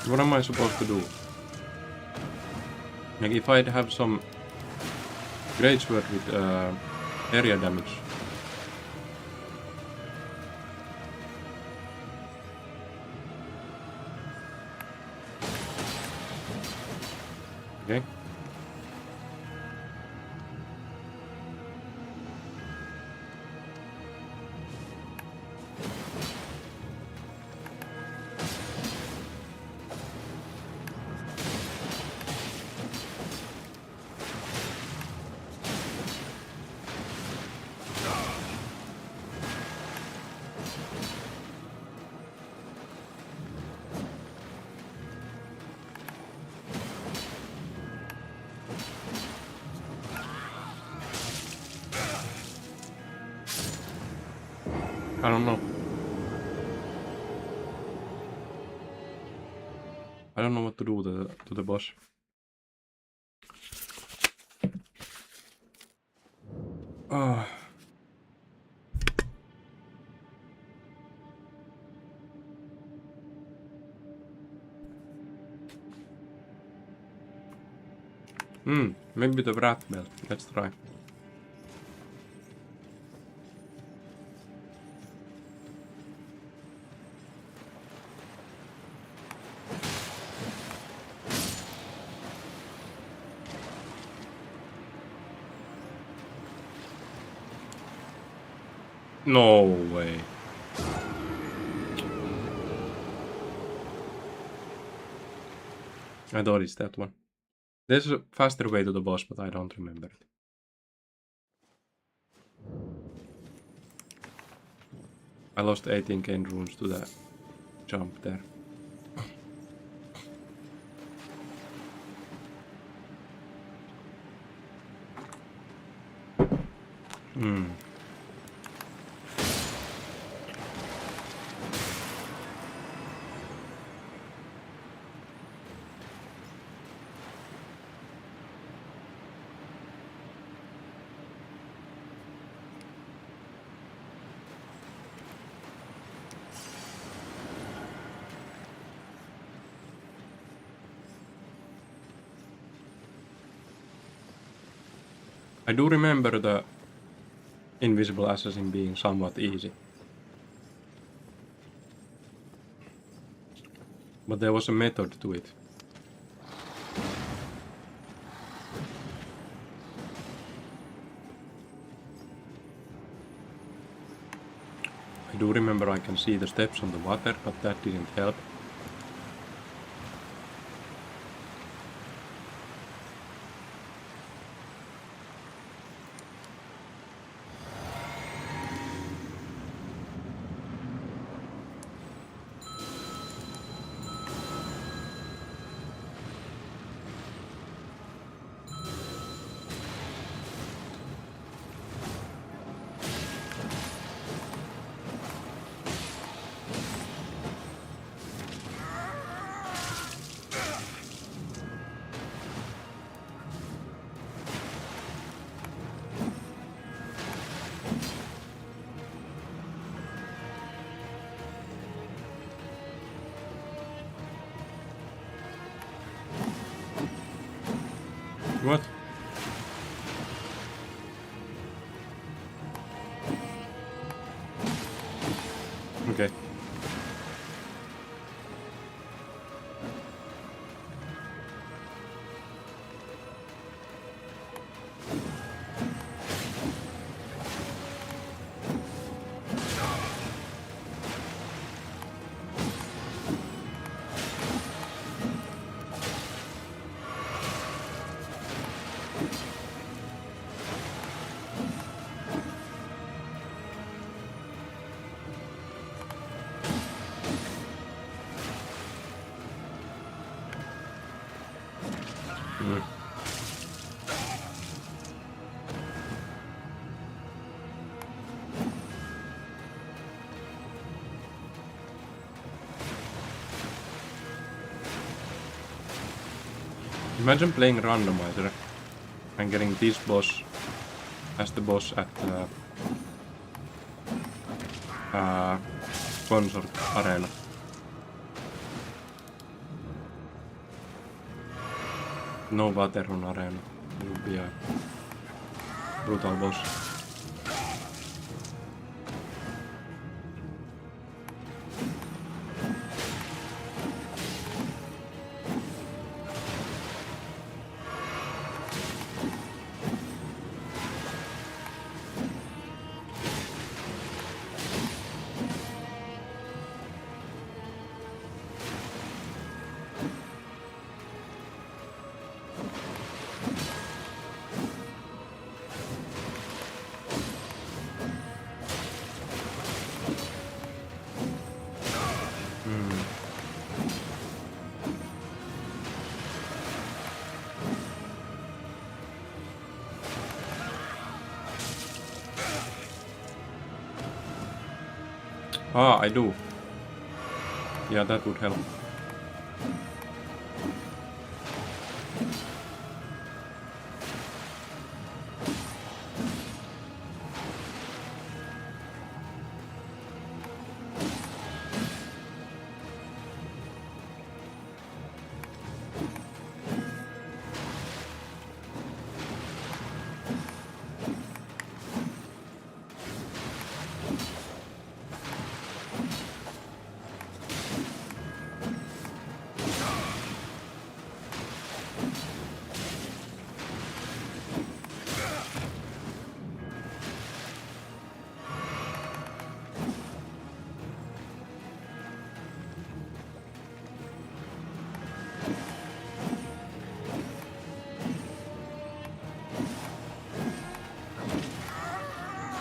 What am I supposed to do? Like if I'd have some great sword with area damage. Okay. I don't know. I don't know what to do to the boss. Oh. Maybe the rat belt. Let's try. No way. I thought it's that one. There's a faster way to the boss, but I don't remember it. I lost 18 gain runes to the jump there. I do remember the invisible assassin being somewhat easy. But there was a method to it. I do remember I can see the steps on the water, but that didn't help. What? Okay. Imagine playing randomizer and getting this boss as the boss at the consort arena. No Waterun arena. It would be a brutal boss. Ah, I do. Yeah, that would help.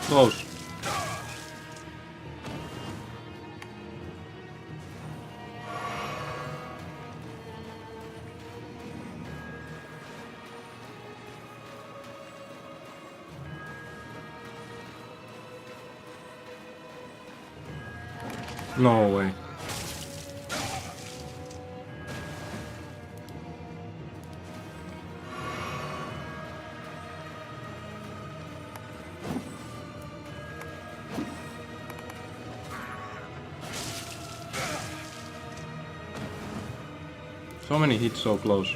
Close. No way. So many hits so close.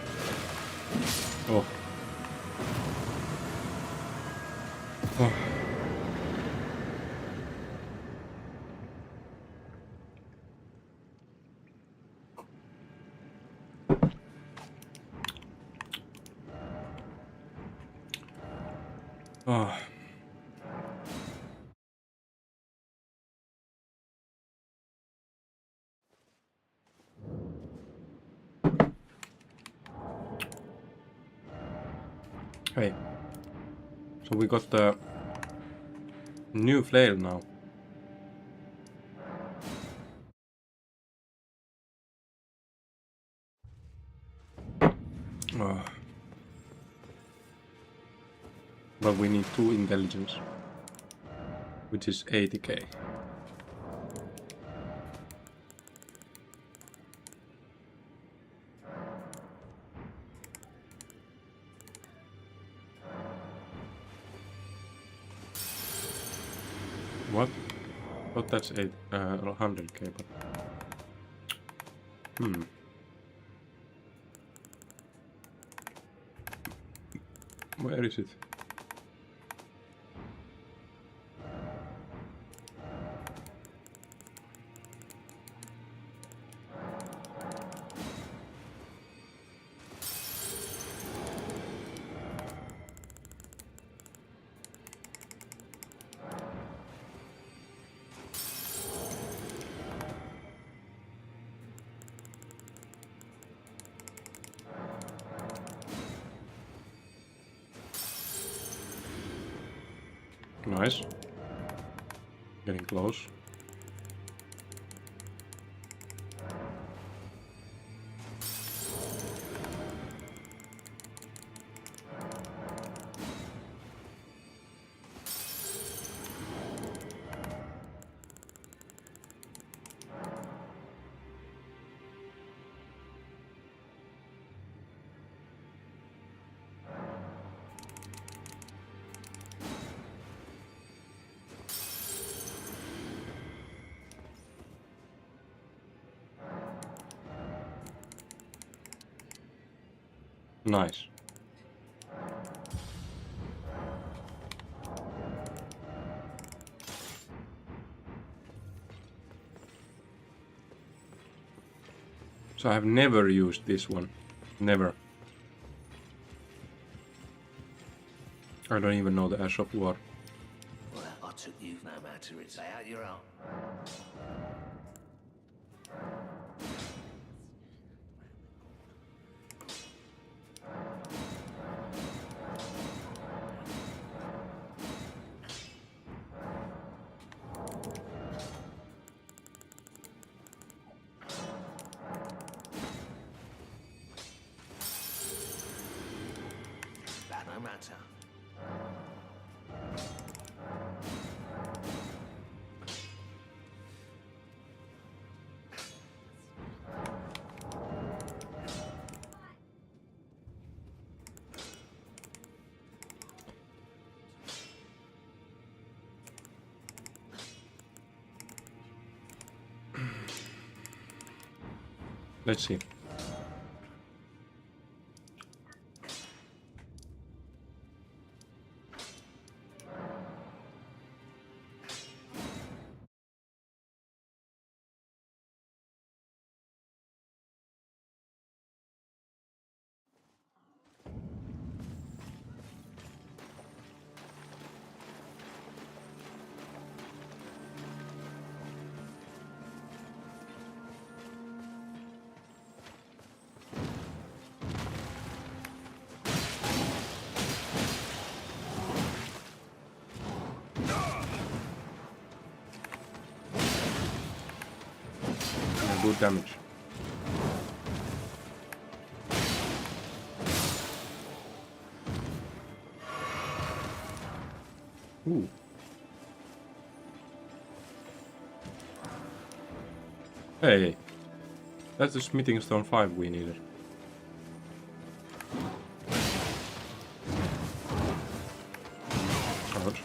Oh. Oh. Oh. Hey. So we got the new flail now. Oh. But we need 2 intelligence, which is 80k. What? Thought that's 100k, but... Where is it? Nice. Getting close. Nice. So I have never used this one. Never. I don't even know the Ash of War. Well, I took you no matter, it's out your own. That no matter. Let's see. Yeah, good damage. Ooh. Hey, that's the smithing stone 5 we needed. Ouch.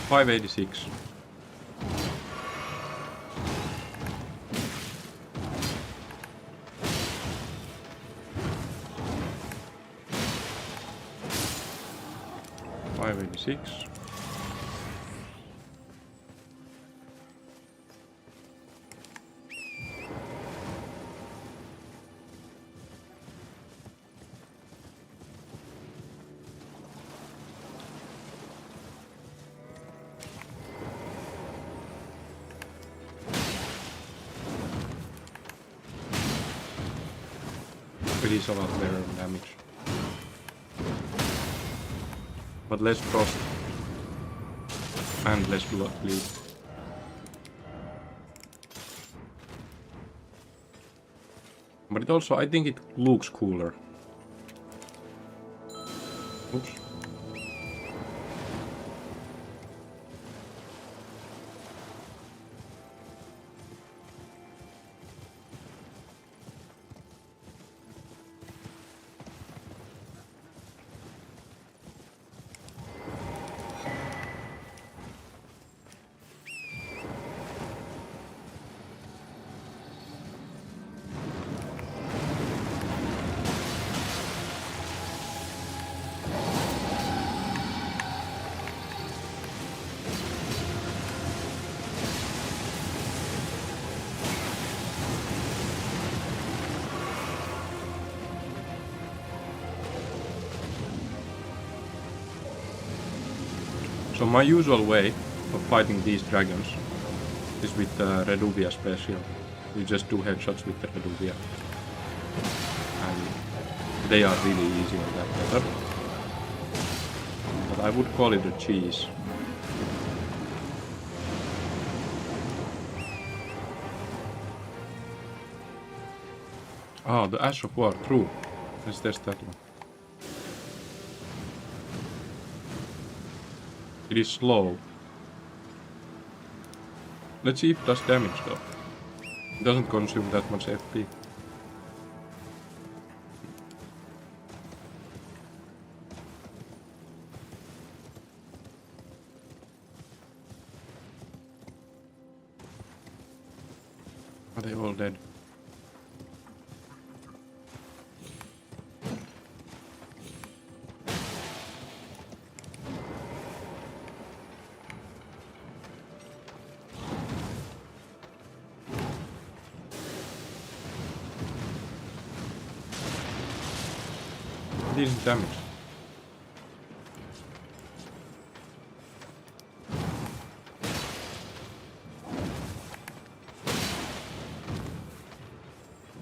$586. $586. It is a lot better damage. But less frost. And less blood bleed. But it also, I think it looks cooler. Oops. So my usual way of fighting these dragons is with the Reduvia special. You just do headshots with the Reduvia. And they are really easy on that method. But I would call it a cheese. Oh, the Ash of War, true. Let's test that one. It is slow. Let's see if it does damage though. It doesn't consume that much FP. Are they all dead? Decent damage.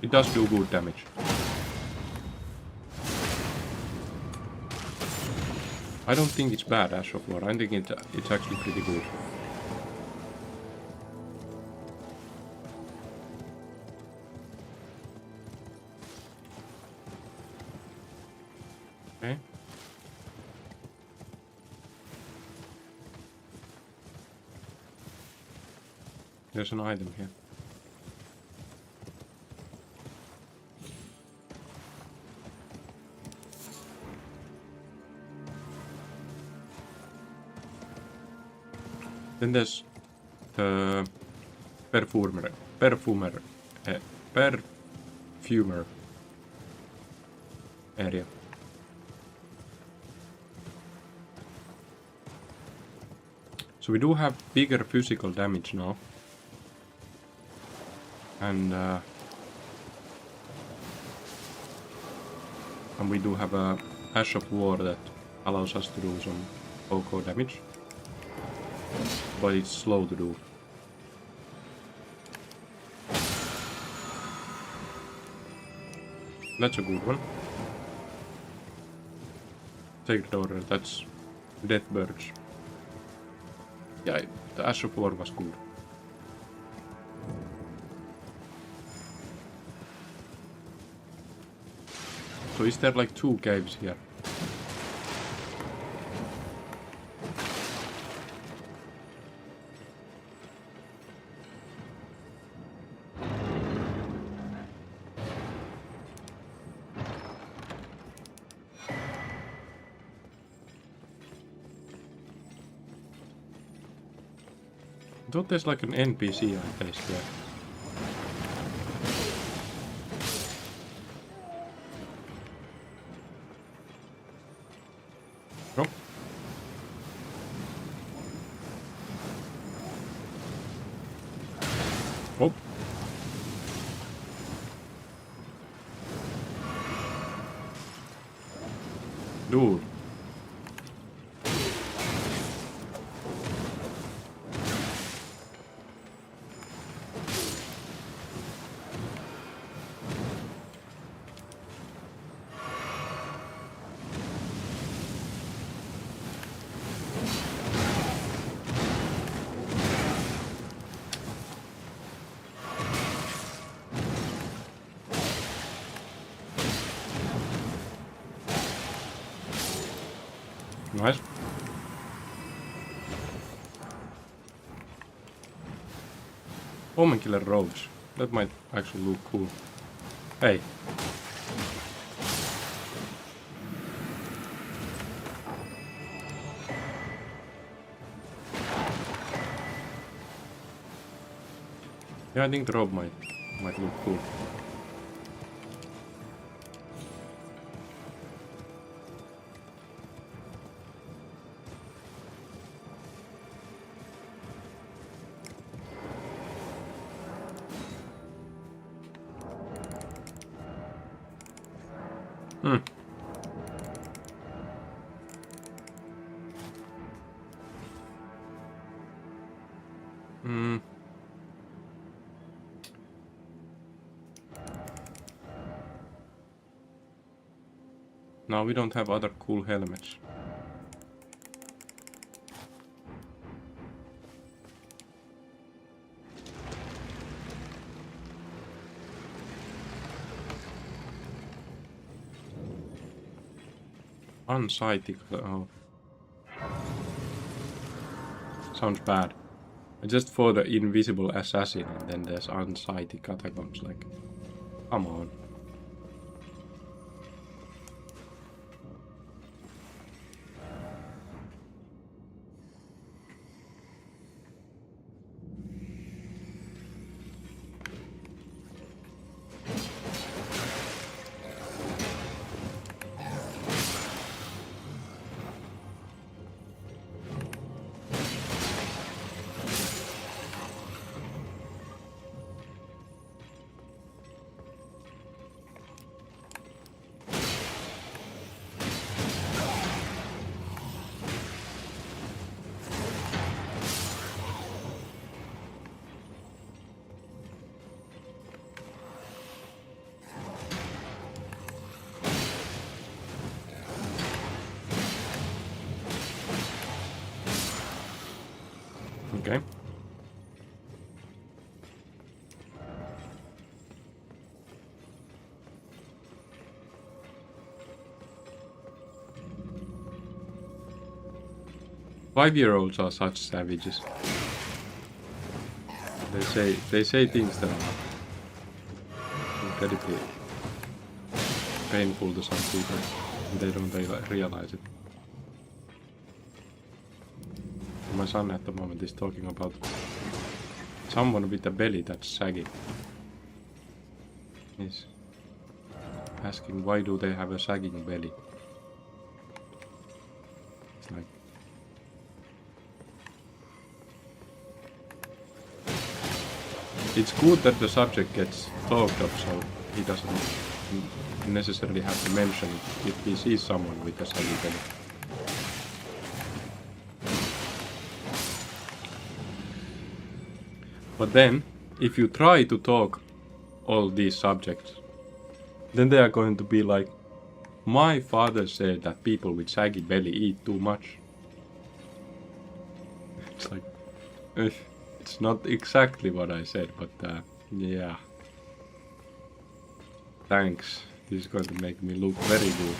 It does do good damage. I don't think it's bad, Ash of War. I think it's actually pretty good. Okay. There's an item here. Then there's the perfumer area. So we do have bigger physical damage now. And we do have a Ash of War that allows us to do some OK damage. But it's slow to do. That's a good one. Sacred Order, that's Death Birds. Yeah, the Ash of War was good. So is there like 2 caves here? I thought there's like an NPC I faced there. No? Oh. Dude. Nice. Omen Killer robes. That might actually look cool. Hey. Yeah, I think the robe might look cool. Now we don't have other cool helmets. Unsighted. Oh. Sounds bad. I just fought the invisible assassin and then there's unsighted catacombs, like, come on. Okay. Five-year-olds are such savages. They say things that are incredibly painful to some people, and they don't realize it. My son at the moment is talking about someone with a belly that's saggy. He's asking why do they have a sagging belly. It's like... It's good that the subject gets talked of so he doesn't necessarily have to mention it if he sees someone with a saggy belly. But then, if you try to talk all these subjects, then they are going to be like, my father said that people with saggy belly eat too much. It's like, it's not exactly what I said, but yeah. Thanks. This is going to make me look very good.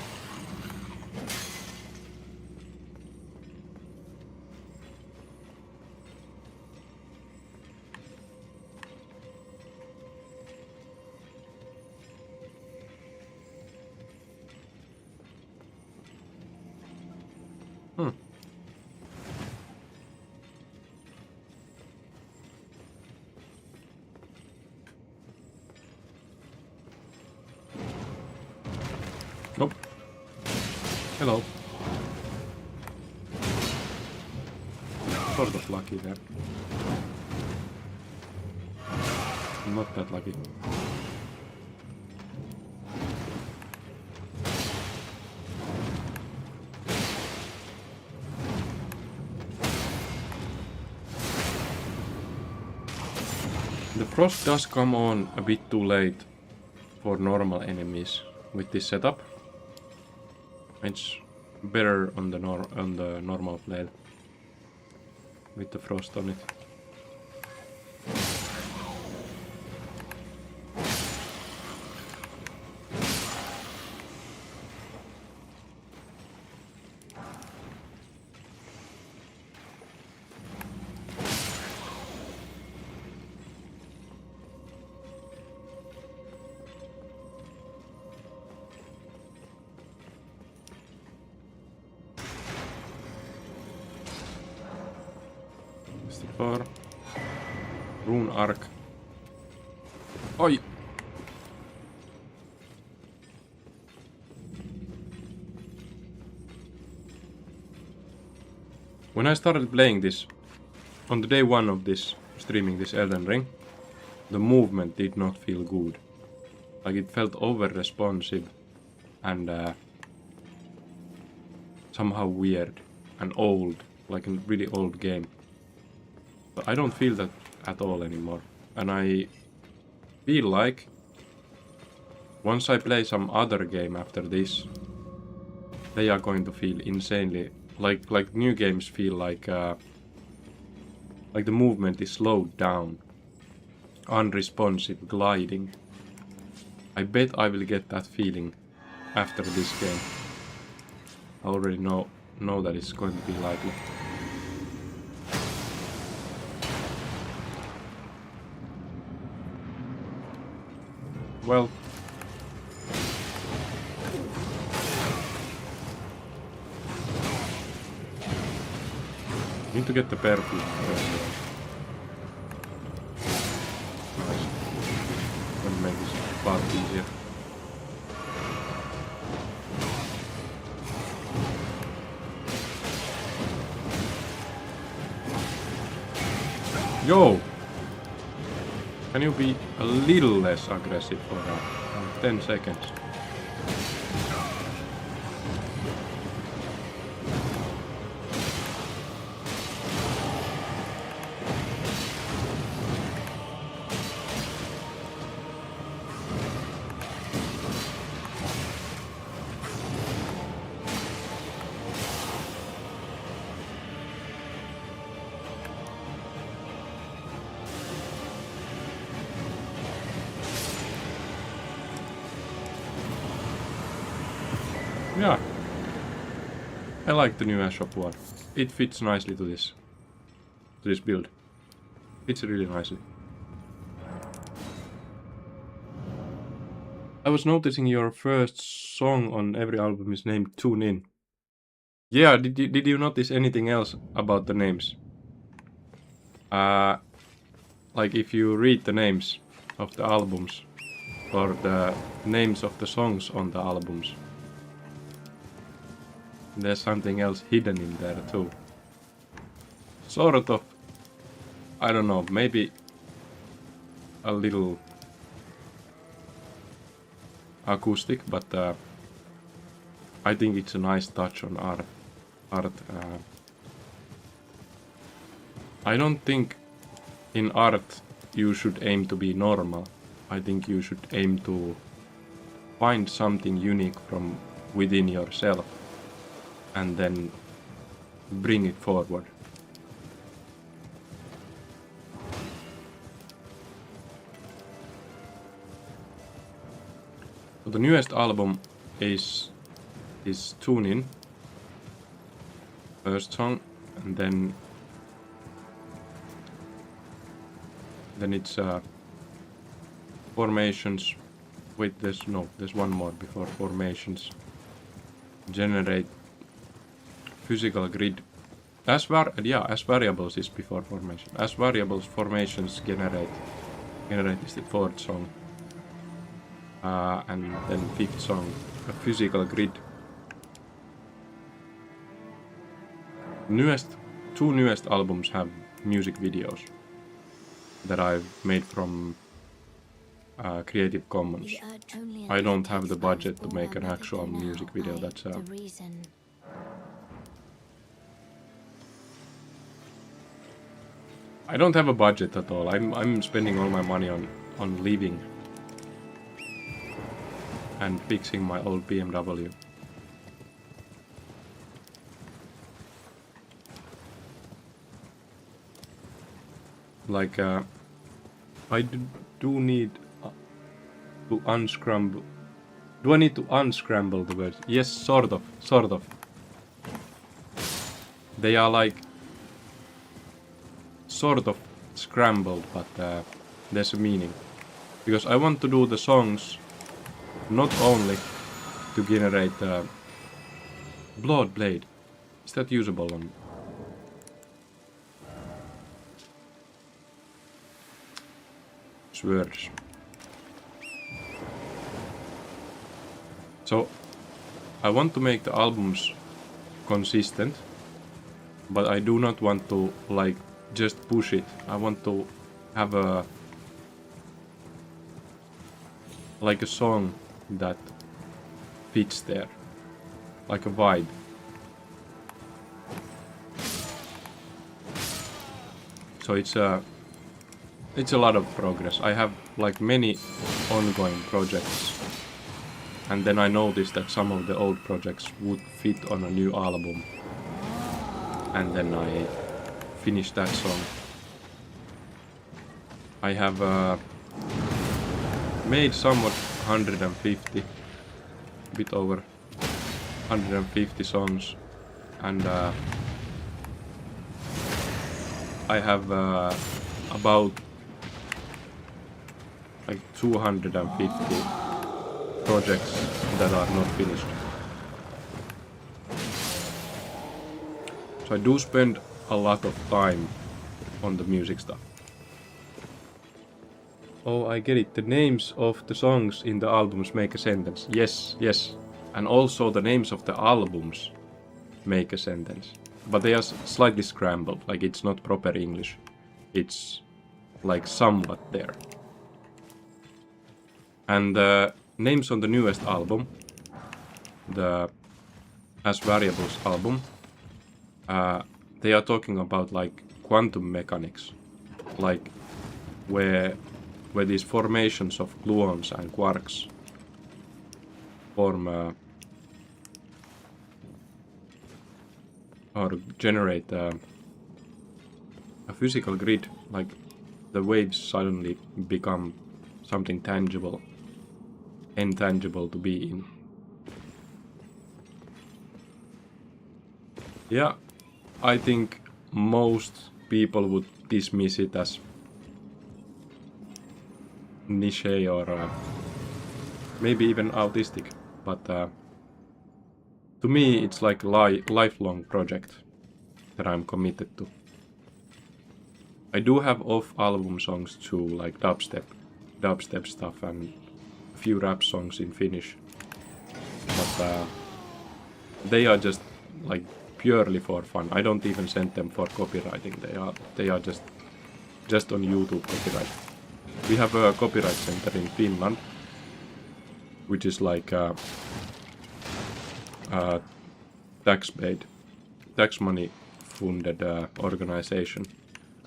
Nope. Hello. Sort of lucky there. Not that lucky. The frost does come on a bit too late for normal enemies with this setup. It's better on the normal blade with the frost on it. Rune arc. Oi! When I started playing this, on the day 1 of this, streaming this Elden Ring, the movement did not feel good. Like it felt over-responsive and somehow weird and old, like a really old game. But I don't feel that at all anymore. And I feel like once I play some other game after this, they are going to feel insanely like new games feel like the movement is slowed down, unresponsive, gliding. I bet I will get that feeling after this game. I already know that it's going to be likely. Well, need to get the perfume. Nice. Gonna make this part easier. Yo! Can you be a little less aggressive for 10 seconds? Yeah, I like the new Ashop one. It fits nicely to this build. Fits really nicely. I was noticing your first song on every album is named Tune In. Yeah, did you notice anything else about the names? like if you read the names of the albums or the names of the songs on the albums, there's something else hidden in there too. Sort of, I don't know, maybe a little acoustic, but I think it's a nice touch on art. I don't think in art you should aim to be normal. I think you should aim to find something unique from within yourself and then bring it forward. So the newest album is Tune In, first song, and then it's Formations. Wait, there's one more before Formations. Generate physical grid. As variables is before formation. As variables, formations generate is the fourth song. And then fifth song, a physical grid. Two newest albums have music videos that I've made from Creative Commons. I don't have the budget to make an actual music video. That's I don't have a budget at all. I'm spending all my money on living and fixing my old BMW. Like I do need to unscramble. Do I need to unscramble the words? Yes, sort of. They are like sort of scrambled, but there's a meaning. Because I want to do the songs not only to generate Blood Blade. Is that usable on? Words. So I want to make the albums consistent, but I do not want to like just push it. I want to have a song that fits there, like a vibe. So it's a lot of progress. I have like many ongoing projects, and then I noticed that some of the old projects would fit on a new album, and then I finished that song. I have made somewhat 150, a bit over 150 songs, and I have about like 250 projects that are not finished. So I do spend a lot of time on the music stuff. Oh, I get it. The names of the songs in the albums make a sentence. Yes. And also the names of the albums make a sentence. But they are slightly scrambled, like it's not proper English. It's like somewhat there. And the names on the newest album, the As Variables album, they are talking about like quantum mechanics, like where these formations of gluons and quarks form or generate a physical grid, like the waves suddenly become something tangible, intangible to be in. Yeah, I think most people would dismiss it as niche or maybe even autistic, but to me it's like a lifelong project that I'm committed to. I do have off-album songs too, like dubstep stuff and a few rap songs in Finnish. But they are just like purely for fun. I don't even send them for copywriting. They are just on YouTube copyright. We have a copyright center in Finland, which is like tax-paid, tax money funded organization,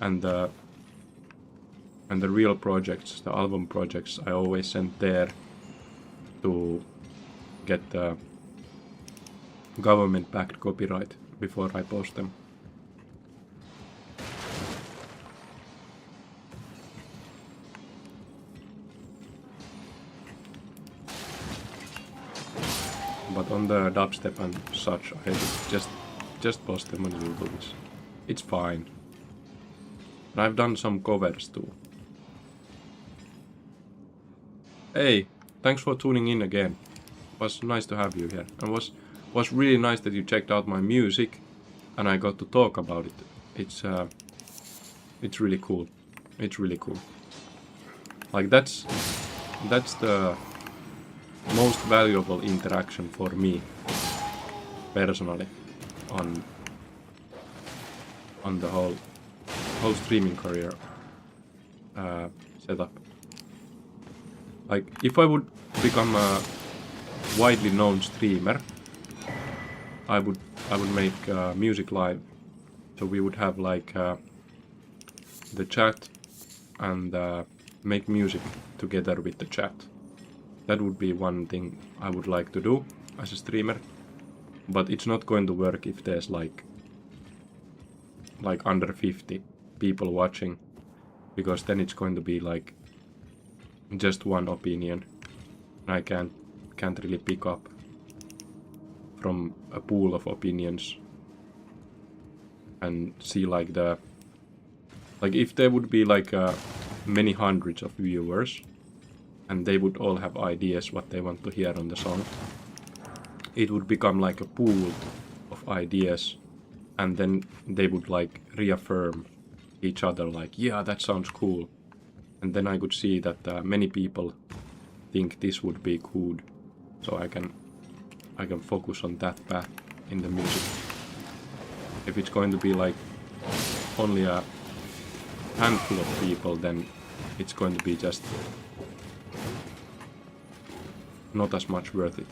and the real projects, the album projects, I always send there to get the government-backed copyright before I post them. But on the dubstep and such, I just post them on YouTube. It's fine. And I've done some covers too. Hey, thanks for tuning in again. It was nice to have you here. And was really nice that you checked out my music and I got to talk about it. It's really cool. It's really cool. Like that's the most valuable interaction for me personally on the whole streaming career setup. Like if I would become a widely known streamer, I would make music live. So we would have like the chat and make music together with the chat. That would be one thing I would like to do as a streamer, but it's not going to work if there's like under 50 people watching, because then it's going to be like just one opinion, and I can't really pick up from a pool of opinions and see like if there would be like many hundreds of viewers and they would all have ideas what they want to hear on the song, it would become like a pool of ideas, and then they would like reaffirm each other like, yeah, that sounds cool. And then I could see that many people think this would be good, so I can focus on that path in the music. If it's going to be like only a handful of people, then it's going to be just not as much worth it.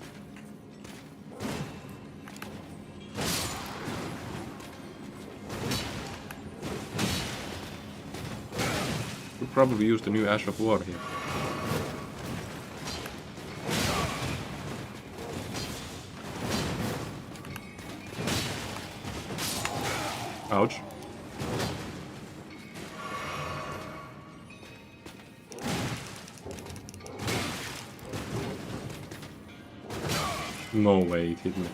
Could probably use the new Ash of War here. Ouch. No way it hit me.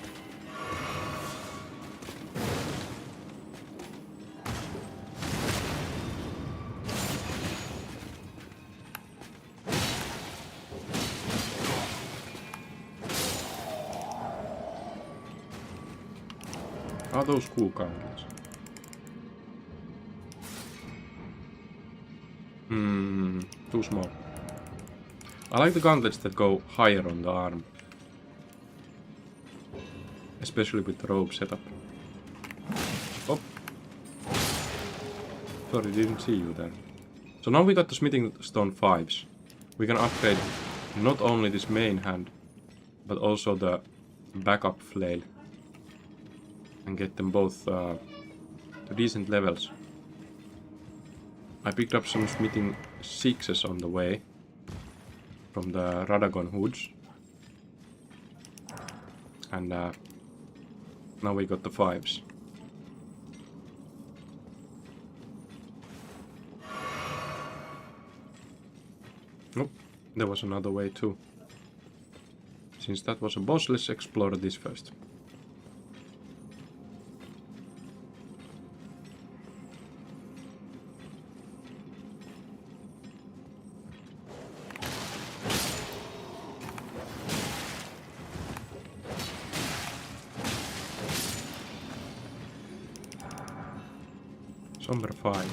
Are those cool gauntlets? Too small. I like the gauntlets that go higher on the arm. Especially with the robe setup. Oh. Sorry, didn't see you there. So now we got the smithing stone 5s. We can upgrade not only this main hand, but also the backup flail. And get them both to decent levels. I picked up some smithing 6s on the way from the Radagon hoods. And now we got the 5s. Oh, there was another way too. Since that was a boss, let's explore this first. Number 5.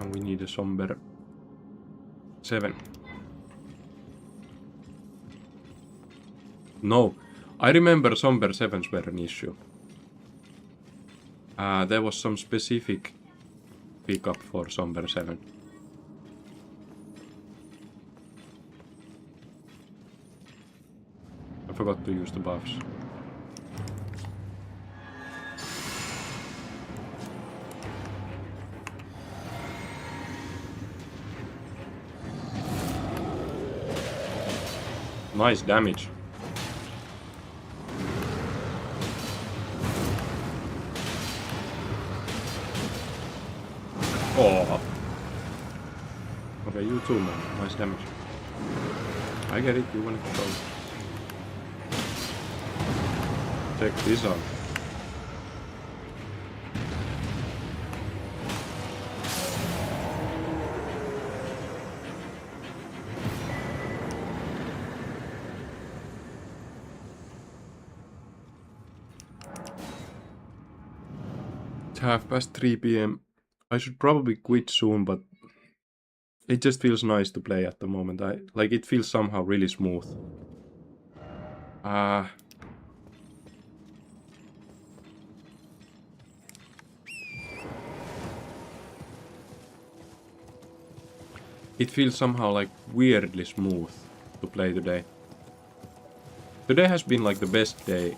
And we need a somber 7. No, I remember somber 7s were an issue. There was some specific pickup for somber 7. I forgot to use the buffs. Nice damage. Oh. Okay, you too, man. Nice damage. I get it, you want to show. Check this out. It's 3:30 p.m. I should probably quit soon, but it just feels nice to play at the moment. It feels somehow really smooth. It feels somehow like weirdly smooth to play today. Today has been like the best day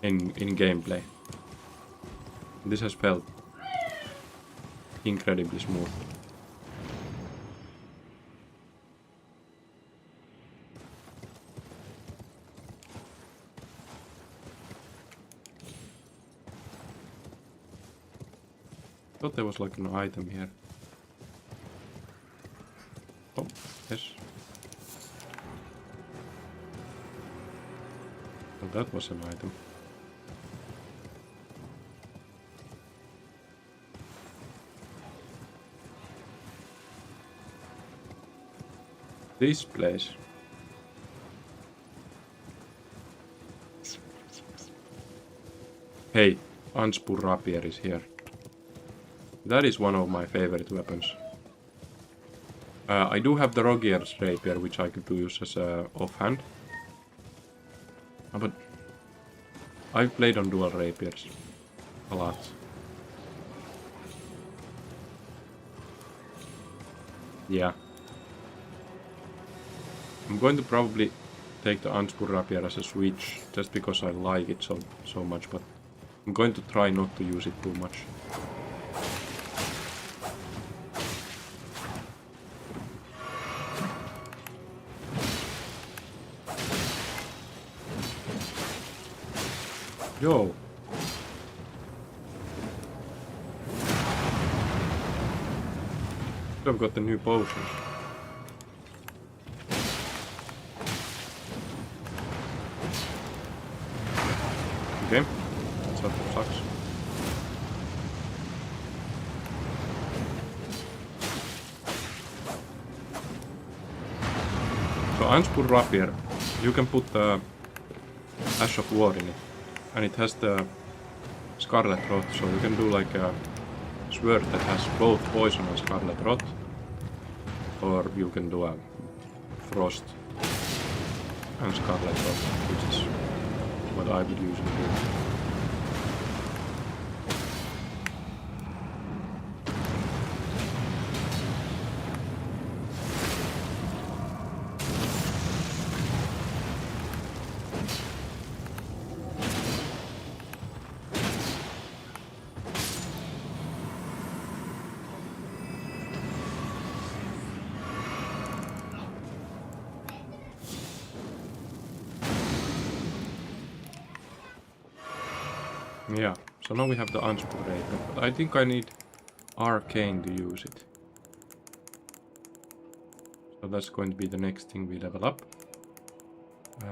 in gameplay. This has felt incredibly smooth. Thought there was like an item here. Oh, yes. Well, that was an item. This place. Hey, Anspur Rapier is here. That is one of my favorite weapons. I do have the Rogier's Rapier, which I could use as a offhand. But I've played on dual rapiers a lot. Yeah. I'm going to probably take the Anspur Rapier as a switch, just because I like it so much, but I'm going to try not to use it too much. Yo! I've got the new potions. Okay, that sucks. So Anspur Rapier, you can put the Ash of War in it, and it has the Scarlet Rot, so you can do like a sword that has both poison and Scarlet Rot, or you can do a Frost and Scarlet Rot, which is what I would usually do. Yeah, so now we have the Anspur Rapier, but I think I need Arcane to use it. So that's going to be the next thing we level up.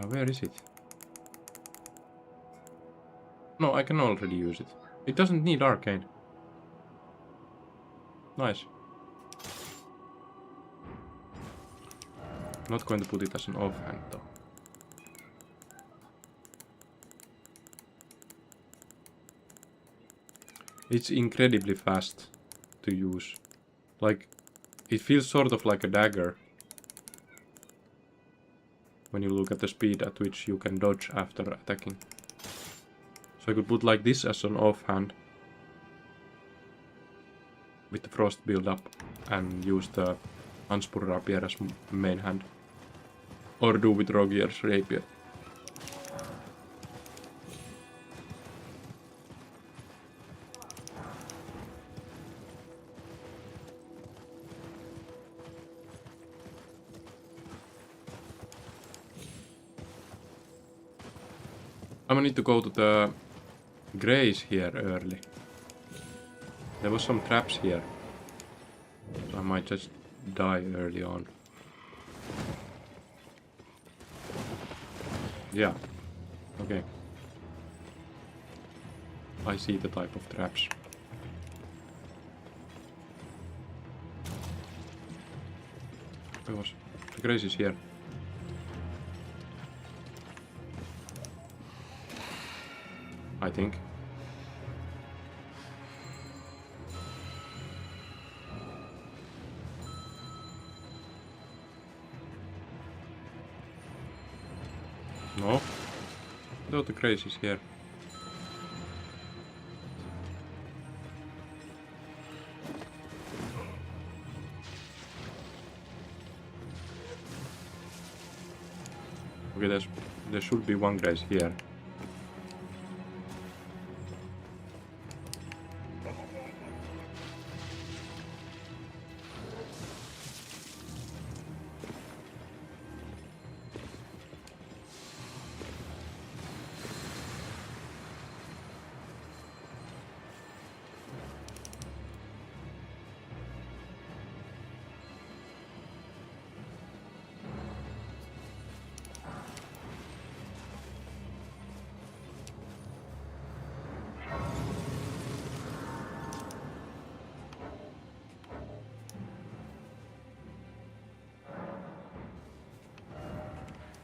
Where is it? No, I can already use it. It doesn't need Arcane. Nice. Not going to put it as an offhand though. It's incredibly fast to to use. Like, it feels sort of like a dagger. When you look at the speed at which you can dodge after attacking. So I could put like this as an offhand. With the frost build up. And use the Anspur rapier as main hand. Or do with Rogier's rapier. I'm gonna need to go to the Greys here early. There was some traps here. So I might just die early on. Yeah. Okay. I see the type of traps. Where was the Greys is here. I think. No. No, the Grace is here. Okay, there should be one Grace here.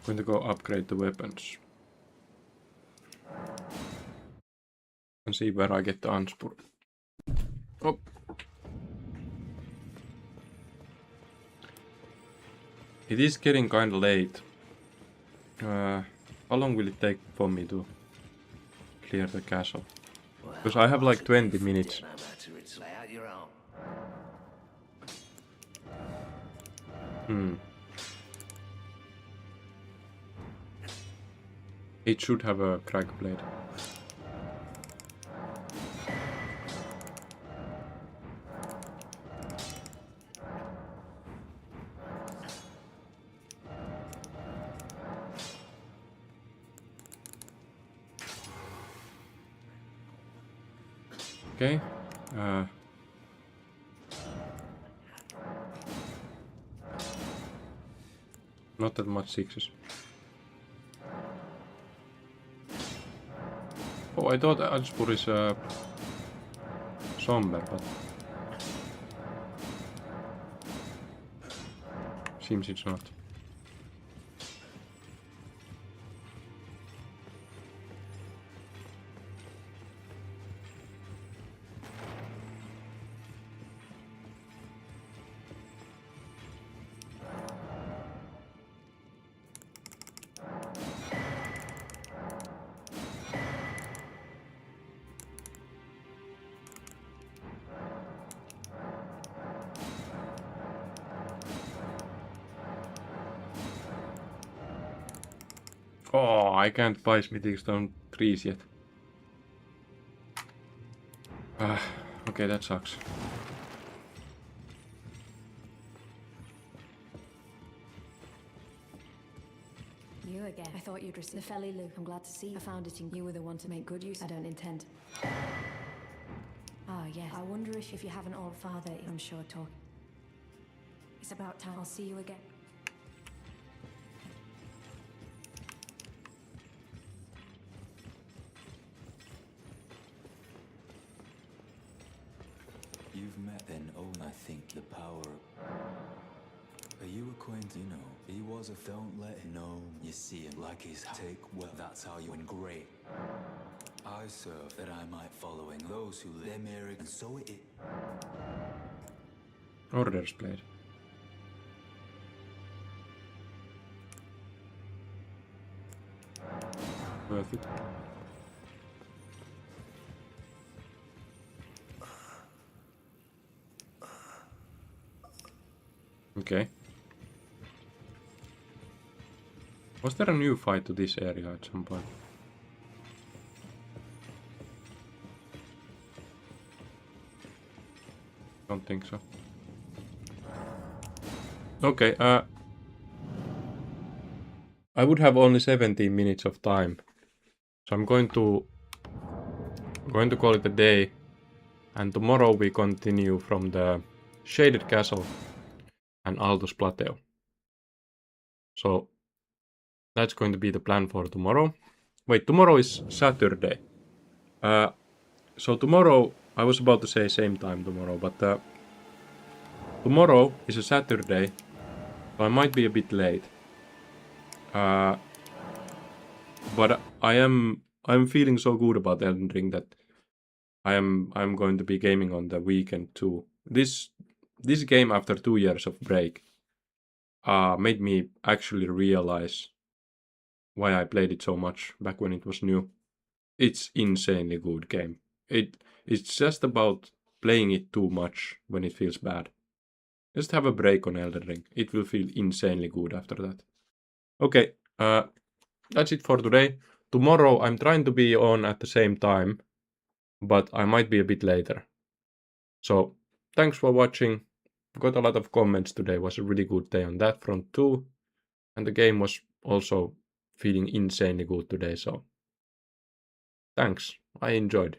Going to go upgrade the weapons. And see where I get the Anspur. Oh. It is getting kinda late. How long will it take for me to clear the castle? Because I have like 20 minutes. No matter, it's lay out your own. It should have a crack blade. Okay. Not that much sixes. Oh, I thought Anspur is somber, but seems it's not. Oh, I can't buy smithing stone trees yet. Okay, that sucks. You again. I thought you'd receive the felly Luke. I'm glad to see you. I found it in you were the one to make good use. I don't intend. Ah, yes. I wonder if you have an old father, I'm sure talk. It's about time. I'll see you again. You've met then, oh, I think the power. Are you acquainted? You know, he was a don't let him know. You see him like his take well. That's how you win great. I serve that I might following those who live Mary, and so it. Orders played. Worth it. Okay. Was there a new fight to this area at some point? Don't think so. Okay, I would have only 17 minutes of time. So I'm going to call it a day. And tomorrow we continue from the Shaded Castle and Altus Plateau. So that's going to be the plan for tomorrow. Wait, tomorrow is Saturday. So tomorrow, I was about to say same time tomorrow, but tomorrow is a Saturday, so I might be a bit late. But I'm feeling so good about Elden Ring that I'm going to be gaming on the weekend too. This game after 2 years of break made me actually realize why I played it so much back when it was new. It's insanely good game. It's just about playing it too much when it feels bad. Just have a break on Elden Ring. It will feel insanely good after that. Okay, that's it for today. Tomorrow I'm trying to be on at the same time, but I might be a bit later. So, thanks for watching. Got a lot of comments today. Was a really good day on that front too. And the game was also feeling insanely good today, so thanks. I enjoyed.